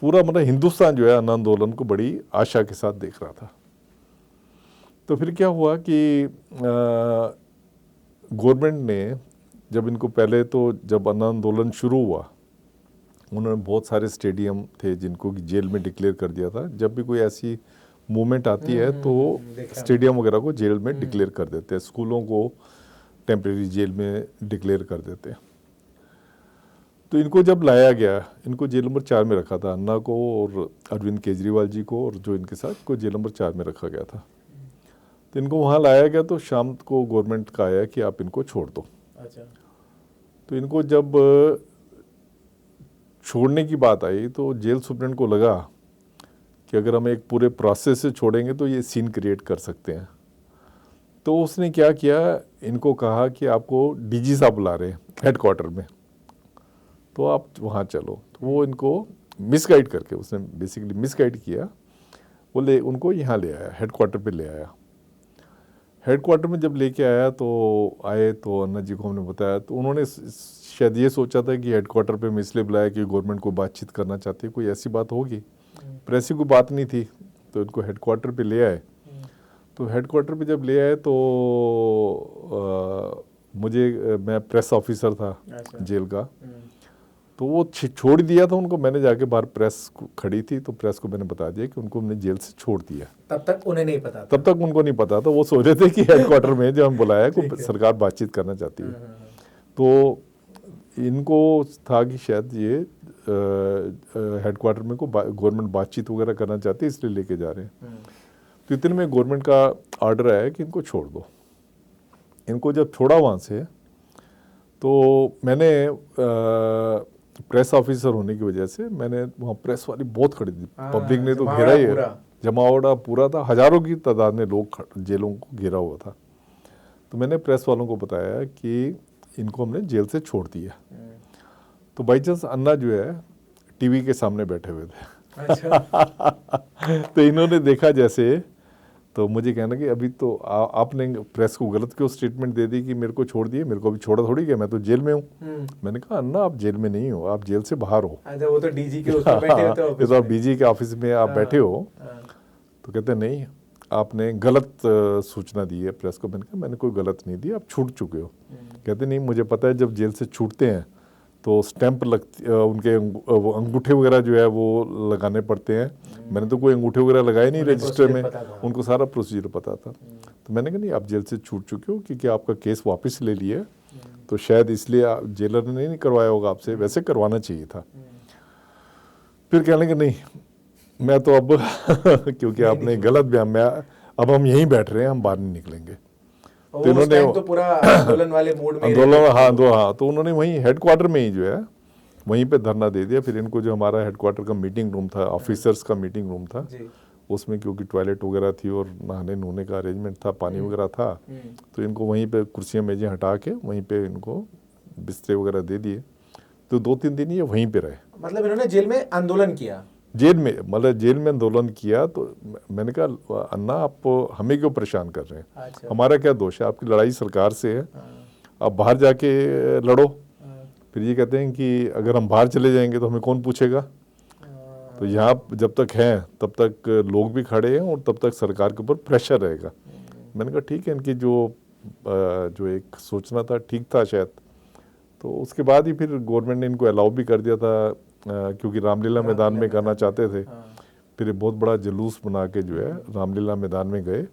पूरा मतलब हिंदुस्तान जो है अन्न आंदोलन को बड़ी आशा के साथ देख रहा था। तो फिर क्या हुआ कि गवर्नमेंट ने जब इनको पहले तो जब अन्न आंदोलन शुरू हुआ, उन्होंने बहुत सारे स्टेडियम थे जिनको कि जेल में डिक्लेयर कर दिया था। जब भी कोई ऐसी मूवमेंट आती है तो स्टेडियम वगैरह को जेल में डिक्लेयर कर देते हैं, स्कूलों को टेम्परेरी जेल में डिक्लेयर कर देते हैं। तो इनको जब लाया गया, इनको जेल नंबर 4 में रखा था, अन्ना को और अरविंद केजरीवाल जी को, और जो इनके साथ को जेल नंबर 4 में रखा गया था। तो इनको वहाँ लाया गया, तो शाम को गवर्नमेंट का आया कि आप इनको छोड़ दो। अच्छा। तो इनको जब छोड़ने की बात आई तो जेल सुप्रीडेंट को लगा कि अगर हम एक पूरे प्रोसेस से छोड़ेंगे तो ये सीन क्रिएट कर सकते हैं। तो उसने क्या किया, इनको कहा कि आपको डीजी साहब बुला रहे हैं हेडक्वार्टर में, तो आप वहाँ चलो। तो वो इनको मिसगाइड करके, उसने बेसिकली मिसगाइड किया, वो उनको यहाँ ले आया, हेडक्वार्टर पे ले आया। हेडक्वार्टर में जब लेके आया तो आए, तो अन्ना जी को हमने बताया, तो उन्होंने शायद ये सोचा था कि हेडक्वार्टर पे मैं इसलिए बुलाया कि गवर्नमेंट को बातचीत करना चाहती है, कोई ऐसी बात होगी। पर ऐसी कोई बात नहीं थी। तो इनको हेडक्वार्टर पे ले आए। तो हेडक्वार्टर पे जब ले आए तो मैं प्रेस ऑफिसर था जेल का, तो वो छोड़ दिया था उनको। मैंने जाके बाहर प्रेस खड़ी थी, तो प्रेस को मैंने बता दिया कि उनको हमने जेल से छोड़ दिया। तब तक उन्हें नहीं पता था? तब तक उनको नहीं पता था। वो सोच रहे थे कि हेडक्वार्टर में जो हम बुलाया को सरकार बातचीत करना चाहती है। तो इनको था कि शायद ये हेडक्वार्टर में को गवर्नमेंट बातचीत वगैरह करना चाहती है, इसलिए लेके जा रहे हैं। तो इतने में गवर्नमेंट का ऑर्डर आया कि इनको छोड़ दो। इनको जब छोड़ा वहाँ से, तो मैंने प्रेस ऑफिसर होने की वजह से मैंने वहाँ प्रेस वाली बहुत खड़ी थी, पब्लिक ने तो घेरा ही है, जमावड़ा पूरा था, हजारों की तादाद में लोग जेलों को घेरा हुआ था। तो मैंने प्रेस वालों को बताया कि इनको हमने जेल से छोड़ दिया। तो बाई चांस अन्ना जो है टीवी के सामने बैठे हुए थे। अच्छा। तो इन्होंने देखा जैसे, तो मुझे कहना कि अभी तो आपने प्रेस को गलत क्यों स्टेटमेंट दे दी कि मेरे को छोड़ दिए, मेरे को अभी छोड़ा थोड़ी गया, मैं तो जेल में हूँ। मैंने कहा अन्ना आप जेल में नहीं हो, आप जेल से बाहर हो। अच्छा, वो तो डीजी के उसमें बैठे होते हो, तो आप डीजी के ऑफिस में आप बैठे हो। तो कहते नहीं, आपने गलत सूचना दी है प्रेस को। मैंने कहा मैंने कोई गलत नहीं दी, आप छूट चुके हो। कहते नहीं, मुझे पता है जब जेल से छूटते हैं तो स्टैंप लगती, उनके अंगूठे वगैरह जो है वो लगाने पड़ते हैं। मैंने तो कोई अंगूठे वगैरह लगाए नहीं रजिस्टर में, उनको सारा प्रोसीजर पता था। तो मैंने कहा नहीं, आप जेल से छूट चुके हो क्योंकि आपका केस वापस ले लिया, तो शायद इसलिए जेलर ने नहीं करवाया होगा आपसे, वैसे करवाना चाहिए था। फिर कहने के नहीं, मैं तो अब क्योंकि आपने गलत बयान में, अब हम यहीं बैठ रहे हैं, हम बाहर नहीं निकलेंगे। तो इन्होंने तो पूरा आंदोलन वाले मूड में हाँ, तो उन्होंने वहीं हेडक्वार्टर में ही जो है वहीं पे धरना दे दिया। फिर इनको जो हमारा हेडक्वार्टर का मीटिंग रूम था, ऑफिसर्स का मीटिंग रूम था, उसमें क्योंकि टॉयलेट वगैरह थी और नहाने नूने का अरेंजमेंट था, पानी वगैरह था, तो इनको वहीं पे कुर्सियाँ मेजें हटा के वहीं पे इनको बिस्तर वगैरह दे दिए, तो 2-3 दिन ये वहीं पे रहे। मतलब इन्होंने जेल में आंदोलन किया? जेल में, मतलब जेल में आंदोलन किया। तो मैंने कहा अन्ना आप हमें क्यों परेशान कर रहे हैं? अच्छा। हमारा क्या दोष है? आपकी लड़ाई सरकार से है, आप बाहर जाके लड़ो। फिर ये कहते हैं कि अगर हम बाहर चले जाएंगे तो हमें कौन पूछेगा? तो यहाँ जब तक हैं तब तक लोग भी खड़े हैं और तब तक सरकार के ऊपर प्रेशर रहेगा। मैंने कहा ठीक है, इनकी जो एक सोचना था ठीक था शायद। तो उसके बाद ही फिर गवर्नमेंट ने इनको अलाउ भी कर दिया था, क्योंकि रामलीला मैदान में करना चाहते थे। फिर बहुत बड़ा जुलूस बना के जो है रामलीला मैदान में गए,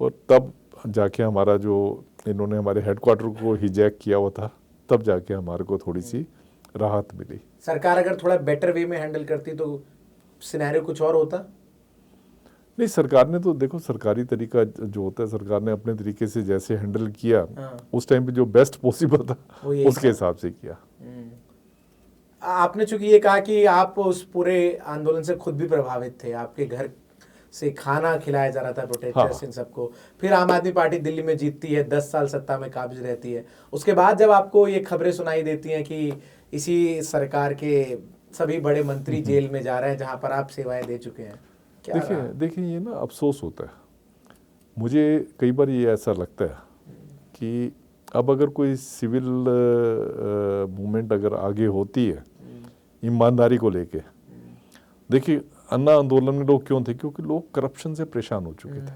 और तब जाके हमारा जो इन्होंने हमारे हेडक्वार्टर को हिजैक किया हुआ था, तब जाके हमारे को थोड़ी सी राहत मिली। सरकार अगर थोड़ा बेटर वे में हैंडल करती तो सिनेरियो कुछ और होता? नहीं, सरकार ने तो देखो, सरकारी तरीका जो होता है, सरकार ने अपने तरीके से जैसे हैंडल किया उस टाइम पे जो बेस्ट पॉसिबल था उसके हिसाब से किया। आपने चूंकि ये कहा कि आप उस पूरे आंदोलन से खुद भी प्रभावित थे, आपके घर से खाना खिलाया जा रहा था प्रोटेस्टर्स इन सबको, फिर आम आदमी पार्टी दिल्ली में जीतती है, 10 साल सत्ता में काबिज रहती है, उसके बाद जब आपको ये खबरें सुनाई देती हैं कि इसी सरकार के सभी बड़े मंत्री जेल में जा रहे हैं जहां पर आप सेवाएं दे चुके हैं, क्या देखिए ये ना अफसोस होता है। मुझे कई बार ये ऐसा लगता है कि अब अगर कोई सिविल मूवमेंट अगर आगे होती है ईमानदारी को लेके, देखिए अन्ना आंदोलन में लोग क्यों थे? क्योंकि लोग करप्शन से परेशान हो चुके थे,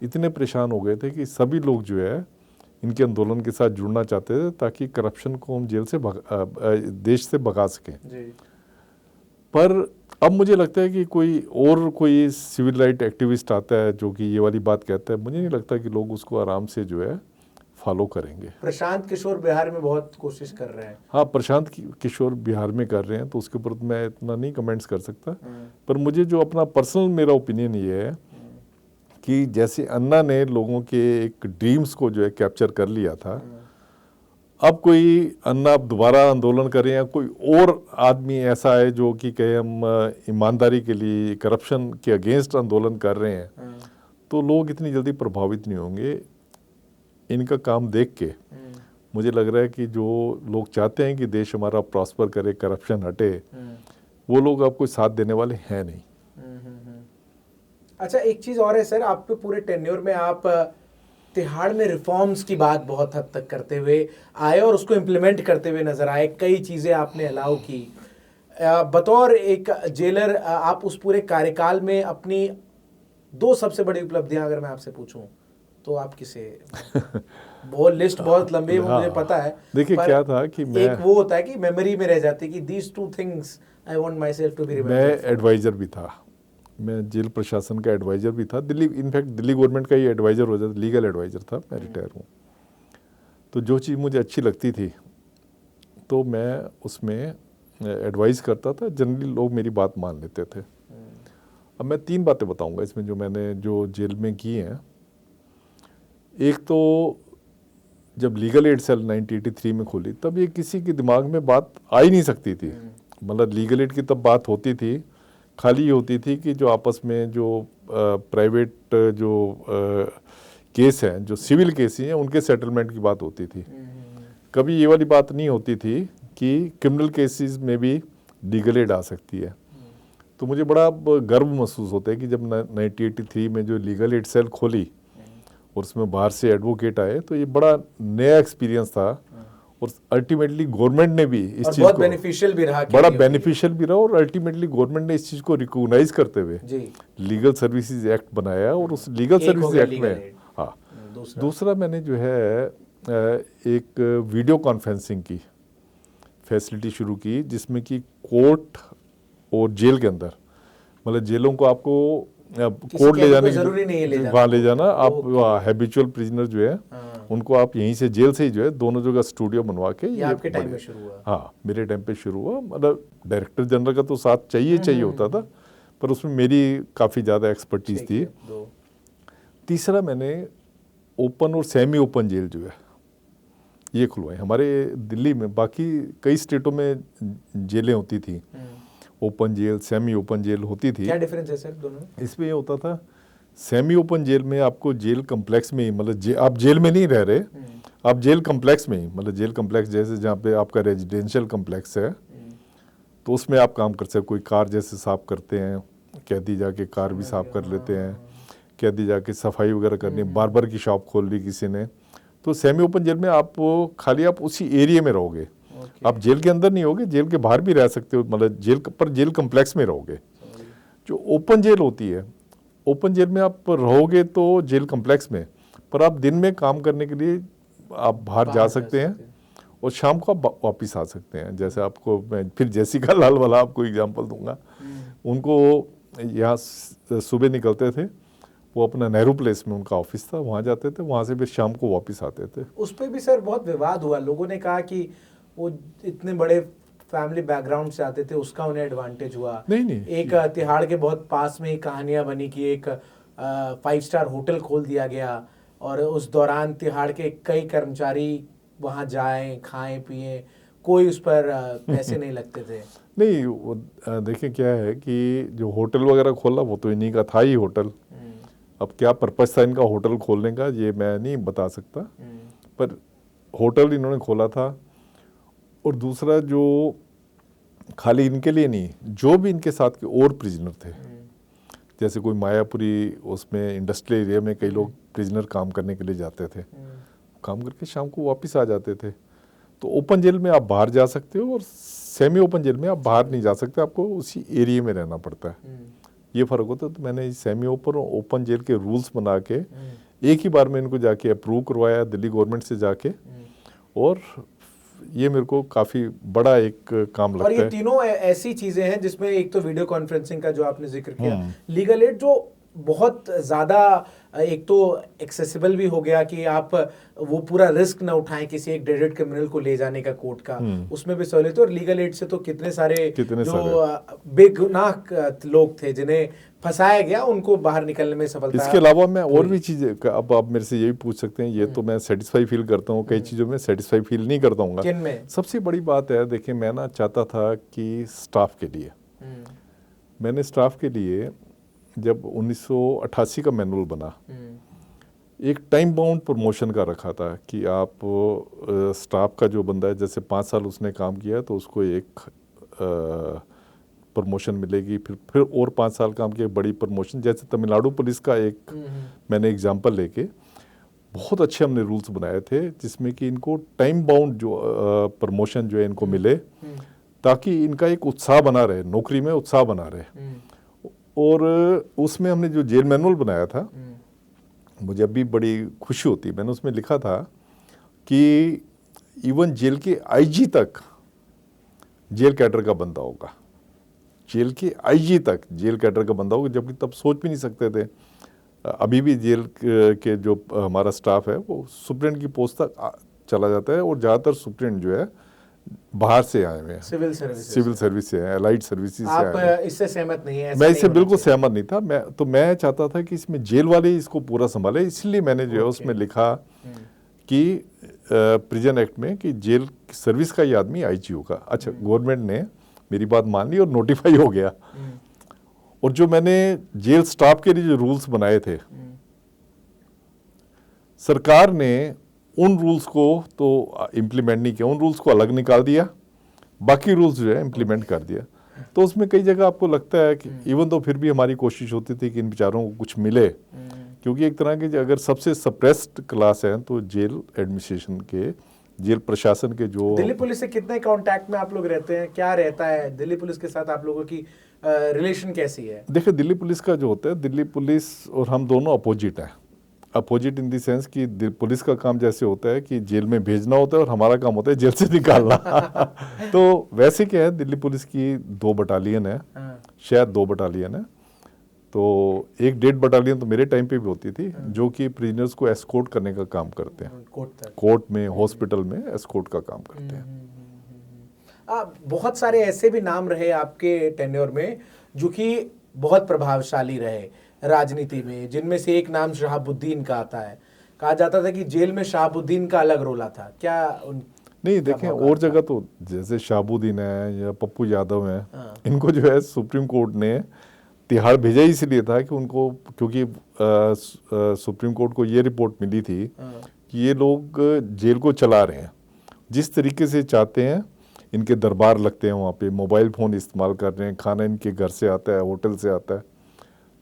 इतने परेशान हो गए थे कि सभी लोग जो है इनके आंदोलन के साथ जुड़ना चाहते थे ताकि करप्शन को हम जेल से देश से भगा सकें। पर अब मुझे लगता है कि कोई सिविल राइट एक्टिविस्ट आता है जो कि ये वाली बात कहता है, मुझे नहीं लगता कि लोग उसको आराम से जो है फॉलो करेंगे। प्रशांत किशोर बिहार में बहुत कोशिश कर रहे हैं। हाँ, प्रशांत किशोर बिहार में कर रहे हैं, तो उसके ऊपर मैं इतना नहीं कमेंट्स कर सकता। पर मुझे जो अपना पर्सनल मेरा ओपिनियन ये है कि जैसे अन्ना ने लोगों के एक ड्रीम्स को जो है कैप्चर कर लिया था, अब कोई अन्ना दोबारा आंदोलन करें या कोई और आदमी ऐसा है जो कि कहे हम ईमानदारी के लिए, करप्शन के अगेंस्ट आंदोलन कर रहे हैं, तो लोग इतनी जल्दी प्रभावित नहीं होंगे। इनका काम देख के मुझे लग रहा है कि जो लोग चाहते हैं कि देश हमारा प्रॉस्पर करे, करप्शन हटे, वो लोग अब कोई साथ देने वाले हैं नहीं। अच्छा, एक चीज और है सर, आपके पूरे टेन्योर में आप तिहाड़ में रिफॉर्म्स की बात बहुत हद तक करते हुए आए और उसको इम्प्लीमेंट करते हुए नजर आए, कई चीजें आपने अलाउ की। बतौर एक जेलर आप उस पूरे कार्यकाल में अपनी 2 सबसे बड़ी उपलब्धियां अगर मैं आपसे पूछूं तो आप किसे? बहुत लिस्ट बहुत लंबी है, वो मुझे पता है। देखिए क्या था कि मैं, एक वो होता है कि मेमोरी में रह जाती है कि these 2 things I want myself to be remembered. मैं एडवाइजर भी था, मैं जेल प्रशासन का एडवाइजर भी था, इनफैक्ट दिल्ली गवर्नमेंट का ही एडवाइजर हो जाता, लीगल एडवाइजर था, मैं रिटायर हूँ। तो जो चीज़ मुझे अच्छी लगती थी तो मैं उसमें एडवाइस करता था, जनरली लोग मेरी बात मान लेते थे। अब मैं 3 बातें बताऊंगा इसमें जो मैंने जो जेल में की हैं। एक तो जब लीगल एड सेल 1983 में खोली, तब ये किसी के दिमाग में बात आ ही नहीं सकती थी। मतलब लीगल एड की तब बात होती थी, खाली होती थी कि जो आपस में जो प्राइवेट जो केस हैं, जो सिविल केस हैं, उनके सेटलमेंट की बात होती थी। कभी ये वाली बात नहीं होती थी कि क्रिमिनल केसेस में भी लीगल एड आ सकती है। तो मुझे बड़ा गर्व महसूस होता है कि जब 1983 में जो लीगल एड सेल खोली और उसमें बाहर से एडवोकेट आए, तो ये बड़ा नया एक्सपीरियंस था और अल्टीमेटली गवर्नमेंट ने भी इस चीज को बेनिफिशियल भी रहा, बड़ा बेनिफिशियल भी रहा, और अल्टीमेटली गवर्नमेंट ने इस चीज को रिकॉग्नाइज करते हुए लीगल सर्विसेज एक्ट बनाया। और उस लीगल सर्विसेज एक्ट में दूसरा मैंने जो है एक वीडियो कॉन्फ्रेंसिंग की फैसिलिटी शुरू की, जिसमें कि कोर्ट और जेल के अंदर, मतलब जेलों को आपको कोर्ट ले जाने जरूरी नहीं है, वहाँ ले जाना, आप हैबिचुअल प्रिजनर जो है उनको आप यहीं से जेल से ही जो है दोनों जगह स्टूडियो बनवा के, ये आपके टाइम में शुरू हुआ? हाँ, मेरे टाइम पे शुरू हुआ। मतलब डायरेक्टर जनरल का तो साथ चाहिए होता था, पर उसमें मेरी काफ़ी ज़्यादा एक्सपर्टीज थी। तीसरा मैंने ओपन और सेमी ओपन जेल जो है ये खुलवाई हमारे दिल्ली में। बाकी कई स्टेटों में जेलें होती थी, open jail, semi open jail होती थी। क्या डिफरेंस है सर दोनों? इसमें ये होता था, सेमी ओपन जेल में आपको जेल कम्प्लेक्स में ही, मतलब आप जेल में नहीं रह रहे, आप जेल कम्प्लेक्स में ही, मतलब जेल कम्प्लेक्स जैसे जहाँ पे आपका रेजिडेंशियल कम्प्लेक्स है, तो उसमें आप काम कर सकते हैं। कोई कार जैसे साफ करते हैं, कैदी जाके कार भी साफ कर लेते हैं, कैदी जाके सफाई वगैरह करनी, बार्बर की शॉप खोल ली किसी ने, तो सेमी ओपन जेल में आप खाली आप उसी एरिया में रहोगे। आप जेल के अंदर नहीं होगे, जेल के बाहर भी रह सकते हो, मतलब जेल कम्प्लेक्स में रहोगे। जो ओपन जेल होती है, ओपन जेल में आप रहोगे तो जेल कम्प्लेक्स में, पर आप दिन में काम करने के लिए आप बाहर जा सकते हैं और शाम को आप वापस आ सकते हैं। जैसे आपको मैं फिर जेसिका लाल वाला आपको एग्जांपल दूंगा। उनको यहाँ सुबह निकलते थे, वो अपना नेहरू प्लेस में उनका ऑफिस था, वहाँ जाते थे, वहाँ से फिर शाम को वापस आते थे। उस पर भी सर बहुत विवाद हुआ, लोगों ने कहा कि वो इतने बड़े फैमिली बैकग्राउंड से आते थे, उसका उन्हें एडवांटेज हुआ। नहीं एक तिहाड़ के बहुत पास में ही कहानियां बनी कि एक 5 स्टार होटल खोल दिया गया और उस दौरान तिहाड़ के कई कर्मचारी वहां जाएं, खाएं पिएं, कोई उस पर पैसे नहीं लगते थे। नहीं, वो देखिए क्या है कि जो होटल वगैरह खोला वो तो इन्हीं का था ही होटल। अब क्या पर्पस था इनका होटल खोलने का ये मैं नहीं बता सकता, पर होटल इन्होंने खोला था। और दूसरा, जो खाली इनके लिए नहीं, जो भी इनके साथ के और प्रिजनर थे, जैसे कोई मायापुरी, उसमें इंडस्ट्रियल एरिया में कई लोग प्रिजनर काम करने के लिए जाते थे, काम करके शाम को वापस आ जाते थे। तो ओपन जेल में आप बाहर जा सकते हो और सेमी ओपन जेल में आप बाहर नहीं जा सकते, आपको उसी एरिया में रहना पड़ता है। ये फ़र्क होता है। तो मैंने सेमी ओपन और ओपन जेल के रूल्स बना के एक ही बार में इनको जाके अप्रूव करवाया दिल्ली गवर्नमेंट से जाके, और ये मेरे को काफ़ी बड़ा एक काम लगता है। और ये तीनों ऐसी चीज़ें हैं जिसमें एक तो वीडियो कॉन्फ्रेंसिंग का जो आपने जिक्र किया, लीगल एड जो बहुत ज़्यादा एक तो एक्सेसिबल भी हो गया कि आप वो पूरा रिस्क ना उठाएं किसी एक डेडेड क्रिमिनल को ले जाने का कोर्ट का, उसमें भी सहूलियत। और लीगल एड से तो कितने सारे बेगुनाह लोग थे जिन्हें फंसाया गया, उनको बाहर निकलने में सफलता। इसके अलावा मैं और भी चीज़ें, अब आप मेरे से ये भी पूछ सकते हैं, ये तो मैं सेटिस्फाई फील करता हूँ, कई चीज़ों में सेटिस्फाई फील नहीं करता हूँ। किनमें? सबसे बड़ी बात है, देखिए मैं ना चाहता था कि स्टाफ के लिए, मैंने स्टाफ के लिए जब 1988 का मैनुअल बना, एक टाइम बाउंड प्रमोशन का रखा था कि आप स्टाफ का जो बंदा है, जैसे 5 साल उसने काम किया तो उसको एक प्रमोशन मिलेगी, फिर और 5 साल काम किया बड़ी प्रमोशन। जैसे तमिलनाडु पुलिस का एक मैंने एग्जांपल लेके बहुत अच्छे हमने रूल्स बनाए थे, जिसमें कि इनको टाइम बाउंड जो प्रमोशन जो है इनको मिले, ताकि इनका एक उत्साह बना रहे, नौकरी में उत्साह बना रहे। और उसमें हमने जो जेल मैनुअल बनाया था, मुझे अभी बड़ी खुशी होती है, मैंने उसमें लिखा था कि इवन जेल के आईजी तक जेल कैडर का बंदा होगा, जेल के आईजी तक जेल कैडर का बंदा होगा, जबकि तब सोच भी नहीं सकते थे। अभी भी जेल के जो हमारा स्टाफ है वो सुप्रीटेंडेंट की पोस्ट तक चला जाता है, और ज़्यादातर सुप्रीटेंडेंट जो है बाहर से आए हुए हैं, सिविल सर्विस से हैं, अलाइड सर्विसेज से आए हैं। आप इससे सहमत नहीं है? मैं इससे बिल्कुल सहमत नहीं था। मैं चाहता था कि इसमें जेल वाले ही इसको पूरा संभाले, इसलिए मैंने जो है उसमें लिखा कि प्रिजन एक्ट में कि जेल सर्विस का ही आदमी आईजी होगा। अच्छा, गवर्नमेंट ने मेरी बात मान ली और नोटिफाई हो गया। और जो मैंने जेल स्टाफ के लिए जो रूल्स बनाए थे, सरकार ने उन रूल्स को तो इम्प्लीमेंट नहीं किया, उन रूल्स को अलग निकाल दिया, बाकी रूल्स जो है इम्प्लीमेंट कर दिया। तो उसमें कई जगह आपको लगता है कि इवन तो फिर भी हमारी कोशिश होती थी कि इन बेचारों को कुछ मिले, क्योंकि एक तरह के अगर सबसे सप्रेस्ड क्लास है तो जेल एडमिनिस्ट्रेशन के, जेल प्रशासन के जो। दिल्ली पुलिस से कितने कांटेक्ट में आप लोग रहते हैं, क्या रहता है दिल्ली पुलिस के साथ, आप लोगों की रिलेशन कैसी है? देखिए, दिल्ली पुलिस का जो होता है, दिल्ली पुलिस और हम दोनों अपोजिट हैं। अपोजिट इन द सेंस कि पुलिस का काम जैसे होता है कि जेल में भेजना होता है और हमारा काम होता है जेल से निकालना। तो वैसे क्या है, दिल्ली पुलिस की 2 बटालियन है, शायद 2 बटालियन है। तो एक 1.5 बटालियन तो मेरे टाइम पे भी होती थी, जो कि प्रिजनर्स को एस्कॉर्ट करने का काम करते हैं, कोर्ट में, हॉस्पिटल में एस्कॉर्ट का काम करते हैं। बहुत सारे ऐसे भी नाम रहे आपके टेन्योर में जो कि बहुत प्रभावशाली रहे राजनीति में, जिनमें से एक नाम शहाबुद्दीन का आता है। कहा जाता था कि जेल में शहाबुद्दीन का अलग रोला था, क्या नहीं, देखें और जगह तो जैसे शहाबुद्दीन है या पप्पू यादव है, इनको जो है सुप्रीम कोर्ट ने तिहाड़ भेजा इसलिए था कि उनको, क्योंकि सुप्रीम कोर्ट को ये रिपोर्ट मिली थी कि ये लोग जेल को चला रहे हैं जिस तरीके से चाहते हैं। इनके दरबार लगते हैं वहाँ पे, मोबाइल फ़ोन इस्तेमाल कर रहे हैं, खाना इनके घर से आता है, होटल से आता है।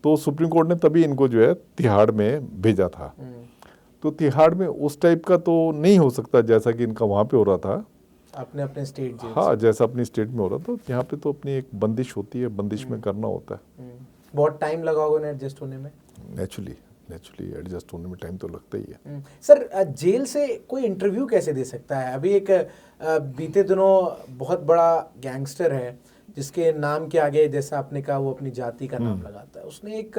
तो सुप्रीम कोर्ट ने तभी इनको जो है तिहाड़ में भेजा था। तो तिहाड़ में उस टाइप का तो नहीं हो सकता जैसा कि इनका वहाँ पे हो रहा था, अपने अपने स्टेट जेल हाँ, जैसा अपनी स्टेट में हो रहा था। यहाँ पे तो अपनी एक बंदिश होती है, बंदिश में करना होता है। बहुत टाइम लगा होगा एडजस्ट होने में। नेचुरली एडजस्ट होने में टाइम तो लगता ही है। सर, जेल से कोई इंटरव्यू कैसे दे सकता है? अभी एक बीते दिनों बहुत बड़ा गैंगस्टर है जिसके नाम के आगे, जैसा आपने कहा, वो अपनी जाति का नाम लगाता है, उसने एक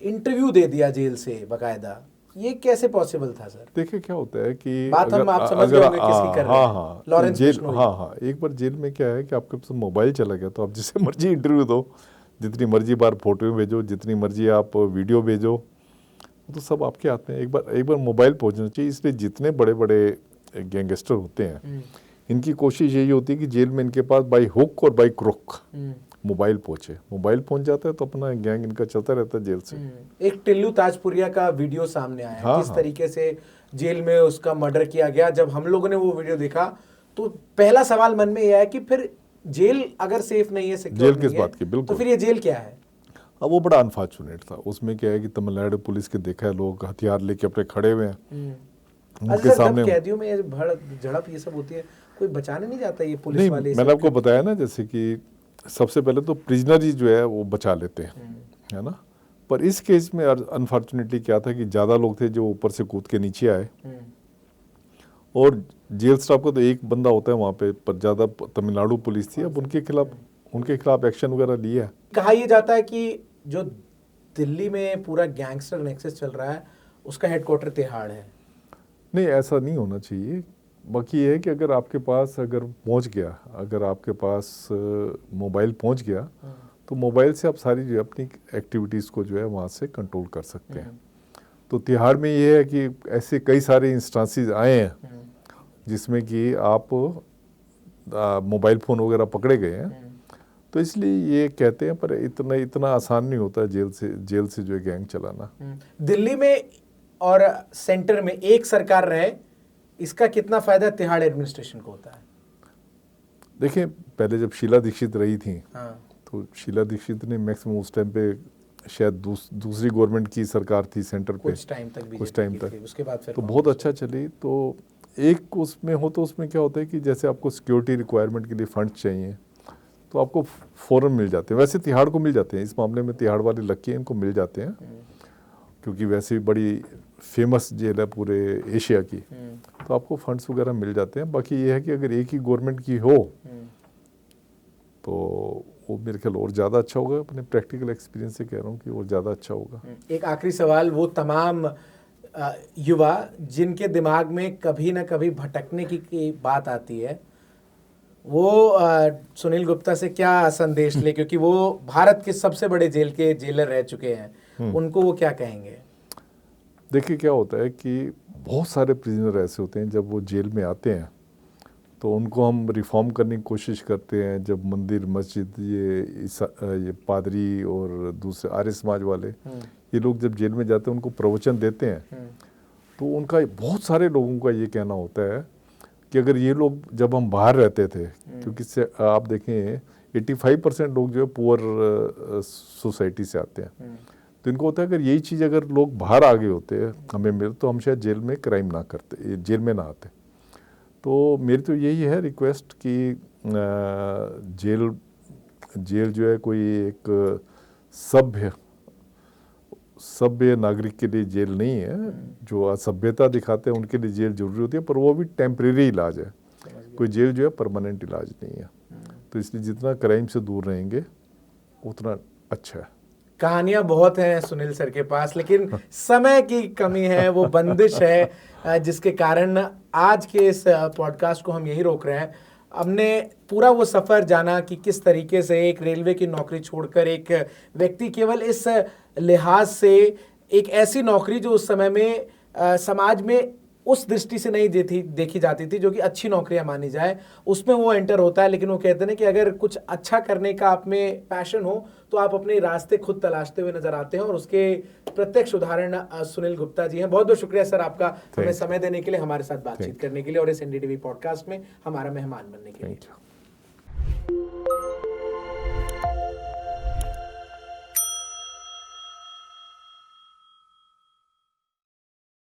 इंटरव्यू दे दिया जेल से बकायदा। ये कैसे पॉसिबल था सर? देखिए क्या होता है कि बात हम आप समझ गए होंगे किसकी कर रहे हैं। हाँ, लॉरेंस जेल, बिश्नोई। हाँ, एक बार जेल में क्या है कि आपके पास मोबाइल चला गया तो आप जिसे मर्जी इंटरव्यू दो, जितनी मर्जी बार फोटो भेजो, जितनी मर्जी आप वीडियो भेजो, तो सब आपके हाथ में। एक बार मोबाइल पहुंचना चाहिए। इसलिए जितने बड़े बड़े गैंगस्टर होते हैं, इनकी कोशिश यही होती है कि जेल में इनके पास बाई हुक और बाई क्रुक मोबाइल पहुंचे। मोबाइल पहुंच जाता है तो अपना गैंग इनका चलता रहता है जेल से। एक टिल्लू ताजपुरिया का वीडियो सामने आया, हाँ, किस तरीके से जेल में उसका मर्डर किया गया। जब हम लोगों ने वो वीडियो देखा तो पहला सवाल मन में यह है कि फिर जेल अगर सेफ नहीं है, सिक्योर जेल किस बात की, बिल्कुल। तो फिर ये जेल क्या है? अब वो बड़ा अनफॉर्चुनेट था। उसमें क्या है कि तमिलनाडु पुलिस के देखा है लोग हथियार लेके अपने खड़े हुए हैं उनके सामने। कैदियों में झड़प ये सब होती है, कोई बचाने नहीं जाता ये पुलिस नहीं, वाले? मैंने आपको बताया ना, जैसे कि सबसे पहले तो प्रिजनर ही जो है वो बचा लेते हैं, है ना। पर इस केस में अनफॉर्चुनेटली क्या था कि ज़्यादा लोग थे जो ऊपर से कूद के नीचे आए, और जेल स्टाफ का तो एक बंदा होता है वहाँ पे, पर ज़्यादा तमिलनाडु पुलिस थी। अब उनके खिलाफ एक्शन वगैरह लिया है। कहा यह जाता है कि जो दिल्ली में पूरा गैंगस्टर नेक्सस चल रहा है उसका हेडक्वार्टर तिहाड़ है। नहीं, ऐसा नहीं होना चाहिए। बाकी ये है कि अगर आपके पास पहुंच गया, अगर आपके पास मोबाइल पहुंच गया, तो मोबाइल से आप सारी जो अपनी एक्टिविटीज़ को जो है वहाँ से कंट्रोल कर सकते हैं। तो तिहाड़ में ये है कि ऐसे कई सारे इंस्टांसेस आए हैं जिसमें कि आप मोबाइल फ़ोन वगैरह पकड़े गए हैं। तो इसलिए ये कहते हैं, पर इतना आसान नहीं होता जेल से जो है गैंग चलाना। दिल्ली में और सेंटर में एक सरकार रहे, इसका कितना फायदा तिहाड़ एडमिनिस्ट्रेशन को होता है? देखिए, पहले जब शीला दीक्षित रही थी, हाँ। तो शीला दीक्षित ने मैक्सिमम उस टाइम पे शायद दूसरी गवर्नमेंट की सरकार थी सेंटर पे, कुछ टाइम तक उसके बाद फिर तो बहुत अच्छा चली। तो एक उसमें हो, तो उसमें क्या होता है कि जैसे आपको सिक्योरिटी रिक्वायरमेंट के लिए फंड चाहिए तो आपको फ़ौरन मिल जाते हैं। वैसे तिहाड़ को मिल जाते हैं, इस मामले में तिहाड़ वाले लकी हैं, इनको मिल जाते हैं, क्योंकि वैसे भी बड़ी फेमस जेल है पूरे एशिया की, तो आपको फंड्स वगैरह मिल जाते हैं। बाकी ये है कि अगर एक ही गवर्नमेंट की हो तो वो मेरे ख्याल और ज़्यादा अच्छा होगा। अपने प्रैक्टिकल एक्सपीरियंस से कह रहा हूँ कि और ज़्यादा अच्छा होगा। एक आखिरी सवाल, वो तमाम युवा जिनके दिमाग में कभी ना कभी भटकने की बात आती है, वो सुनील गुप्ता से क्या संदेश ले, क्योंकि वो भारत के सबसे बड़े जेल के जेलर रह चुके हैं, उनको वो क्या कहेंगे? देखिए क्या होता है कि बहुत सारे प्रिजनर ऐसे होते हैं, जब वो जेल में आते हैं तो उनको हम रिफॉर्म करने की कोशिश करते हैं। जब मंदिर, मस्जिद, ये पादरी और दूसरे आर्य समाज वाले, ये लोग जब जेल में जाते हैं उनको प्रवचन देते हैं, तो उनका बहुत सारे लोगों का ये कहना होता है कि अगर ये लोग, जब हम बाहर रहते थे, क्योंकि आप देखें 85% लोग जो है पुअर सोसाइटी से आते हैं, तो इनको होता है अगर यही चीज़ अगर लोग बाहर आ गए होते हमें मिल, तो हम शायद जेल में क्राइम ना करते, जेल में ना आते। तो मेरी तो यही है रिक्वेस्ट कि जेल जो है कोई एक सभ्य नागरिक के लिए जेल नहीं है। जो असभ्यता दिखाते हैं उनके लिए जेल जरूरी होती है, पर वो भी टेम्परेरी इलाज है। कोई जेल जो है परमानेंट इलाज नहीं है। तो इसलिए जितना क्राइम से दूर रहेंगे उतना अच्छा है। कहानियां बहुत हैं सुनील सर के पास, लेकिन समय की कमी है, वो बंदिश है, जिसके कारण आज के इस पॉडकास्ट को हम यही रोक रहे हैं। हमने पूरा वो सफ़र जाना कि किस तरीके से एक रेलवे की नौकरी छोड़कर एक व्यक्ति केवल इस लिहाज से, एक ऐसी नौकरी जो उस समय में समाज में उस दृष्टि से नहीं देखी जाती थी जो कि अच्छी नौकरियां मानी जाए, उसमें वो एंटर होता है। लेकिन वो कहते हैं कि अगर कुछ अच्छा करने का आप में पैशन हो तो आप अपने रास्ते खुद तलाशते हुए नजर आते हैं, और उसके प्रत्यक्ष उदाहरण सुनील गुप्ता जी हैं। बहुत बहुत शुक्रिया सर आपका हमें समय देने के लिए, हमारे साथ बातचीत करने के लिए और इस एनडीटीवी पॉडकास्ट में हमारा मेहमान बनने के लिए।